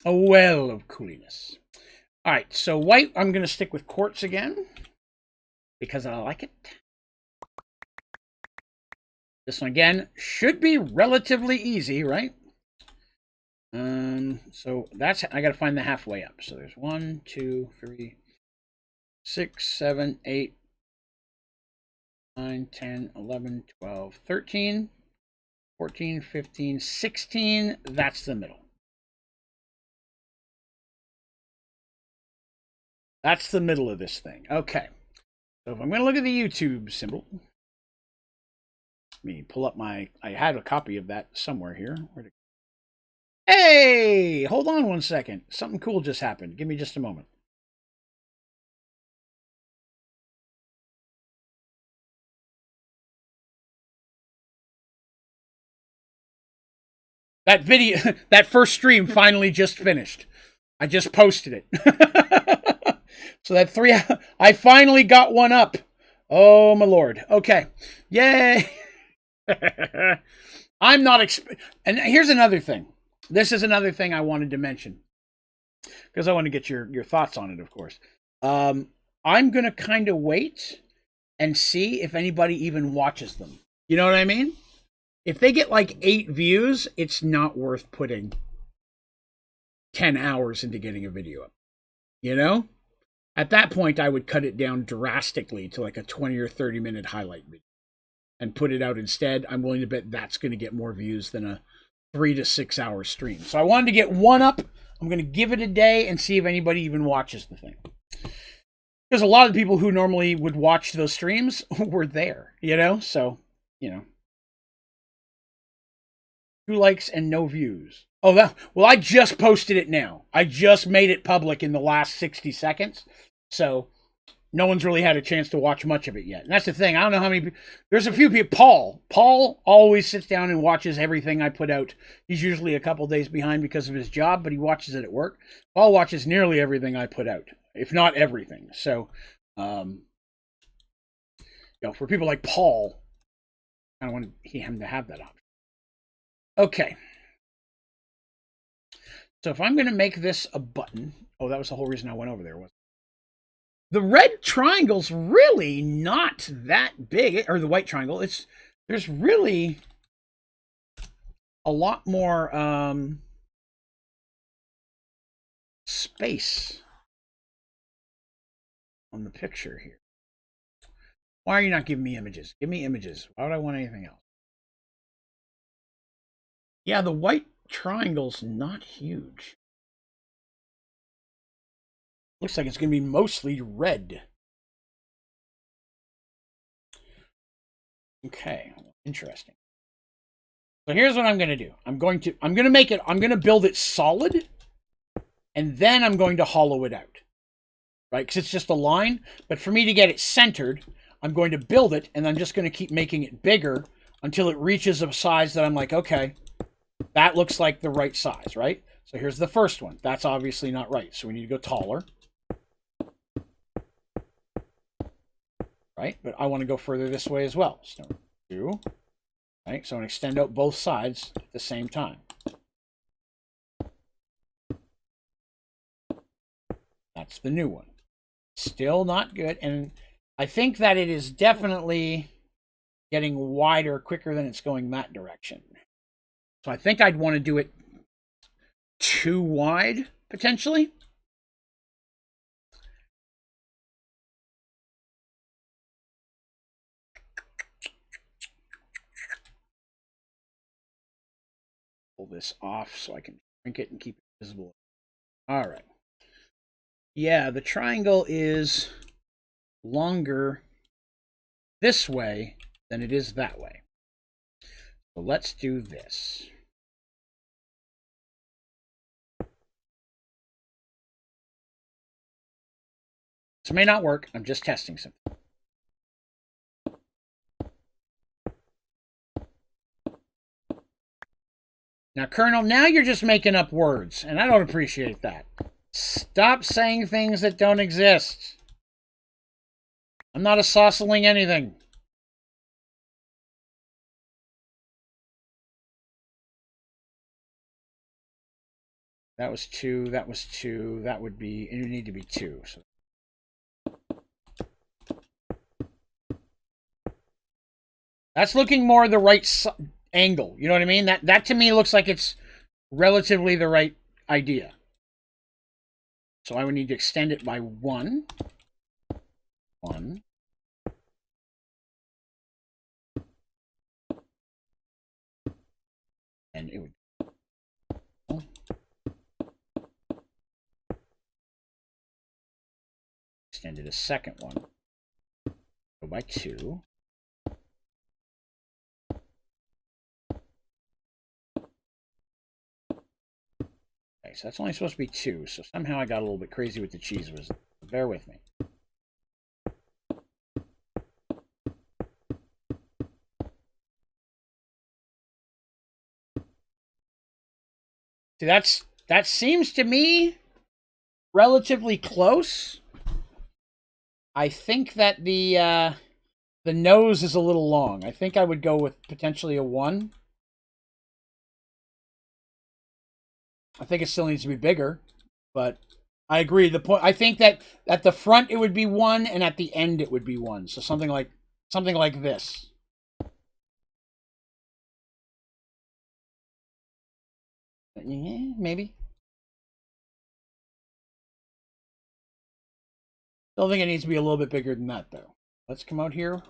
A well of cooliness. All right, so white, I'm going to stick with quartz again because I like it. This one, again, should be relatively easy, right? So that's, I got to find the halfway up. So there's 1, 2, 3, 6, 7, 8, 9, 10, 11, 12, 13, 14, 15, 16. That's the middle. That's the middle of this thing. Okay. So if I'm going to look at the YouTube symbol, let me pull up my, I had a copy of that somewhere here. Hey, hold on one second. Something cool just happened. Give me just a moment. That video, that first stream finally just finished. I just posted it. So that 3, I finally got one up. Oh, my lord. Okay. Yay. I'm not, and here's another thing. This is another thing I wanted to mention. Because I want to get your thoughts on it, of course. I'm going to kind of wait and see if anybody even watches them. You know what I mean? If they get like 8 views, it's not worth putting 10 hours into getting a video up. You know? At that point, I would cut it down drastically to like a 20 or 30 minute highlight video and put it out instead. I'm willing to bet that's going to get more views than a 3 to 6 hour stream. So I wanted to get one up. I'm going to give it a day and see if anybody even watches the thing. Because a lot of the people who normally would watch those streams were there, you know? So, you know, 2 likes and no views. Oh, well, I just posted it now. I just made it public in the last 60 seconds. So no one's really had a chance to watch much of it yet. And that's the thing. I don't know how many. There's a few people. Paul always sits down and watches everything I put out. He's usually a couple days behind because of his job, but he watches it at work. Paul watches nearly everything I put out, if not everything. So, for people like Paul, I don't want him to have that option. Okay. So if I'm going to make this a button, that was the whole reason I went over there, wasn't it? The red triangle's really not that big, or the white triangle. There's really a lot more space on the picture here. Why are you not giving me images? Give me images. Why would I want anything else? Yeah, the white triangle's not huge. Looks like it's going to be mostly red. Okay, interesting. So here's what I'm going to do. I'm going to build it solid, and then I'm going to hollow it out. Right? Because it's just a line. But for me to get it centered, I'm going to build it, and I'm just going to keep making it bigger until it reaches a size that I'm like, okay, that looks like the right size, right? So here's the first one. That's obviously not right. So we need to go taller. Right? But I want to go further this way as well. So 2. Right? So I'm going to extend out both sides at the same time. That's the new one. Still not good. And I think that it is definitely getting wider quicker than it's going that direction. So I think I'd want to do it too wide, potentially. Pull this off so I can shrink it and keep it visible. All right. Yeah, the triangle is longer this way than it is that way. So let's do this. This may not work. I'm just testing something. Now, Colonel, now you're just making up words, and I don't appreciate that. Stop saying things that don't exist. I'm not isosceling anything. That was 2. That was 2. That would be, you need to be 2. So. That's looking more the right angle. You know what I mean? That to me looks like it's relatively the right idea. So I would need to extend it by 1. 1. And it would. Extended a second one. Go by 2. Okay, so that's only supposed to be 2. So somehow I got a little bit crazy with the cheese whiz. Bear with me. See, that seems to me relatively close. I think that the nose is a little long. I think I would go with potentially a 1. I think it still needs to be bigger, but I agree. I think that at the front it would be 1, and at the end it would be 1. So something like this. Yeah, maybe. Still think it needs to be a little bit bigger than that, though. Let's come out here.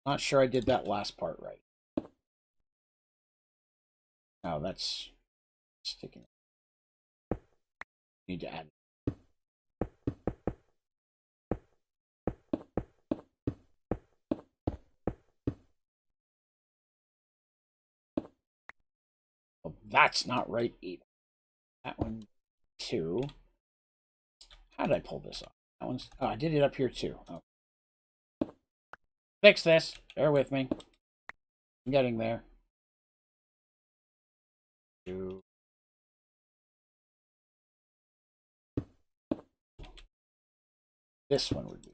Not sure I did that last part right. Oh, that's sticking. Need to add. Oh, that's not right either. That one, 2. How did I pull this off? That one's. Oh, I did it up here too. Oh. Fix this. Bear with me. I'm getting there. 2. This one would be.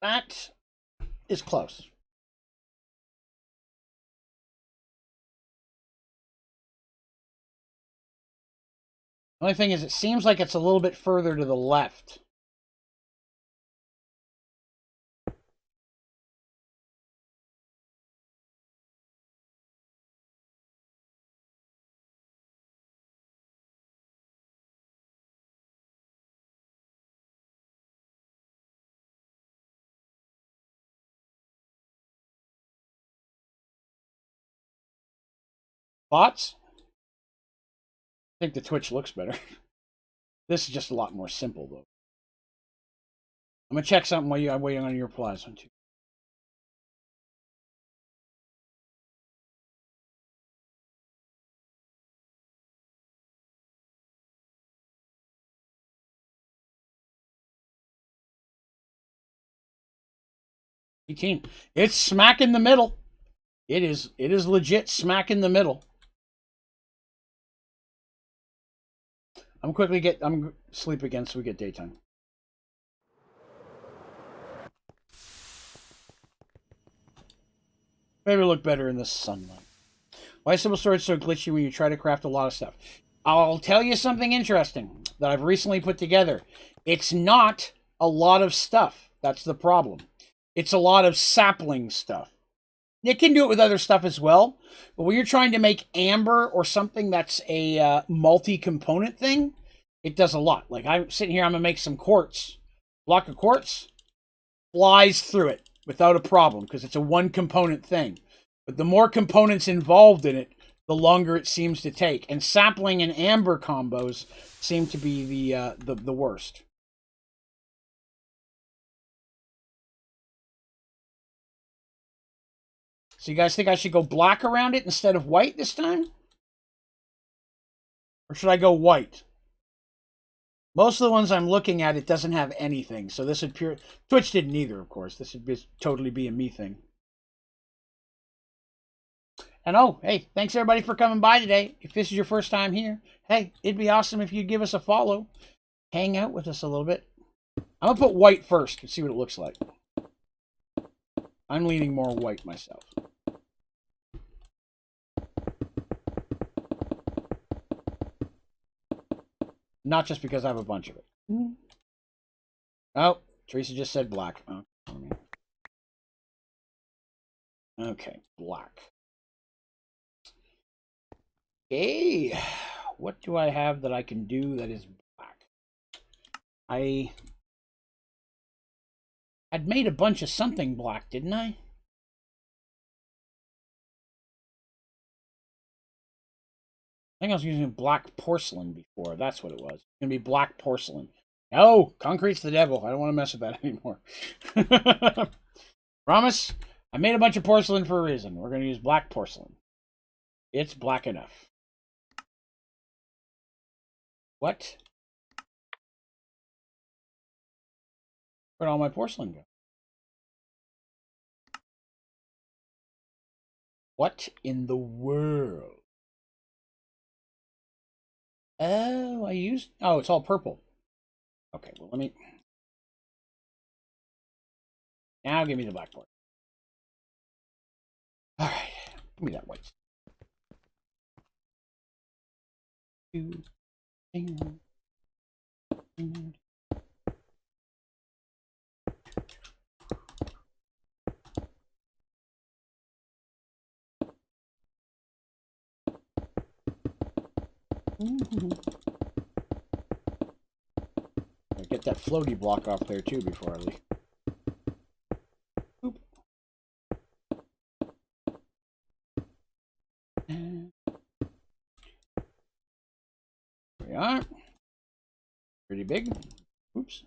That is close. The only thing is, it seems like it's a little bit further to the left. Thoughts? I think the Twitch looks better. This is just a lot more simple, though. I'm going to check something while I'm waiting on your replies. 1, 2. It's smack in the middle. It is legit smack in the middle. I'm sleep again so we get daytime. Maybe look better in the sunlight. Why is Simple Storage so glitchy when you try to craft a lot of stuff? I'll tell you something interesting that I've recently put together. It's not a lot of stuff. That's the problem. It's a lot of sapling stuff. It can do it with other stuff as well, but when you're trying to make amber or something that's a multi-component thing, it does a lot. Like I'm sitting here, I'm going to make some quartz. Block of quartz flies through it without a problem because it's a one-component thing. But the more components involved in it, the longer it seems to take. And sapling and amber combos seem to be the worst. So you guys think I should go black around it instead of white this time? Or should I go white? Most of the ones I'm looking at, it doesn't have anything. So this would pure... Twitch didn't either, of course. This would totally be a me thing. And oh, hey, thanks everybody for coming by today. If this is your first time here, hey, it'd be awesome if you'd give us a follow. Hang out with us a little bit. I'm going to put white first and see what it looks like. I'm leaning more white myself. Not just because I have a bunch of it. Oh, Teresa just said black. Okay, black. Okay, what do I have that I can do that is black? I'd made a bunch of something black, didn't I? I think I was using black porcelain before. That's what it was. It's going to be black porcelain. No, concrete's the devil. I don't want to mess with that anymore. Promise? I made a bunch of porcelain for a reason. We're going to use black porcelain. It's black enough. What? Where'd all my porcelain go? What in the world? Oh, oh, it's all purple. Okay, well, let me... Now give me the black part. All right, give me that white. Get that floaty block off there too before I leave. Oop. There we are. Pretty big. Oops.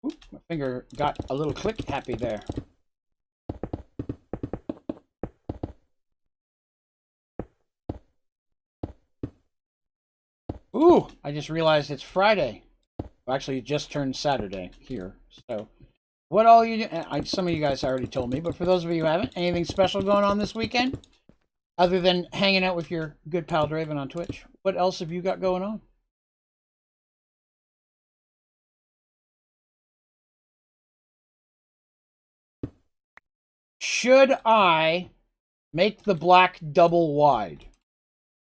Oop, my finger got a little click happy there. Ooh, I just realized it's Friday. Well, actually, it just turned Saturday here. So, what all you do? Some of you guys already told me, but for those of you who haven't, anything special going on this weekend? Other than hanging out with your good pal Draven on Twitch, what else have you got going on? Should I make the black double wide?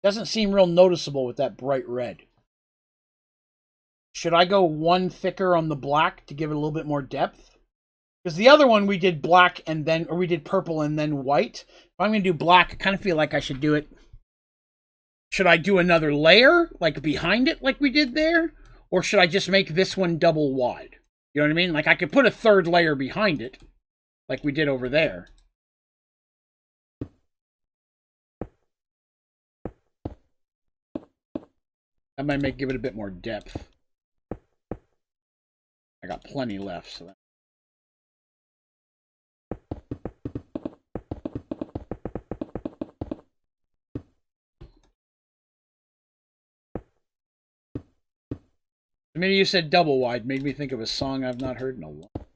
Doesn't seem real noticeable with that bright red. Should I go one thicker on the black to give it a little bit more depth? Because the other one we did black and then, or we did purple and then white. If I'm going to do black, I kind of feel like I should do it. Should I do another layer, like behind it, like we did there? Or should I just make this one double wide? You know what I mean? Like I could put a third layer behind it, like we did over there. That might give it a bit more depth. I got plenty left, so that... The minute you said double wide made me think of a song I've not heard in a long time.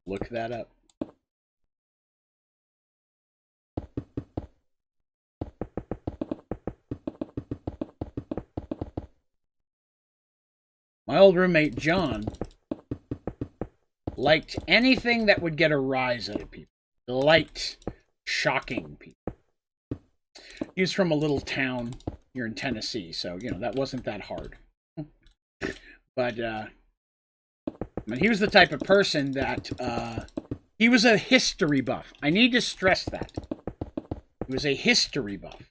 Look that up. My old roommate, John, liked anything that would get a rise out of people. He liked shocking people. He was from a little town here in Tennessee, so, you know, that wasn't that hard. But, I mean, he was the type of person that, he was a history buff. I need to stress that. He was a history buff.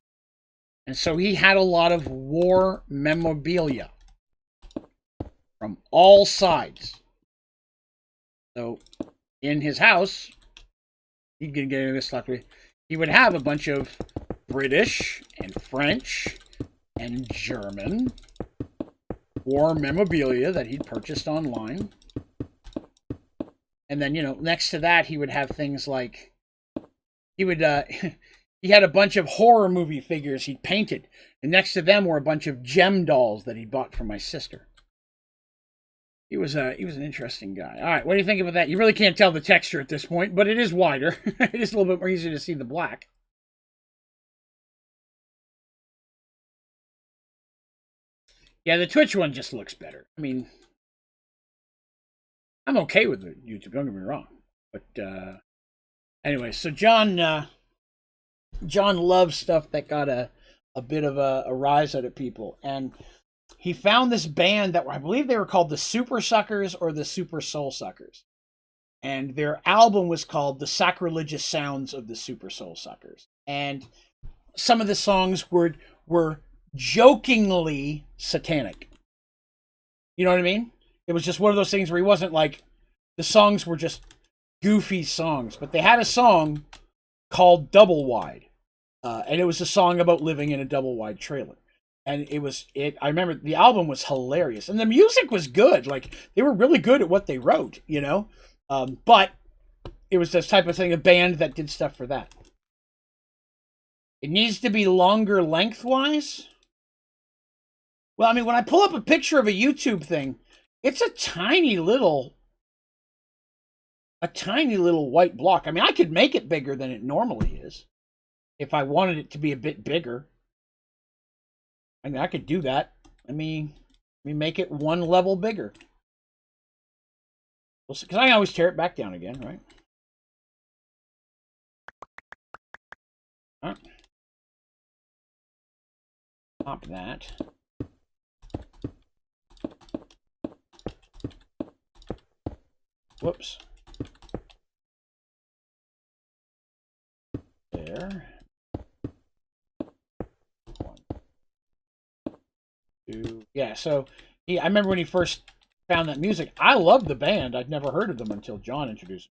And so he had a lot of war memorabilia from all sides. So, in his house, he could get into this luckily. He would have a bunch of British and French and German war memorabilia that he'd purchased online. And then, you know, next to that, he would have things like, he would, he had a bunch of horror movie figures he'd painted. And next to them were a bunch of gem dolls that he bought for my sister. He was an interesting guy. All right, what do you think about that? You really can't tell the texture at this point, but it is wider. It is a little bit more easy to see the black. Yeah, the Twitch one just looks better. I mean, I'm okay with the YouTube, don't get me wrong. But anyway, so John loves stuff that got a bit of a rise out of people. And he found this band that I believe they were called the Super Suckers or the Super Soul Suckers. And their album was called The Sacrilegious Sounds of the Super Soul Suckers. And some of the songs were jokingly satanic. You know what I mean? It was just one of those things where he wasn't like, the songs were just goofy songs. But they had a song called Double Wide. And it was a song about living in a double wide trailer. And I remember the album was hilarious. And the music was good. Like, they were really good at what they wrote, you know? But it was this type of thing, a band that did stuff for that. It needs to be longer lengthwise. Well, I mean, when I pull up a picture of a YouTube thing, it's a tiny little white block. I mean, I could make it bigger than it normally is if I wanted it to be a bit bigger. I mean, I could do that. Let me make it one level bigger. Because I can always tear it back down again, right? All right. Pop that. Whoops. There. 1, 2. Yeah, so I remember when he first found that music. I loved the band. I'd never heard of them until John introduced me.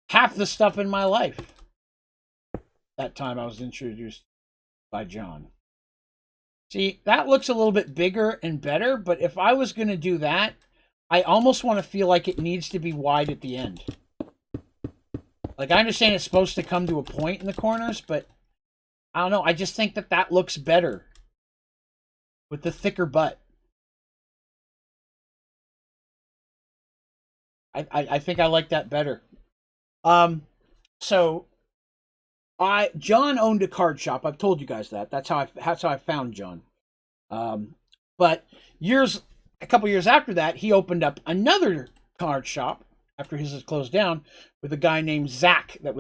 Half the stuff in my life. That time I was introduced by John. See, that looks a little bit bigger and better, but if I was going to do that, I almost want to feel like it needs to be wide at the end. Like, I understand it's supposed to come to a point in the corners, but I don't know. I just think that that looks better with the thicker butt. I think I like that better. So John owned a card shop. I've told you guys that. That's how I found John. But a couple years after that, he opened up another card shop after his was closed down with a guy named Zach that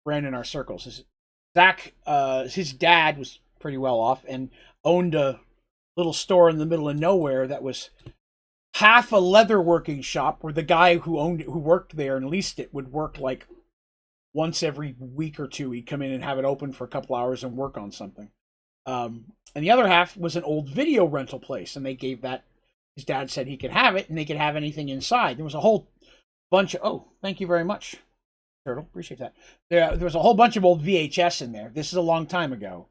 ran in our circles. Zach, his dad was pretty well off and owned a little store in the middle of nowhere that was half a leatherworking shop, where the guy who worked there and leased it would work like once every week or two. He'd come in and have it open for a couple hours and work on something. And the other half was an old video rental place, and they gave that. His dad said he could have it, and they could have anything inside. There was a whole bunch of, oh, thank you very much, Turtle. Appreciate that. There was a whole bunch of old VHS in there. This is a long time ago.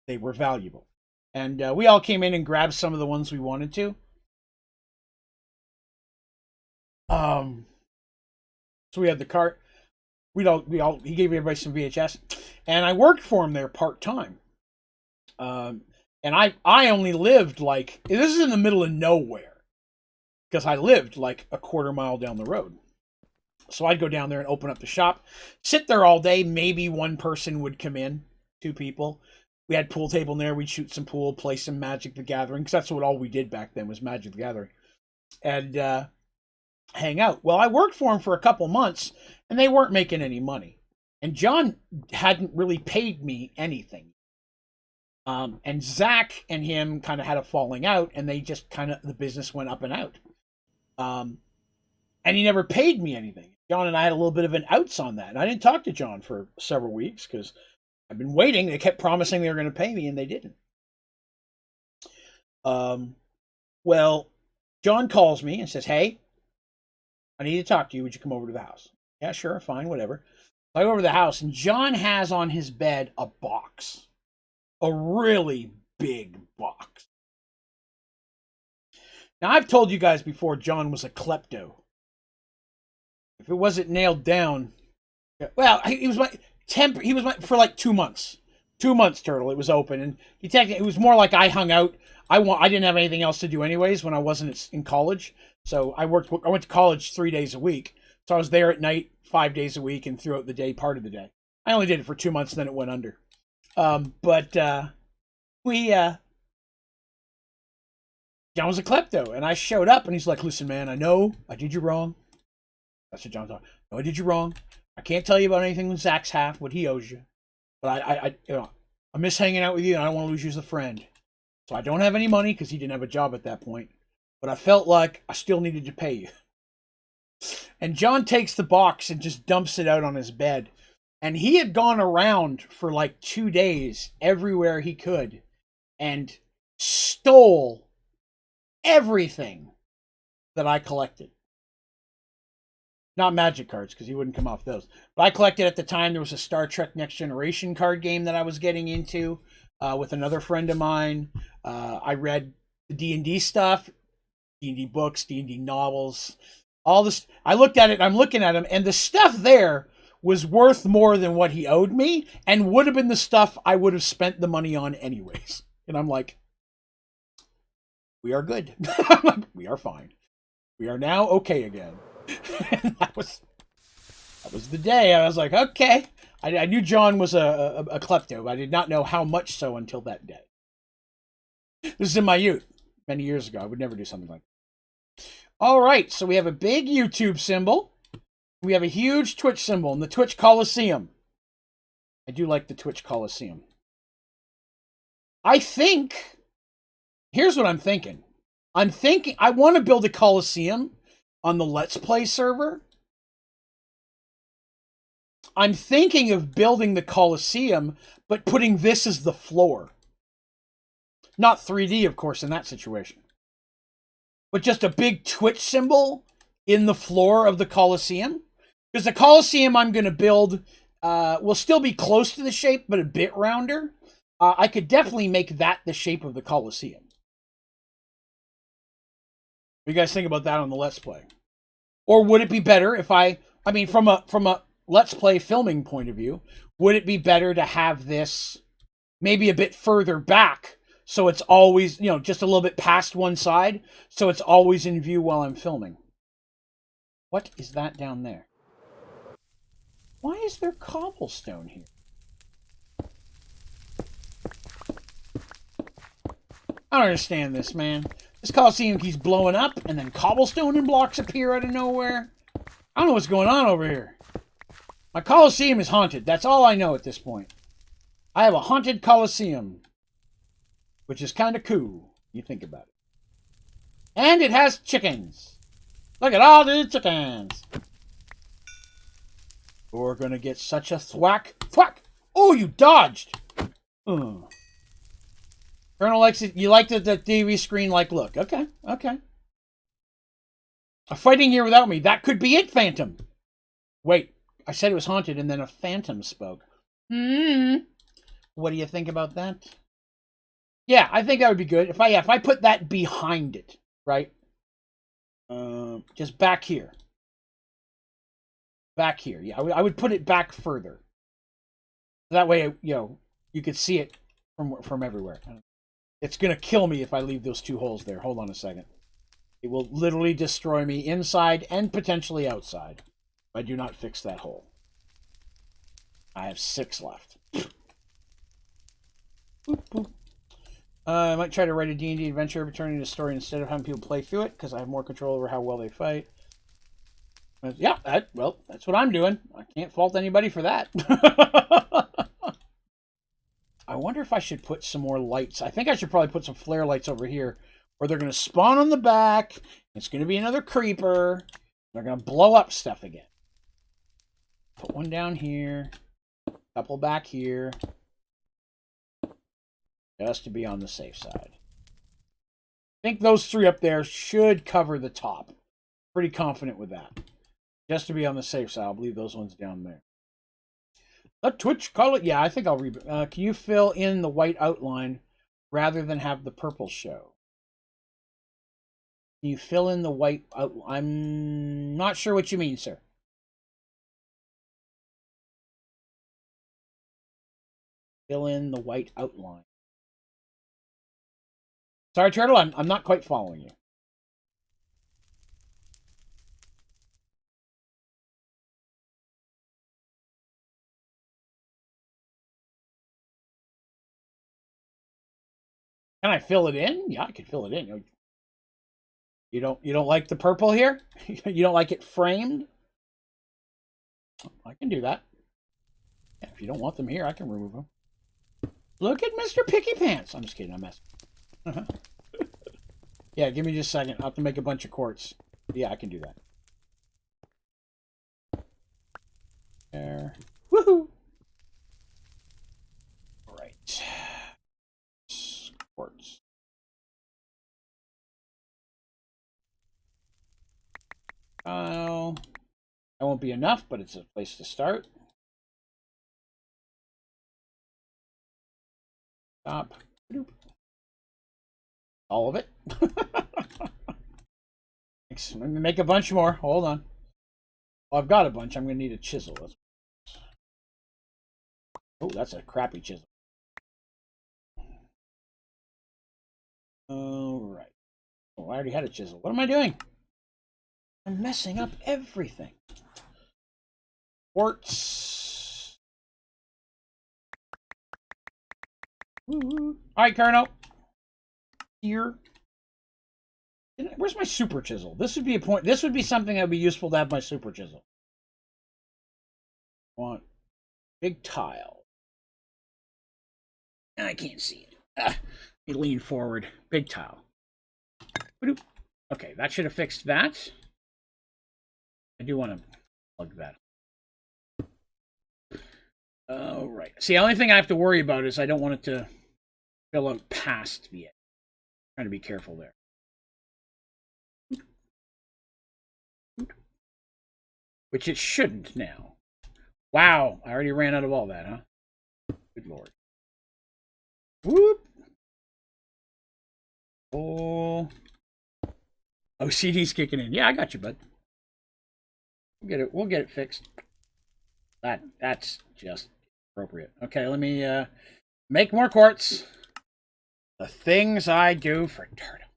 They were valuable. And we all came in and grabbed some of the ones we wanted to. So we had the cart. He gave everybody some VHS, and I worked for him there part-time. And I only lived like, this is in the middle of nowhere, because I lived like a quarter mile down the road. So I'd go down there and open up the shop, sit there all day. Maybe one person would come in, 2 people. We had pool table in there. We'd shoot some pool, play some Magic the Gathering, because that's what all we did back then was Magic the Gathering, and hang out. Well, I worked for him for a couple months, and they weren't making any money. And John hadn't really paid me anything. And Zach and him kind of had a falling out, and they just the business went up and out. And he never paid me anything. John and I had a little bit of an outs on that. And I didn't talk to John for several weeks because I've been waiting. They kept promising they were going to pay me, and they didn't. Well, John calls me and says, hey, I need to talk to you. Would you come over to the house? Yeah, sure, fine, whatever. I go over to the house, and John has on his bed a box. A really big box. Now, I've told you guys before John was a klepto. If it wasn't nailed down, well, he was for like 2 months. 2 months, Turtle. It was open, and it was more like I hung out. I didn't have anything else to do anyways when I wasn't in college. So I went to college 3 days a week. So I was there at night 5 days a week and throughout the day, part of the day. I only did it for 2 months, and then it went under. John was a klepto, and I showed up, and he's like, listen, man, I know I did you wrong. That's what John thought. No, I did you wrong. I can't tell you about anything with Zach's half, what he owes you. But I miss hanging out with you, and I don't want to lose you as a friend. So I don't have any money, because he didn't have a job at that point. But I felt like I still needed to pay you. And John takes the box and just dumps it out on his bed. And he had gone around for like 2 days everywhere he could and stole everything that I collected. Not Magic cards, because he wouldn't come off those. But I collected at the time, there was a Star Trek Next Generation card game that I was getting into with another friend of mine. I read the D&D stuff, D&D books, D&D novels, all this. I looked at it, and I'm looking at him, and the stuff there was worth more than what he owed me, and would have been the stuff I would have spent the money on anyways. And I'm like, we are good. I'm like, we are fine. We are now okay again. And that was the day. I was like, okay. I knew John was a klepto, but I did not know how much so until that day. This is in my youth, many years ago. I would never do something like that. All right, so we have a big YouTube symbol. We have a huge Twitch symbol in the Twitch Coliseum. I do like the Twitch Coliseum. I think here's what I'm thinking. I want to build a Coliseum on the Let's Play server. I'm thinking of building the Coliseum, but putting this as the floor. Not 3D, of course, in that situation. But just a big Twitch symbol in the floor of the Coliseum. Because the Coliseum I'm going to build will still be close to the shape, but a bit rounder. I could definitely make that the shape of the Coliseum. What do you guys think about that on the Let's Play? Or would it be better if I mean, from a Let's Play filming point of view, would it be better to have this maybe a bit further back so it's always, you know, just a little bit past one side so it's always in view while I'm filming? What is that down there? Why is there cobblestone here? I don't understand this, man. This Coliseum keeps blowing up, and then cobblestone and blocks appear out of nowhere. I don't know what's going on over here. My Coliseum is haunted. That's all I know at this point. I have a haunted Coliseum, which is kind of cool. You think about it. And it has chickens. Look at all these chickens. We're going to get such a thwack. Thwack! Oh, you dodged! Colonel likes it. You like the TV screen like look. Okay, okay. A fighting here without me. That could be it, Phantom. Wait, I said it was haunted and then a phantom spoke. What do you think about that? Yeah, I think that would be good. If I put that behind it, right? Just back here. Back here. Yeah, I would put it back further. That way, you know, you could see it from everywhere. It's going to kill me if I leave those two holes there. Hold on a second. It will literally destroy me inside and potentially outside if I do not fix that hole. I have 6 left. Boop, boop. I might try to write a D&D adventure returning to story instead of having people play through it because I have more control over how well they fight. Yeah, well, that's what I'm doing. I can't fault anybody for that. I wonder if I should put some more lights. I think I should probably put some flare lights over here where they're going to spawn on the back. It's going to be another creeper. They're going to blow up stuff again. Put one down here. A couple back here. Just to be on the safe side. I think those 3 up there should cover the top. Pretty confident with that. Just to be on the safe side, I'll leave those ones down there. Let Twitch call it. Yeah, I think I'll can you fill in the white outline rather than have the purple show? Can you fill in the white outline? I'm not sure what you mean, sir. Fill in the white outline. Sorry, Turtle, I'm not quite following you. Can I fill it in? Yeah, I can fill it in. You don't like the purple here? You don't like it framed? I can do that. Yeah, if you don't want them here, I can remove them. Look at Mr. Picky Pants. I'm just kidding. I'm messing. Yeah, give me just a second. I'll have to make a bunch of quartz. Yeah, I can do that. There. Woohoo! All right. Quartz. That won't be enough, but it's a place to start. Stop. All of it. Let me make a bunch more. Hold on. Oh, I've got a bunch. I'm going to need a chisel. Oh, that's a crappy chisel. All right. Oh, I already had a chisel. What am I doing? I'm messing up everything. Quartz. All right, Colonel. Here. Where's my super chisel? This would be a point. This would be something that would be useful to have my super chisel. Want big tile. And I can't see it. Let me lean forward. Big tile. Okay, that should have fixed that. I do want to plug that. All right. See, the only thing I have to worry about is I don't want it to fill out past the edge. I'm trying to be careful there. Which it shouldn't now. Wow, I already ran out of all that, huh? Good Lord. Whoop. Oh. OCD's kicking in. Yeah, I got you, bud. We'll get it fixed. That's just appropriate. Okay, let me make more quartz. The things I do for turtle.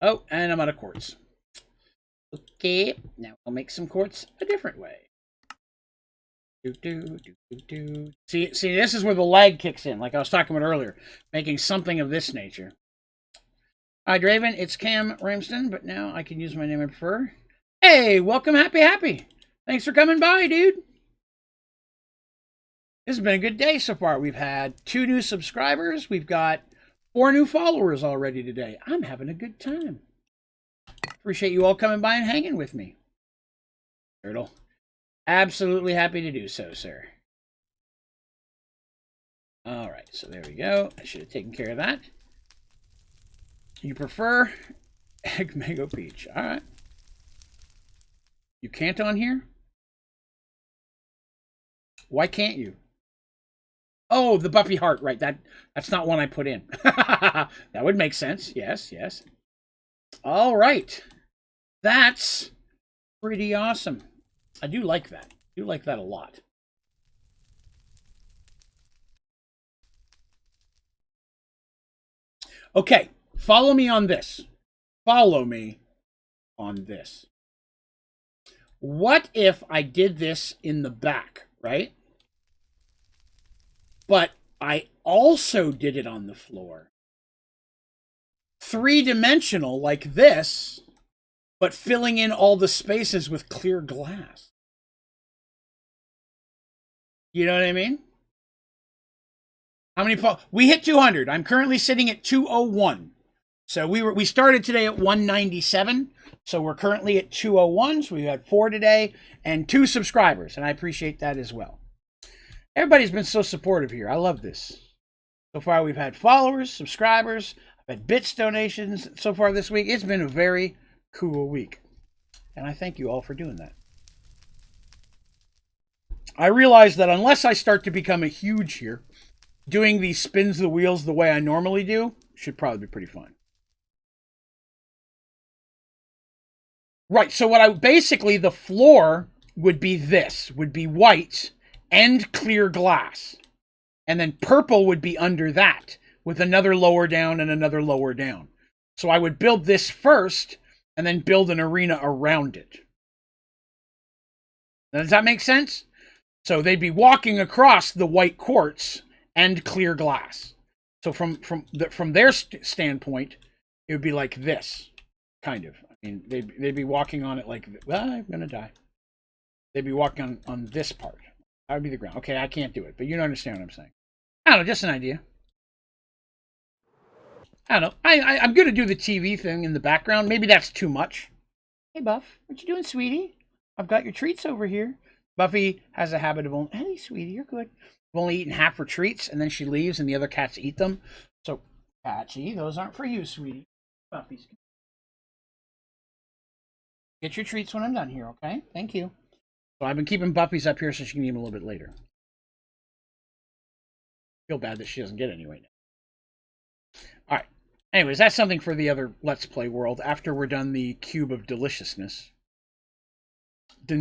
Oh, and I'm out of quartz. Okay, now I'll make some quartz a different way. See, this is where the lag kicks in, like I was talking about earlier, making something of this nature. Hi, Draven, it's Cam Ramsden, but now I can use my name I prefer. Hey, welcome, happy. Thanks for coming by, dude. This has been a good day so far. We've had 2 new subscribers. We've got 4 new followers already today. I'm having a good time. Appreciate you all coming by and hanging with me. Turtle. Absolutely happy to do so, sir. All right, so there we go. I should have taken care of that. You prefer egg mango peach. All right. You can't on here? Why can't you? Oh, the Buffy heart, right. That's not one I put in. That would make sense. Yes. All right. That's pretty awesome. I do like that. I do like that a lot. Okay, follow me on this. Follow me on this. What if I did this in the back, right? But I also did it on the floor. 3-dimensional like this, but filling in all the spaces with clear glass. You know what I mean? How many we hit 200. I'm currently sitting at 201. So we started today at 197. So we're currently at 201. So we had 4 today and 2 subscribers, and I appreciate that as well. Everybody's been so supportive here. I love this. So far we've had followers, subscribers, I've had bits donations so far this week. It's been a very cool week. And I thank you all for doing that. I realize that unless I start to become a huge here, doing these spins the wheels the way I normally do should probably be pretty fun. Right, so basically the floor would be this, would be white and clear glass. And then purple would be under that with another lower down and another lower down. So I would build this first and then build an arena around it. Now, does that make sense? So they'd be walking across the white quartz and clear glass. So from their standpoint, it would be like this, kind of. I mean, they'd be walking on it like, well, I'm gonna die. They'd be walking on this part. That would be the ground. Okay, I can't do it, but you don't understand what I'm saying. I don't know, just an idea. I don't know. I'm gonna do the TV thing in the background. Maybe that's too much. Hey, Buff, what you doing, sweetie? I've got your treats over here. Buffy has a habit of only, hey, sweetie, you're good. I've only eaten half her treats, and then she leaves, and the other cats eat them. So, Patchy, those aren't for you, sweetie. Buffy's. Get your treats when I'm done here, okay? Thank you. So I've been keeping Buffy's up here so she can eat them a little bit later. Feel bad that she doesn't get any right now. All right. Anyways, that's something for the other Let's Play world after we're done the Cube of Deliciousness. We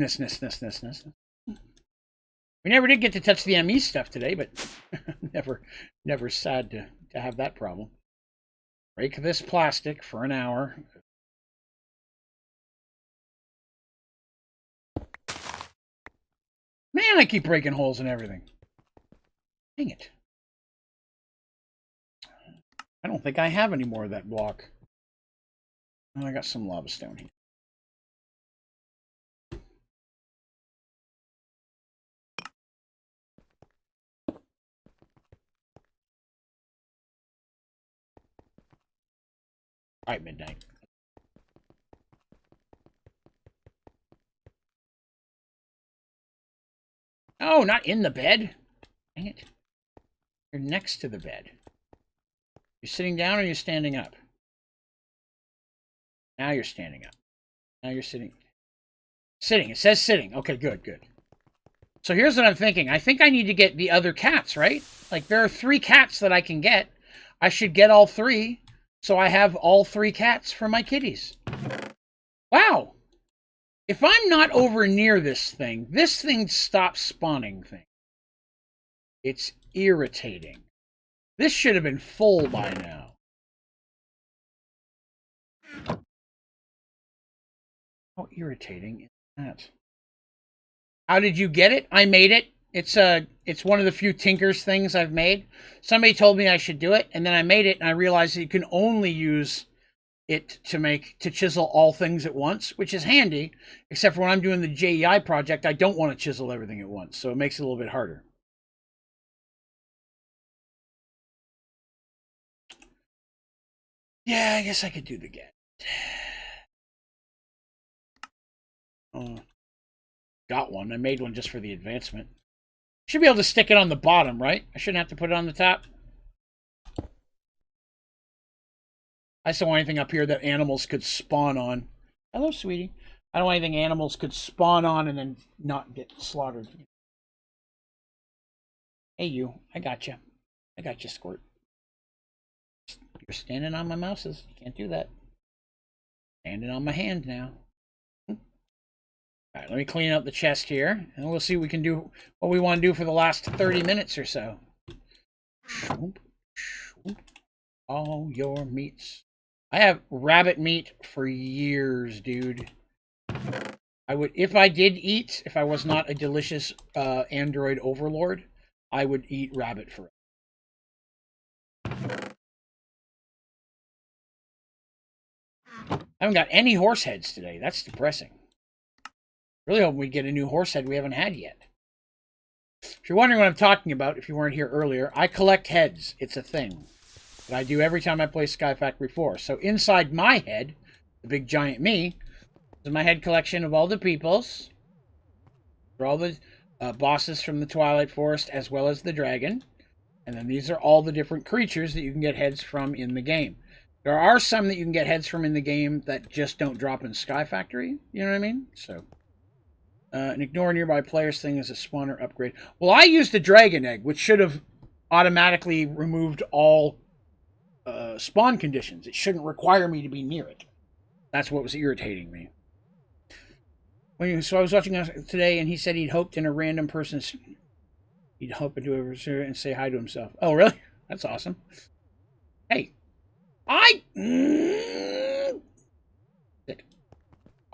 never did get to touch the ME stuff today, but never sad to have that problem. Break this plastic for an hour. Man, I keep breaking holes in everything. Dang it. I don't think I have any more of that block. Oh, I got some lava stone here. Alright, midnight. Oh, not in the bed. Dang it. You're next to the bed. You're sitting down or you're standing up? Now you're standing up. Now you're sitting. Sitting. It says sitting. Okay, good, good. So here's what I'm thinking. I think I need to get the other cats, right? Like, there are 3 cats that I can get. I should get all 3, so I have all 3 cats for my kitties. Wow. If I'm not over near this thing stops spawning things. It's irritating. This should have been full by now. How irritating is that? How did you get it? I made it. It's one of the few Tinkers things I've made. Somebody told me I should do it, and then I made it, and I realized that you can only use it to chisel all things at once, which is handy, except for when I'm doing the JEI project, I don't want to chisel everything at once, so it makes it a little bit harder. Yeah, I guess I could do the get. Got one. I made one just for the advancement. Should be able to stick it on the bottom, right? I shouldn't have to put it on the top. I just don't want anything up here that animals could spawn on. Hello, sweetie. I don't want anything animals could spawn on and then not get slaughtered. Hey, you. I got you. I got you, Squirt. You're standing on my mouses. You can't do that. Standing on my hand now. All right, let me clean up the chest here, and we'll see what we can do, what we want to do for the last 30 minutes or so. All your meats. I have rabbit meat for years, dude. I would, if I did eat, if I was not a delicious android overlord, I would eat rabbit for it. I haven't got any horse heads today. That's depressing. Really hoping we get a new horse head we haven't had yet. If you're wondering what I'm talking about, if you weren't here earlier, I collect heads. It's a thing that I do every time I play Sky Factory 4. So inside my head, the big giant me, is my head collection of all the peoples, for all the bosses from the Twilight Forest, as well as the dragon. And then these are all the different creatures that you can get heads from in the game. There are some that you can get heads from in the game that just don't drop in Sky Factory. You know what I mean? So, and ignore nearby players thing as a spawner upgrade. Well, I used a dragon egg, which should have automatically removed all spawn conditions. It shouldn't require me to be near it. That's what was irritating me. So I was watching today, and he said he'd hoped in a random person's... He'd hope into a and say hi to himself. Oh, really? That's awesome. Hey. All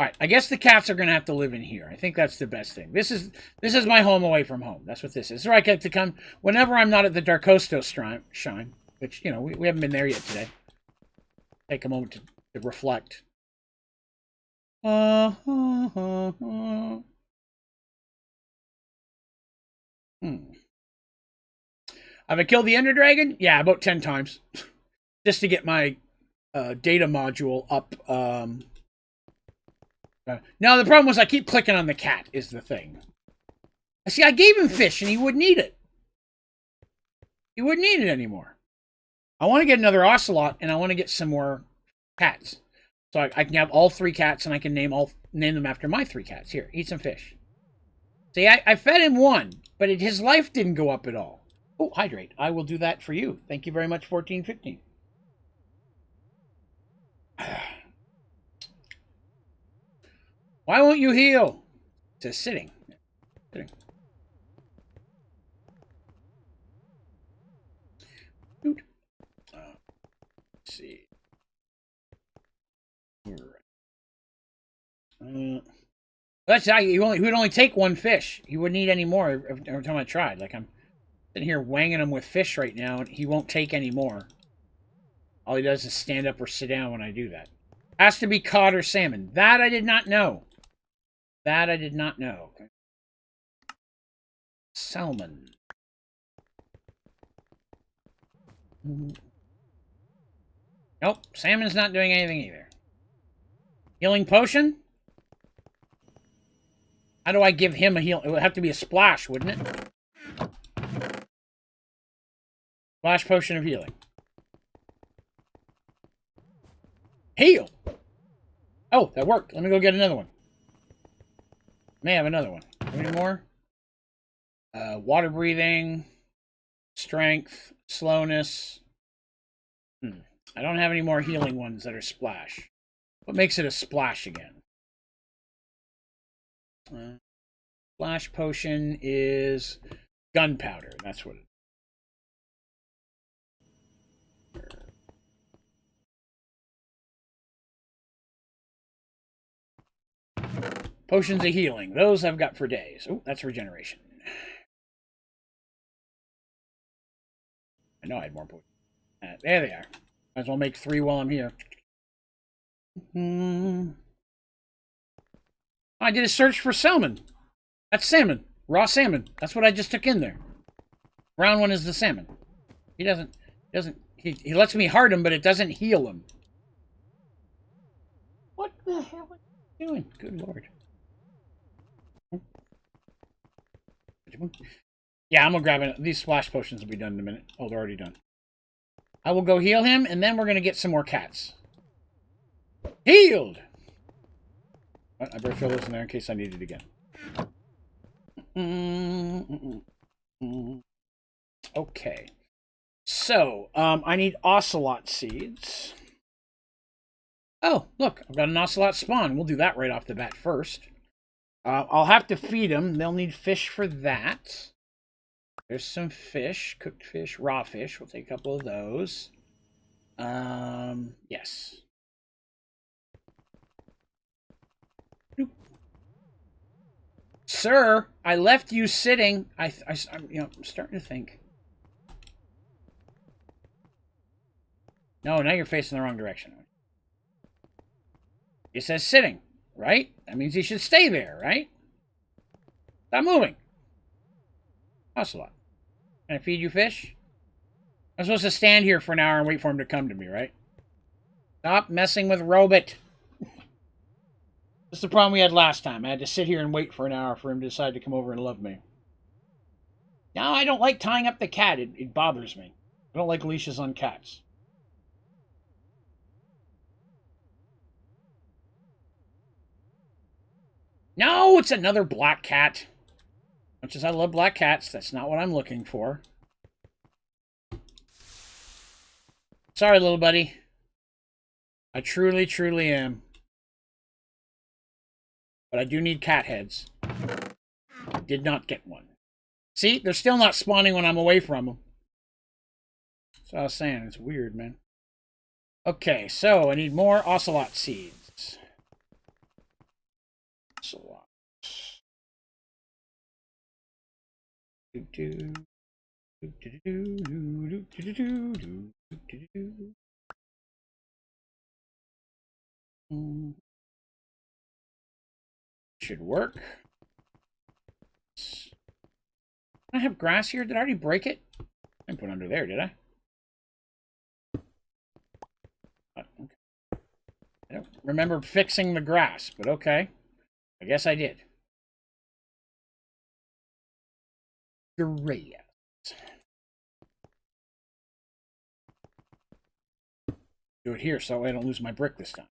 right, I guess the cats are going to have to live in here. I think that's the best thing. This is my home away from home. That's what this is. So I get to come whenever I'm not at the Darkosto shrine, which, you know, we haven't been there yet today. Take a moment to reflect. Have I killed the Ender Dragon? Yeah, about 10 times. Just to get my data module up. No, the problem was I keep clicking on the cat is the thing. See, I gave him fish and he wouldn't eat it. He wouldn't eat it anymore. I want to get another ocelot and I want to get some more cats. So I can have all 3 cats and I can name them after my 3 cats. Here, eat some fish. See, I fed him 1, but his life didn't go up at all. Oh, hydrate. I will do that for you. Thank you very much, 1415. Why won't you heal? It says sitting. Sitting. Let's see. That's how he would only take 1 fish. He wouldn't eat any more every time I tried. Like, I'm sitting here wanging him with fish right now, and he won't take any more. All he does is stand up or sit down when I do that. Has to be cod or salmon. That I did not know. That I did not know. Okay. Salmon. Nope, salmon's not doing anything either. Healing potion? How do I give him a heal? It would have to be a splash, wouldn't it? Splash potion of healing. Heal! Oh, that worked. Let me go get another one. May have another one. Any more? Water breathing, strength, slowness. I don't have any more healing ones that are splash. What makes it a splash again? Splash potion is gunpowder. That's what it is. Potions of healing. Those I've got for days. Oh, that's regeneration. I know I had more potions. There they are. Might as well make 3 while I'm here. I did a search for salmon. That's salmon. Raw salmon. That's what I just took in there. Brown one is the salmon. He lets me heart him, but it doesn't heal him. What the hell are you doing? Good lord. Yeah, I'm gonna grab it. These splash potions will be done in a minute. Oh, they're already done. I will go heal him, and then we're gonna get some more cats. Healed! I better throw those in there in case I need it again. Okay. So, I need ocelot seeds. Oh, look, I've got an ocelot spawn. We'll do that right off the bat first. I'll have to feed them. They'll need fish for that. There's some fish, cooked fish, raw fish. We'll take a couple of those. Yes. Boop. Sir, I left you sitting. I'm starting to think. No, now you're facing the wrong direction. It says sitting, right? That means you should stay there, right? Stop moving. Ocelot. Can I feed you fish? I'm supposed to stand here for an hour and wait for him to come to me, right? Stop messing with Robot. That's the problem we had last time. I had to sit here and wait for an hour for him to decide to come over and love me. No, I don't like tying up the cat. It bothers me. I don't like leashes on cats. No, it's another black cat. Much as I love black cats, that's not what I'm looking for. Sorry, little buddy. I truly, truly am. But I do need cat heads. I did not get one. See, they're still not spawning when I'm away from them. That's what I was saying. It's weird, man. Okay, so I need more ocelot seeds. Ocelot. Should work. I have grass here. Did I already break it? I didn't put it under there, did I? Okay. I don't remember fixing the grass, but okay. I guess I did. Great. Do it here so I don't lose my brick this time.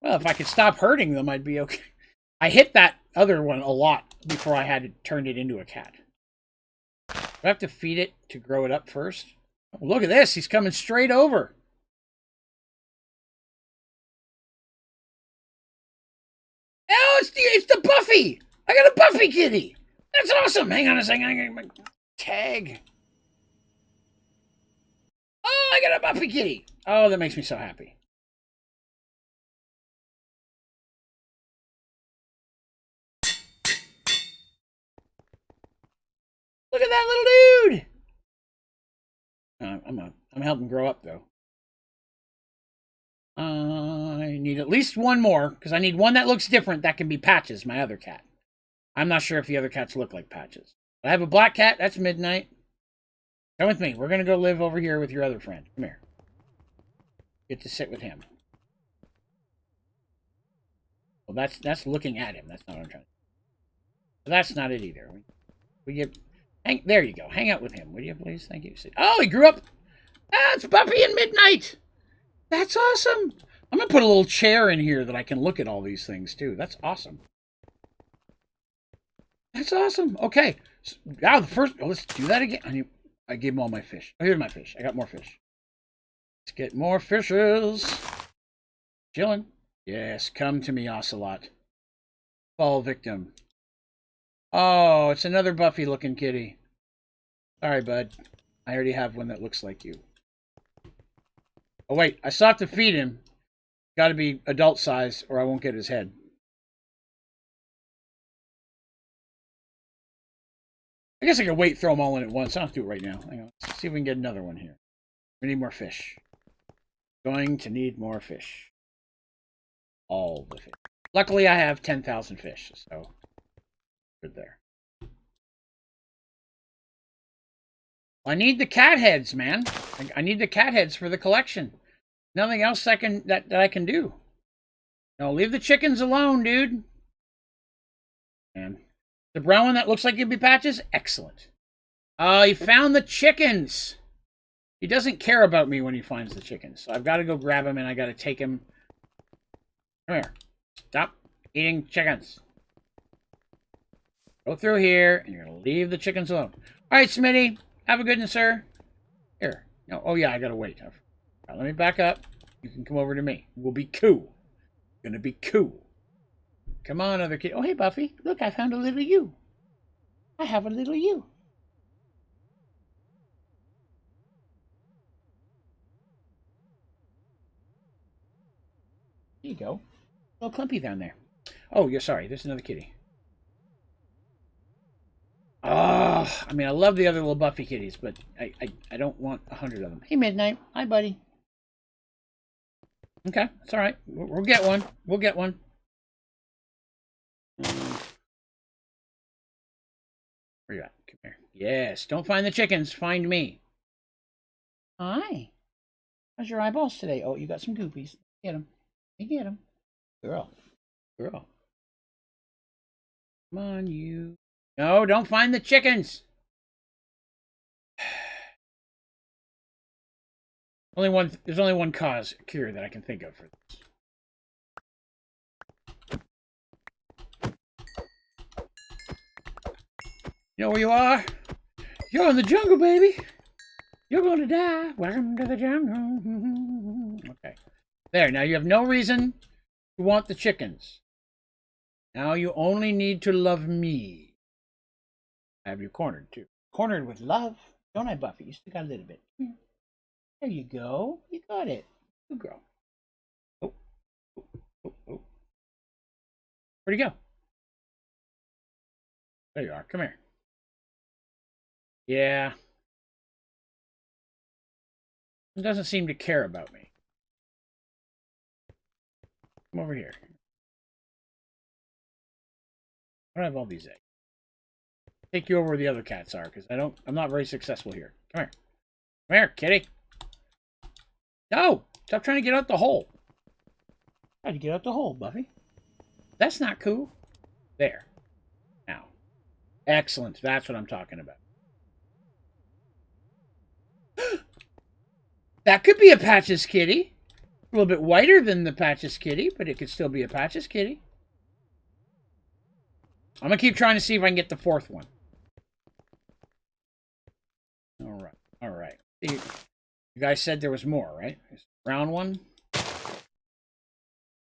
Well, if I could stop hurting them, I'd be okay. I hit that other one a lot before I had to turn it into a cat. Do I have to feed it to grow it up first? Oh, look at this. He's coming straight over. Oh, it's the Buffy. I got a Buffy kitty. That's awesome. Hang on a second. I got my tag. Oh, I got a Buffy kitty. Oh, that makes me so happy. Look at that little dude. I'm helping grow up though. I need at least one more because I need one that looks different. That can be Patches, my other cat. I'm not sure if the other cats look like Patches. I have a black cat. That's Midnight. Come with me. We're going to go live over here with your other friend. Come here. Get to sit with him. Well, that's looking at him. That's not what I'm trying to do. So that's not it either. We get... there you go. Hang out with him, would you, please? Thank you. Oh, he grew up. Ah, it's Buffy and Midnight. That's awesome. I'm going to put a little chair in here that I can look at all these things, too. That's awesome. That's awesome. Okay. So, now the first... Oh, let's do that again. I gave him all my fish. Oh, here's my fish. I got more fish. Let's get more fishes. Chilling. Yes, come to me, Ocelot. Fall victim. Oh, it's another Buffy-looking kitty. Sorry, bud. I already have one that looks like you. Oh, wait. I still have to feed him. Got to be adult size, or I won't get his head. I guess I could wait, throw them all in at once. I don't have to do it right now. Hang on. Let's see if we can get another one here. We need more fish. Going to need more fish. All the fish. Luckily, I have 10,000 fish, so good there. I need the cat heads, man. I need the cat heads for the collection. Nothing else that I can do. No, leave the chickens alone, dude. Man. The brown one that looks like it'd be Patches? Excellent. Oh, he found the chickens. He doesn't care about me when he finds the chickens. So I've got to go grab him and I got to take him. Come here. Stop eating chickens. Go through here and you're going to leave the chickens alone. All right, Smitty. Have a good one, sir. Here. No, oh, yeah, I got to wait. Right, let me back up. You can come over to me. We'll be cool. Gonna be cool. Come on, other kid. Oh, hey, Buffy. Look, I found a little you. I have a little you. There you go. A little clumpy down there. Oh, you're sorry. There's another kitty. Oh, I mean, I love the other little Buffy kitties, but I don't want 100 of them. Hey, Midnight. Hi, buddy. Okay, that's all right. We'll get one. We'll get one. Where you at? Come here. Yes, don't find the chickens. Find me. Hi. How's your eyeballs today? Oh, you got some goopies. Get them. You get them. Girl. Girl. Come on, you. No, don't find the chickens. There's only one cure that I can think of for this. You know where you are? You're in the jungle, baby. You're going to die. Welcome to the jungle. Okay. There, now you have no reason to want the chickens. Now you only need to love me. I have you cornered, too. Cornered with love. Don't I, Buffy? You still got a little bit. There you go. You got it. Good girl. Oh. Oh, oh, oh. Where'd he go? There you are. Come here. Yeah. He doesn't seem to care about me. Come over here. I don't have all these eggs. Take you over where the other cats are, because I'm not very successful here. Come here. Come here, kitty. No! Stop trying to get out the hole. Try to get out the hole, Buffy. That's not cool. There. Now. Excellent. That's what I'm talking about. That could be a Patches kitty. A little bit whiter than the Patches kitty, but it could still be a Patches kitty. I'm going to keep trying to see if I can get the fourth one. All right. All right. You guys said there was more, right? There's a brown one.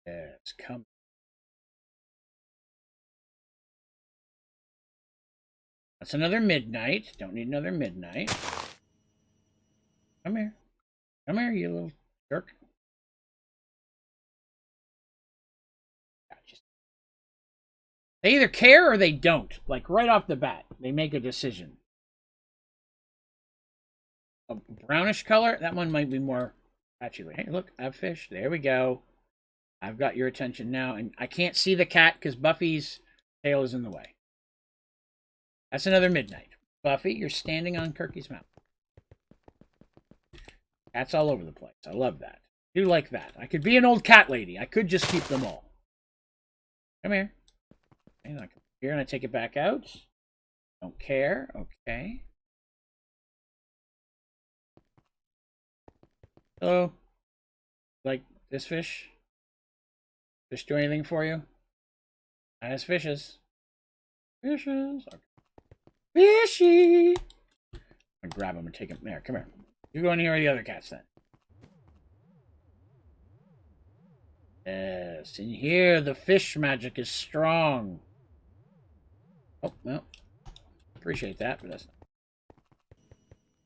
Yes, come. That's another Midnight. Don't need another Midnight. Come here. Come here, you little jerk. They either care or they don't. Like right off the bat, they make a decision. A brownish color, that one might be more patchy. Hey, look, I have fish. There we go. I've got your attention now, and I can't see the cat because Buffy's tail is in the way. That's another Midnight. Buffy, you're standing on Kirky's mouth. Cats all over the place. I love that. I do like that. I could be an old cat lady. I could just keep them all. Come here. Here, and I take it back out. Don't care. Okay. Hello. Like this fish? Fish do anything for you? Nice fishes. Fishes. Okay. Fishy. I'm gonna grab them and take them. There, come here. You go in here with the other cats then. Yes, in here the fish magic is strong. Oh, well. Appreciate that, but that's not.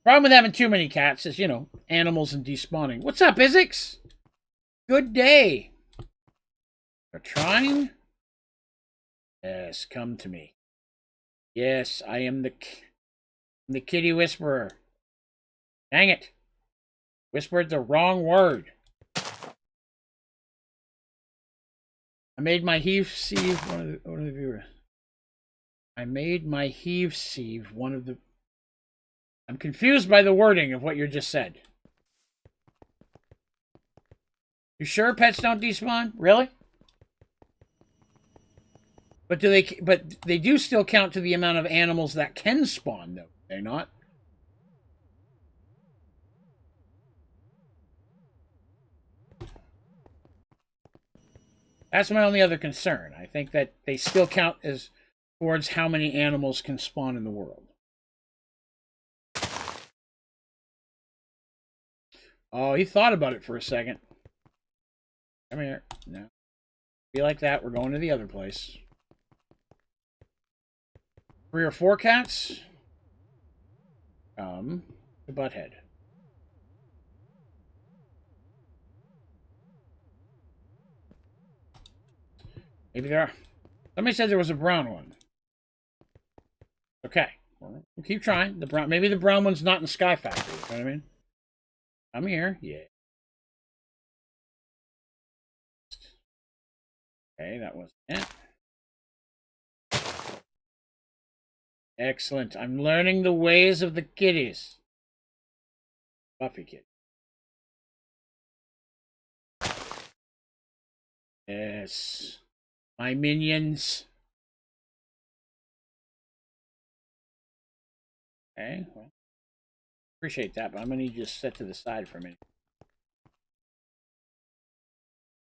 Problem with having too many cats is, you know, animals and despawning. What's up, Isix? Good day. They're trying? Yes, come to me. Yes, I am the kitty whisperer. Dang it. Whispered the wrong word. I made my heave sieve one of the viewers. I made my heave sieve one of the... I'm confused by the wording of what you just said. You sure pets don't despawn? Really? But do they? But they do still count to the amount of animals that can spawn, though. They're not. That's my only other concern. I think that they still count as towards how many animals can spawn in the world. Oh, he thought about it for a second. Come here. No. Be like that. We're going to the other place. 3 or 4 cats? The butthead. Maybe there are. Somebody said there was a brown one. Okay. We'll keep trying. The brown, maybe the brown one's not in Sky Factory. You know what I mean? I'm here. Yeah. Okay, that was it. Excellent. I'm learning the ways of the kitties. Buffy kitty. Yes. My minions. Okay, well. Appreciate that, but I'm going to need you to set to the side for a minute.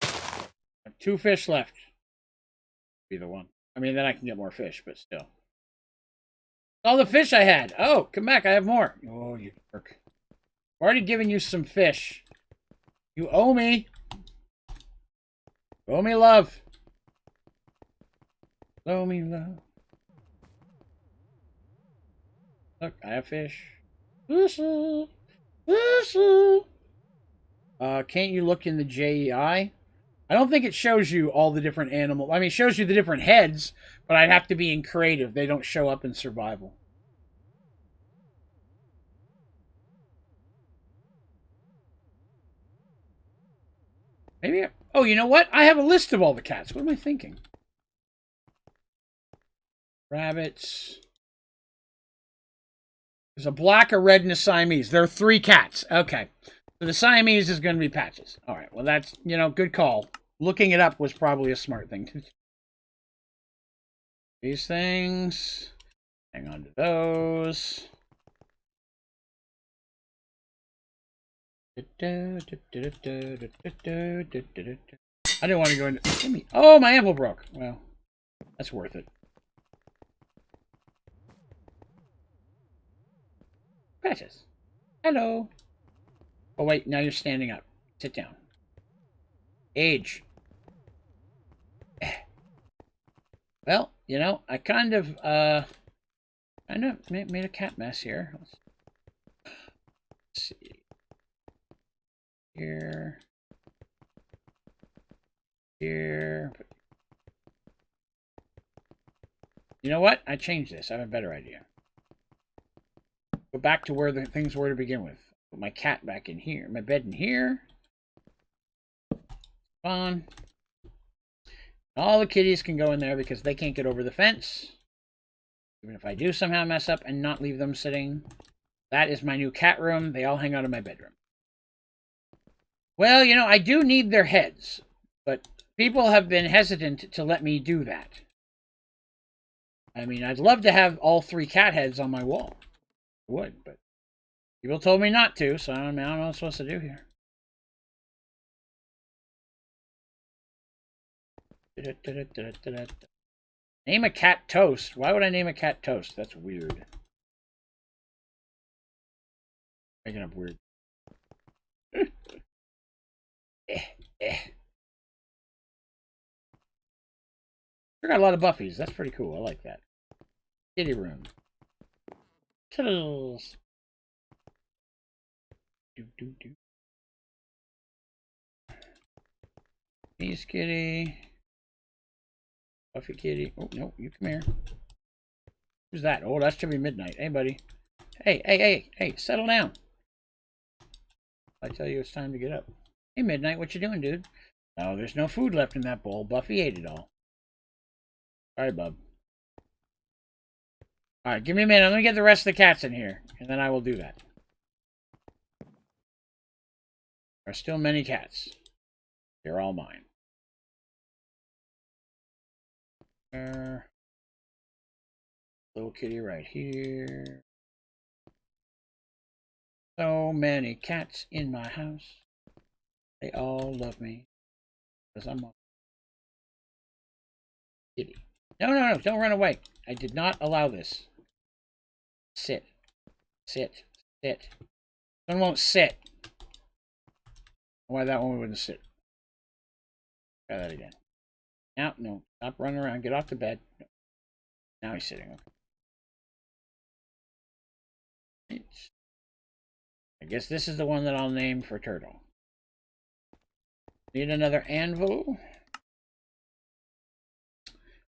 I have 2 fish left. Be the one. I mean, then I can get more fish, but still. All the fish I had. Oh, come back. I have more. Oh, you jerk. I've already given you some fish. You owe me. Owe me love. Owe me love. Look, I have fish. Can't you look in the JEI? I don't think it shows you all the different animals. I mean, it shows you the different heads, but I'd have to be in creative. They don't show up in survival. Maybe. Oh, you know what? I have a list of all the cats. What am I thinking? Rabbits. There's a black, a red, and a Siamese. There are 3 cats. Okay. So the Siamese is going to be Patches. All right. Well, that's, you know, good call. Looking it up was probably a smart thing to do. These things. Hang on to those. I didn't want to go into... Oh, my anvil broke. Well, that's worth it. Patches. Hello. Oh, wait. Now you're standing up. Sit down. Age. Well, you know, I kind of made a cat mess here. Let's see. Here. Here. You know what? I changed this. I have a better idea. Go back to where the things were to begin with. Put my cat back in here. My bed in here. Spawn. All the kitties can go in there because they can't get over the fence. Even if I do somehow mess up and not leave them sitting. That is my new cat room. They all hang out in my bedroom. Well, you know, I do need their heads, but people have been hesitant to let me do that. I mean, I'd love to have all 3 cat heads on my wall. I would, but people told me not to, so I don't know what I'm supposed to do here. Name a cat Toast. Why would I name a cat Toast? That's weird. Making up weird. I got a lot of Buffies. That's pretty cool. I like that. Kitty room. Tiddles. Do. Peace kitty. Buffy kitty. Oh, no, you come here. Who's that? Oh, that should be midnight. Hey, buddy. Hey, settle down. I tell you it's time to get up. Hey, Midnight, what you doing, dude? No, there's no food left in that bowl. Buffy ate it all. Sorry, bub. Alright, give me a minute. Let me get the rest of the cats in here, and then I will do that. There are still many cats. They're all mine. Little kitty right here. So many cats in my house. They all love me. Because I'm a kitty. No, don't run away. I did not allow this. Sit. One won't sit. Why that one wouldn't sit? Try that again. Now, no. Stop running around. Get off the bed. No. Now he's sitting. Okay. I guess this is the one that I'll name for Turtle. Need another anvil?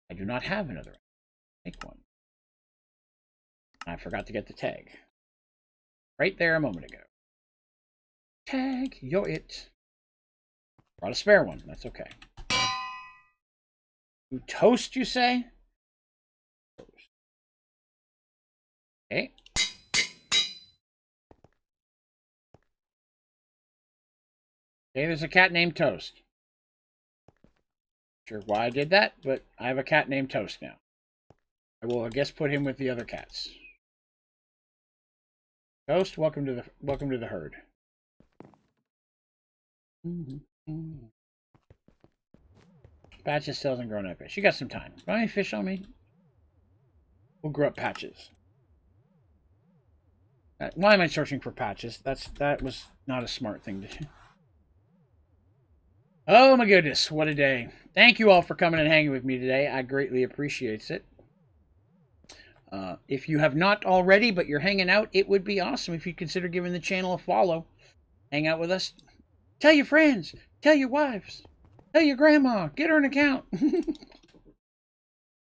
I do not have another. Make one. I forgot to get the tag. Right there a moment ago. Tag, you're it. Brought a spare one. That's okay. You toast, you say? Okay. Okay, there's a cat named Toast. Sure why I did that, but I have a cat named Toast now. I will, I guess, put him with the other cats. Toast, welcome to the herd. Patches still hasn't grown up yet. She got some time. Got any fish on me? We'll grow up Patches. Why am I searching for Patches? That was not a smart thing to do. Oh my goodness, what a day. Thank you all for coming and hanging with me today. I greatly appreciate it. If you have not already, but you're hanging out, it would be awesome if you consider giving the channel a follow. Hang out with us. Tell your friends. Tell your wives. Tell your grandma. Get her an account.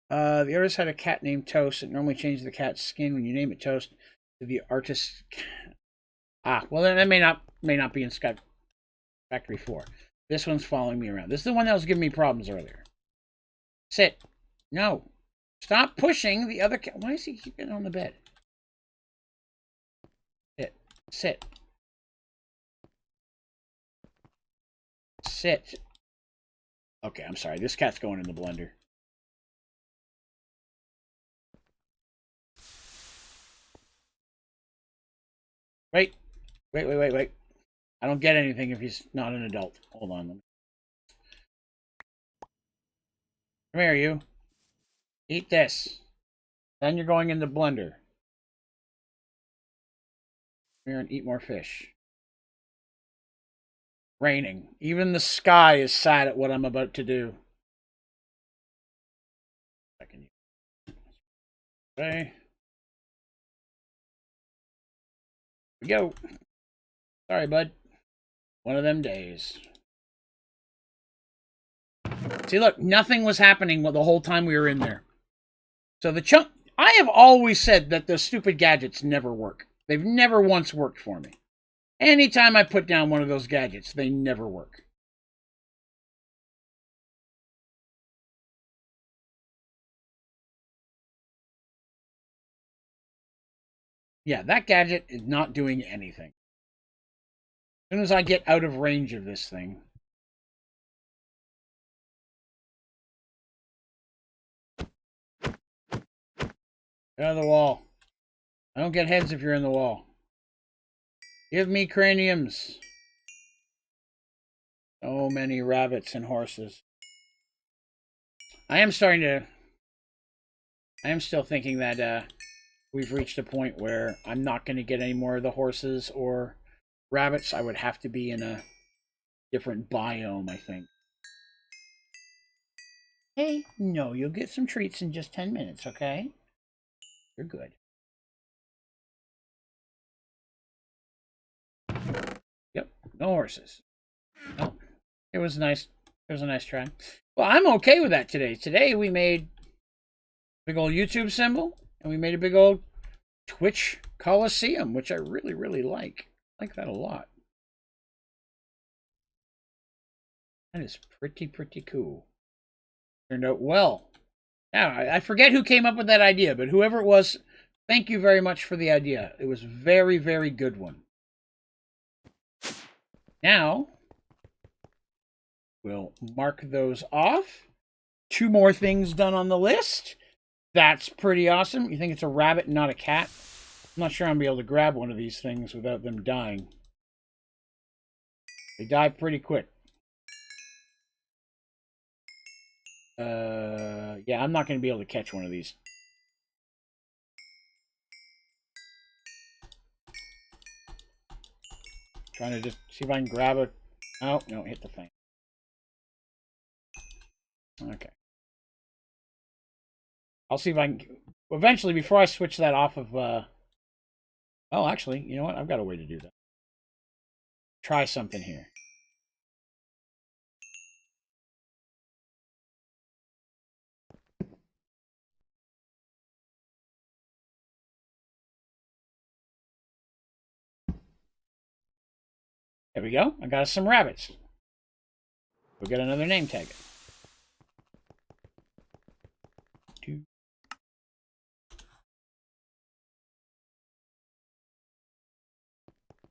The artist had a cat named Toast. It normally changes the cat's skin when you name it Toast to the artist's cat. Ah, well then that may not be in Sky Factory 4. This one's following me around. This is the one that was giving me problems earlier. Sit. No. Stop pushing the other cat. Why is he keeping on the bed? Sit. Sit. Okay, I'm sorry. This cat's going in the blender. Wait. I don't get anything if he's not an adult. Hold on. Come here, you. Eat this. Then you're going in the blender. Come here and eat more fish. Raining. Even the sky is sad at what I'm about to do. Okay. Here we go. Sorry, bud. One of them days. See, look, nothing was happening the whole time we were in there. So the chunk... I have always said that those stupid gadgets never work. They've never once worked for me. Anytime I put down one of those gadgets, they never work. Yeah, that gadget is not doing anything. As soon as I get out of range of this thing. Get out of the wall. I don't get heads if you're in the wall. Give me craniums. So many rabbits and horses. I am still thinking that we've reached a point where I'm not going to get any more of the horses or rabbits. I would have to be in a different biome, I think. Hey, no, you'll get some treats in just 10 minutes, okay? You're good. Yep, no horses. Oh, it was nice. It was a nice try. Well, I'm okay with that today. Today we made a big old YouTube symbol, and we made a big old Twitch Coliseum, which I really, really like. I like that a lot. That is pretty, pretty cool. Turned out well. Now, I forget who came up with that idea, but whoever it was, thank you very much for the idea. It was a very, very good one. Now, we'll mark those off. 2 more things done on the list. That's pretty awesome. You think it's a rabbit and not a cat? I'm not sure I'm going to be able to grab one of these things without them dying. They die pretty quick. Yeah, I'm not going to be able to catch one of these. Trying to just see if I can grab it. Oh, no, hit the thing. Okay. I'll see if I can... Eventually, before I switch that off of... Oh, actually, you know what? I've got a way to do that. Try something here. There we go. I got us some rabbits. We'll get another name tag.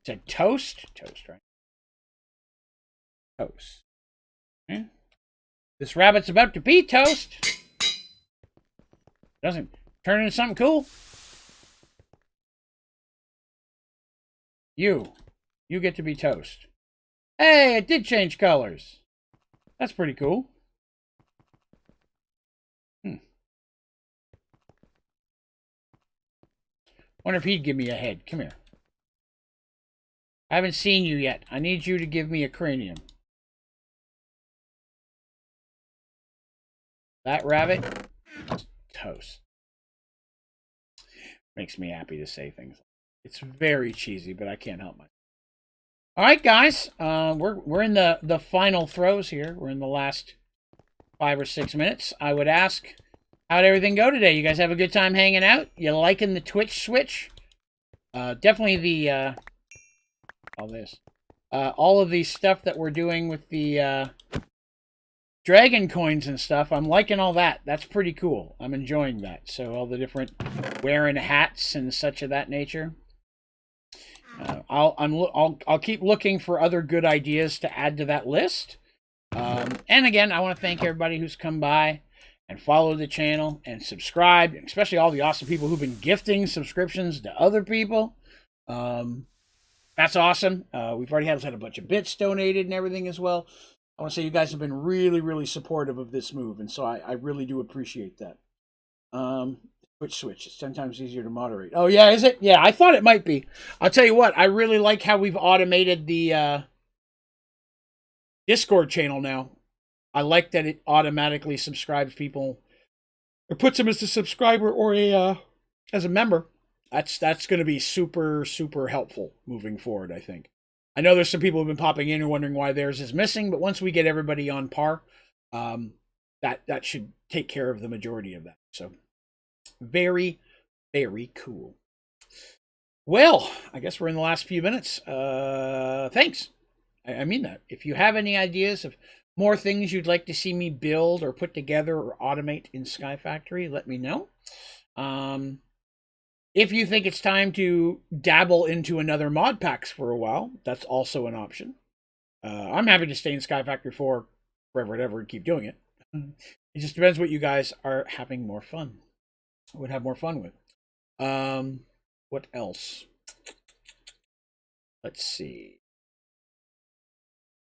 It's a toast? Toast, right? Toast. Okay. This rabbit's about to be toast. Doesn't turn into something cool. You get to be toast. Hey, it did change colors. That's pretty cool. Wonder if he'd give me a head. Come here. I haven't seen you yet. I need you to give me a cranium. That rabbit, toast. Makes me happy to say things. It's very cheesy, but I can't help myself. All right, guys. We're in the final throws here. We're in the last 5 or 6 minutes. I would ask, how'd everything go today? You guys have a good time hanging out? You liking the Twitch switch? Definitely the all of the stuff that we're doing with the dragon coins and stuff. I'm liking all that. That's pretty cool. I'm enjoying that. So all the different wearing hats and such of that nature. I'll keep looking for other good ideas to add to that list. And again, I want to thank everybody who's come by and followed the channel and subscribed, especially all the awesome people who've been gifting subscriptions to other people. That's awesome. We've already had a bunch of bits donated and everything as well. I want to say you guys have been really, really supportive of this move, and so I really do appreciate that. Switch. It's 10 times easier to moderate. Oh, yeah, is it? Yeah, I thought it might be. I'll tell you what, I really like how we've automated the Discord channel now. I like that it automatically subscribes people, or puts them as a subscriber or as a member. That's going to be super, super helpful moving forward, I think. I know there's some people who've been popping in and wondering why theirs is missing, but once we get everybody on par, that should take care of the majority of that. So, very, very cool. Well, I guess we're in the last few minutes. Thanks. I mean that. If you have any ideas of more things you'd like to see me build or put together or automate in Sky Factory, let me know. If you think it's time to dabble into another mod packs for a while, that's also an option. I'm happy to stay in Sky Factory 4 forever and ever and keep doing it. It just depends what you guys are having more fun. Would have more fun with. What else? Let's see.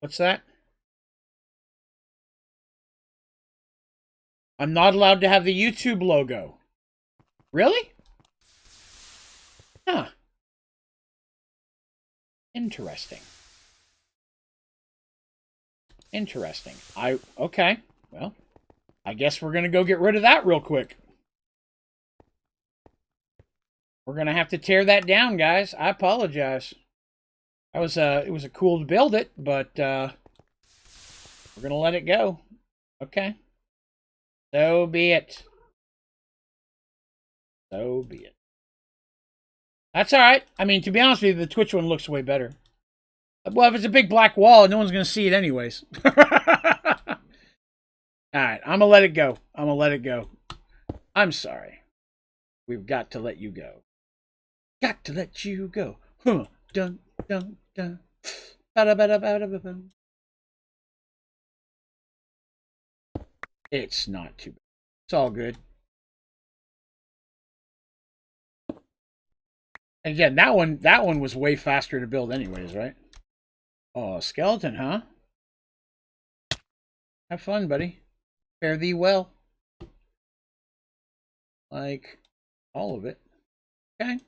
What's that? I'm not allowed to have the YouTube logo. Really? Huh. Interesting. Interesting. Okay. Well, I guess we're going to go get rid of that real quick. We're going to have to tear that down, guys. I apologize. It was a cool to build it, but we're going to let it go. Okay. So be it. So be it. That's all right. I mean, to be honest with you, the Twitch one looks way better. Well, if it's a big black wall, no one's going to see it anyways. All right, I'm going to let it go. I'm going to let it go. I'm sorry. We've got to let you go. Got to let you go. Huh. Dun, dun, dun. Ba-da-ba-da-ba-da-ba-ba. It's not too bad. It's all good. Again, that one was way faster to build anyways, right? Oh, skeleton, huh? Have fun, buddy. Fare thee well. Like, all of it. Okay.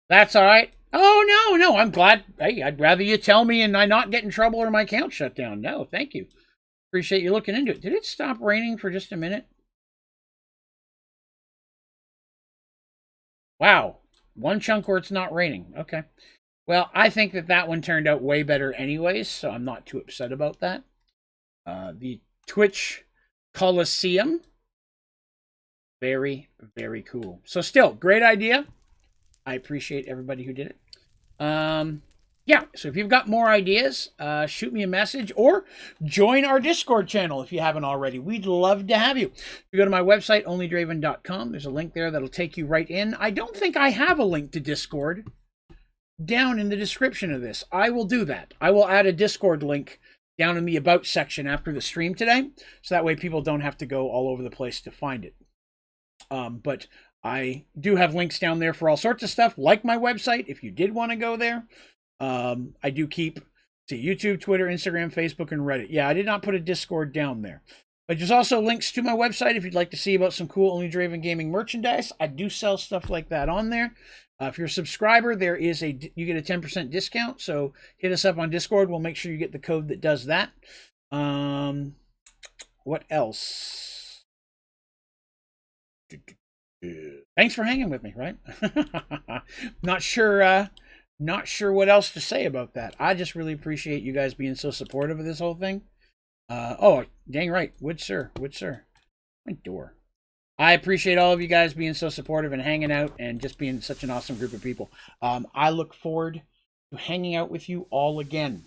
That's all right. Oh, no, I'm glad. Hey, I'd rather you tell me and I not get in trouble or my account shut down. No, thank you. Appreciate you looking into it. Did it stop raining for just a minute? Wow. One chunk where it's not raining. Okay. Well, I think that one turned out way better anyways, so I'm not too upset about that. The Twitch Coliseum. Very, very cool. So still, great idea. I appreciate everybody who did it. Yeah, so if you've got more ideas, shoot me a message or join our Discord channel if you haven't already. We'd love to have you. If you go to my website, onlydraven.com, there's a link there that'll take you right in. I don't think I have a link to Discord down in the description of this. I will do that. I will add a Discord link down in the About section after the stream today, so that way people don't have to go all over the place to find it. But I do have links down there for all sorts of stuff, like my website, if you did want to go there. I do keep YouTube, Twitter, Instagram, Facebook, and Reddit. Yeah, I did not put a Discord down there. But there's also links to my website if you'd like to see about some cool Onlydraven gaming merchandise. I do sell stuff like that on there. If you're a subscriber, you get a 10% discount. So hit us up on Discord. We'll make sure you get the code that does that. What else? Thanks for hanging with me, right? Not sure what else to say about that. I just really appreciate you guys being so supportive of this whole thing. Oh, dang right. Would sir. My door. I appreciate all of you guys being so supportive and hanging out and just being such an awesome group of people. I look forward to hanging out with you all again.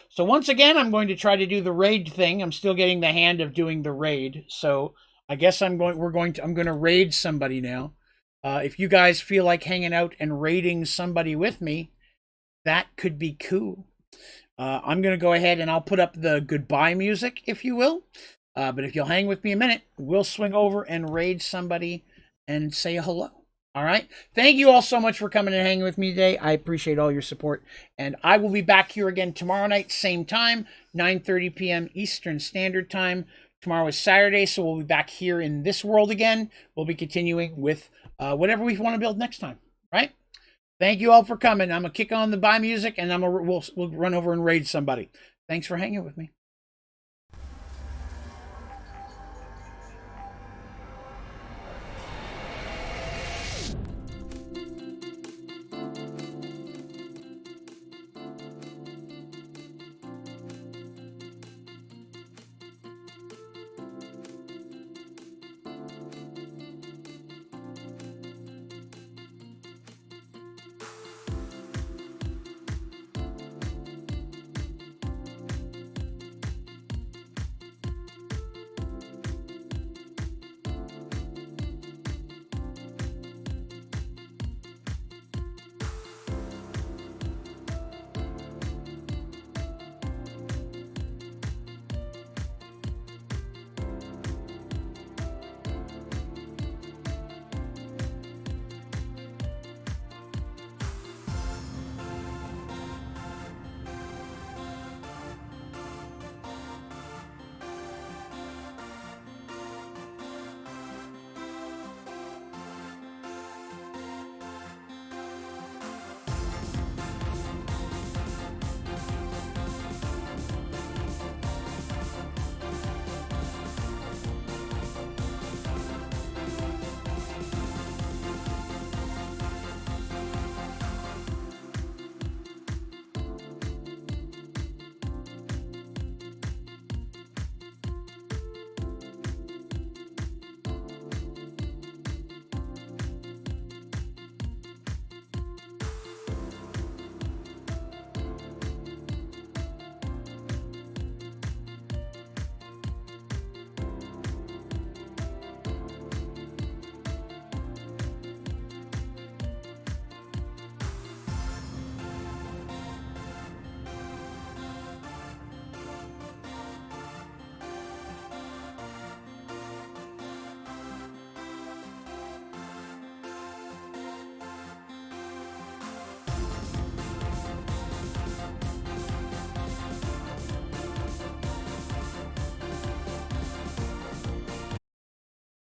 So once again, I'm going to try to do the raid thing. I'm still getting the hand of doing the raid. So I guess I'm going to raid somebody now. If you guys feel like hanging out and raiding somebody with me, that could be cool. I'm going to go ahead and I'll put up the goodbye music, if you will. But if you'll hang with me a minute, we'll swing over and raid somebody and say hello. All right. Thank you all so much for coming and hanging with me today. I appreciate all your support. And I will be back here again tomorrow night, same time, 9:30 p.m. Eastern Standard Time. Tomorrow is Saturday, so we'll be back here in this world again. We'll be continuing with whatever we want to build next time. Right? Thank you all for coming. I'm going to kick on the bye music, and we'll run over and raid somebody. Thanks for hanging with me.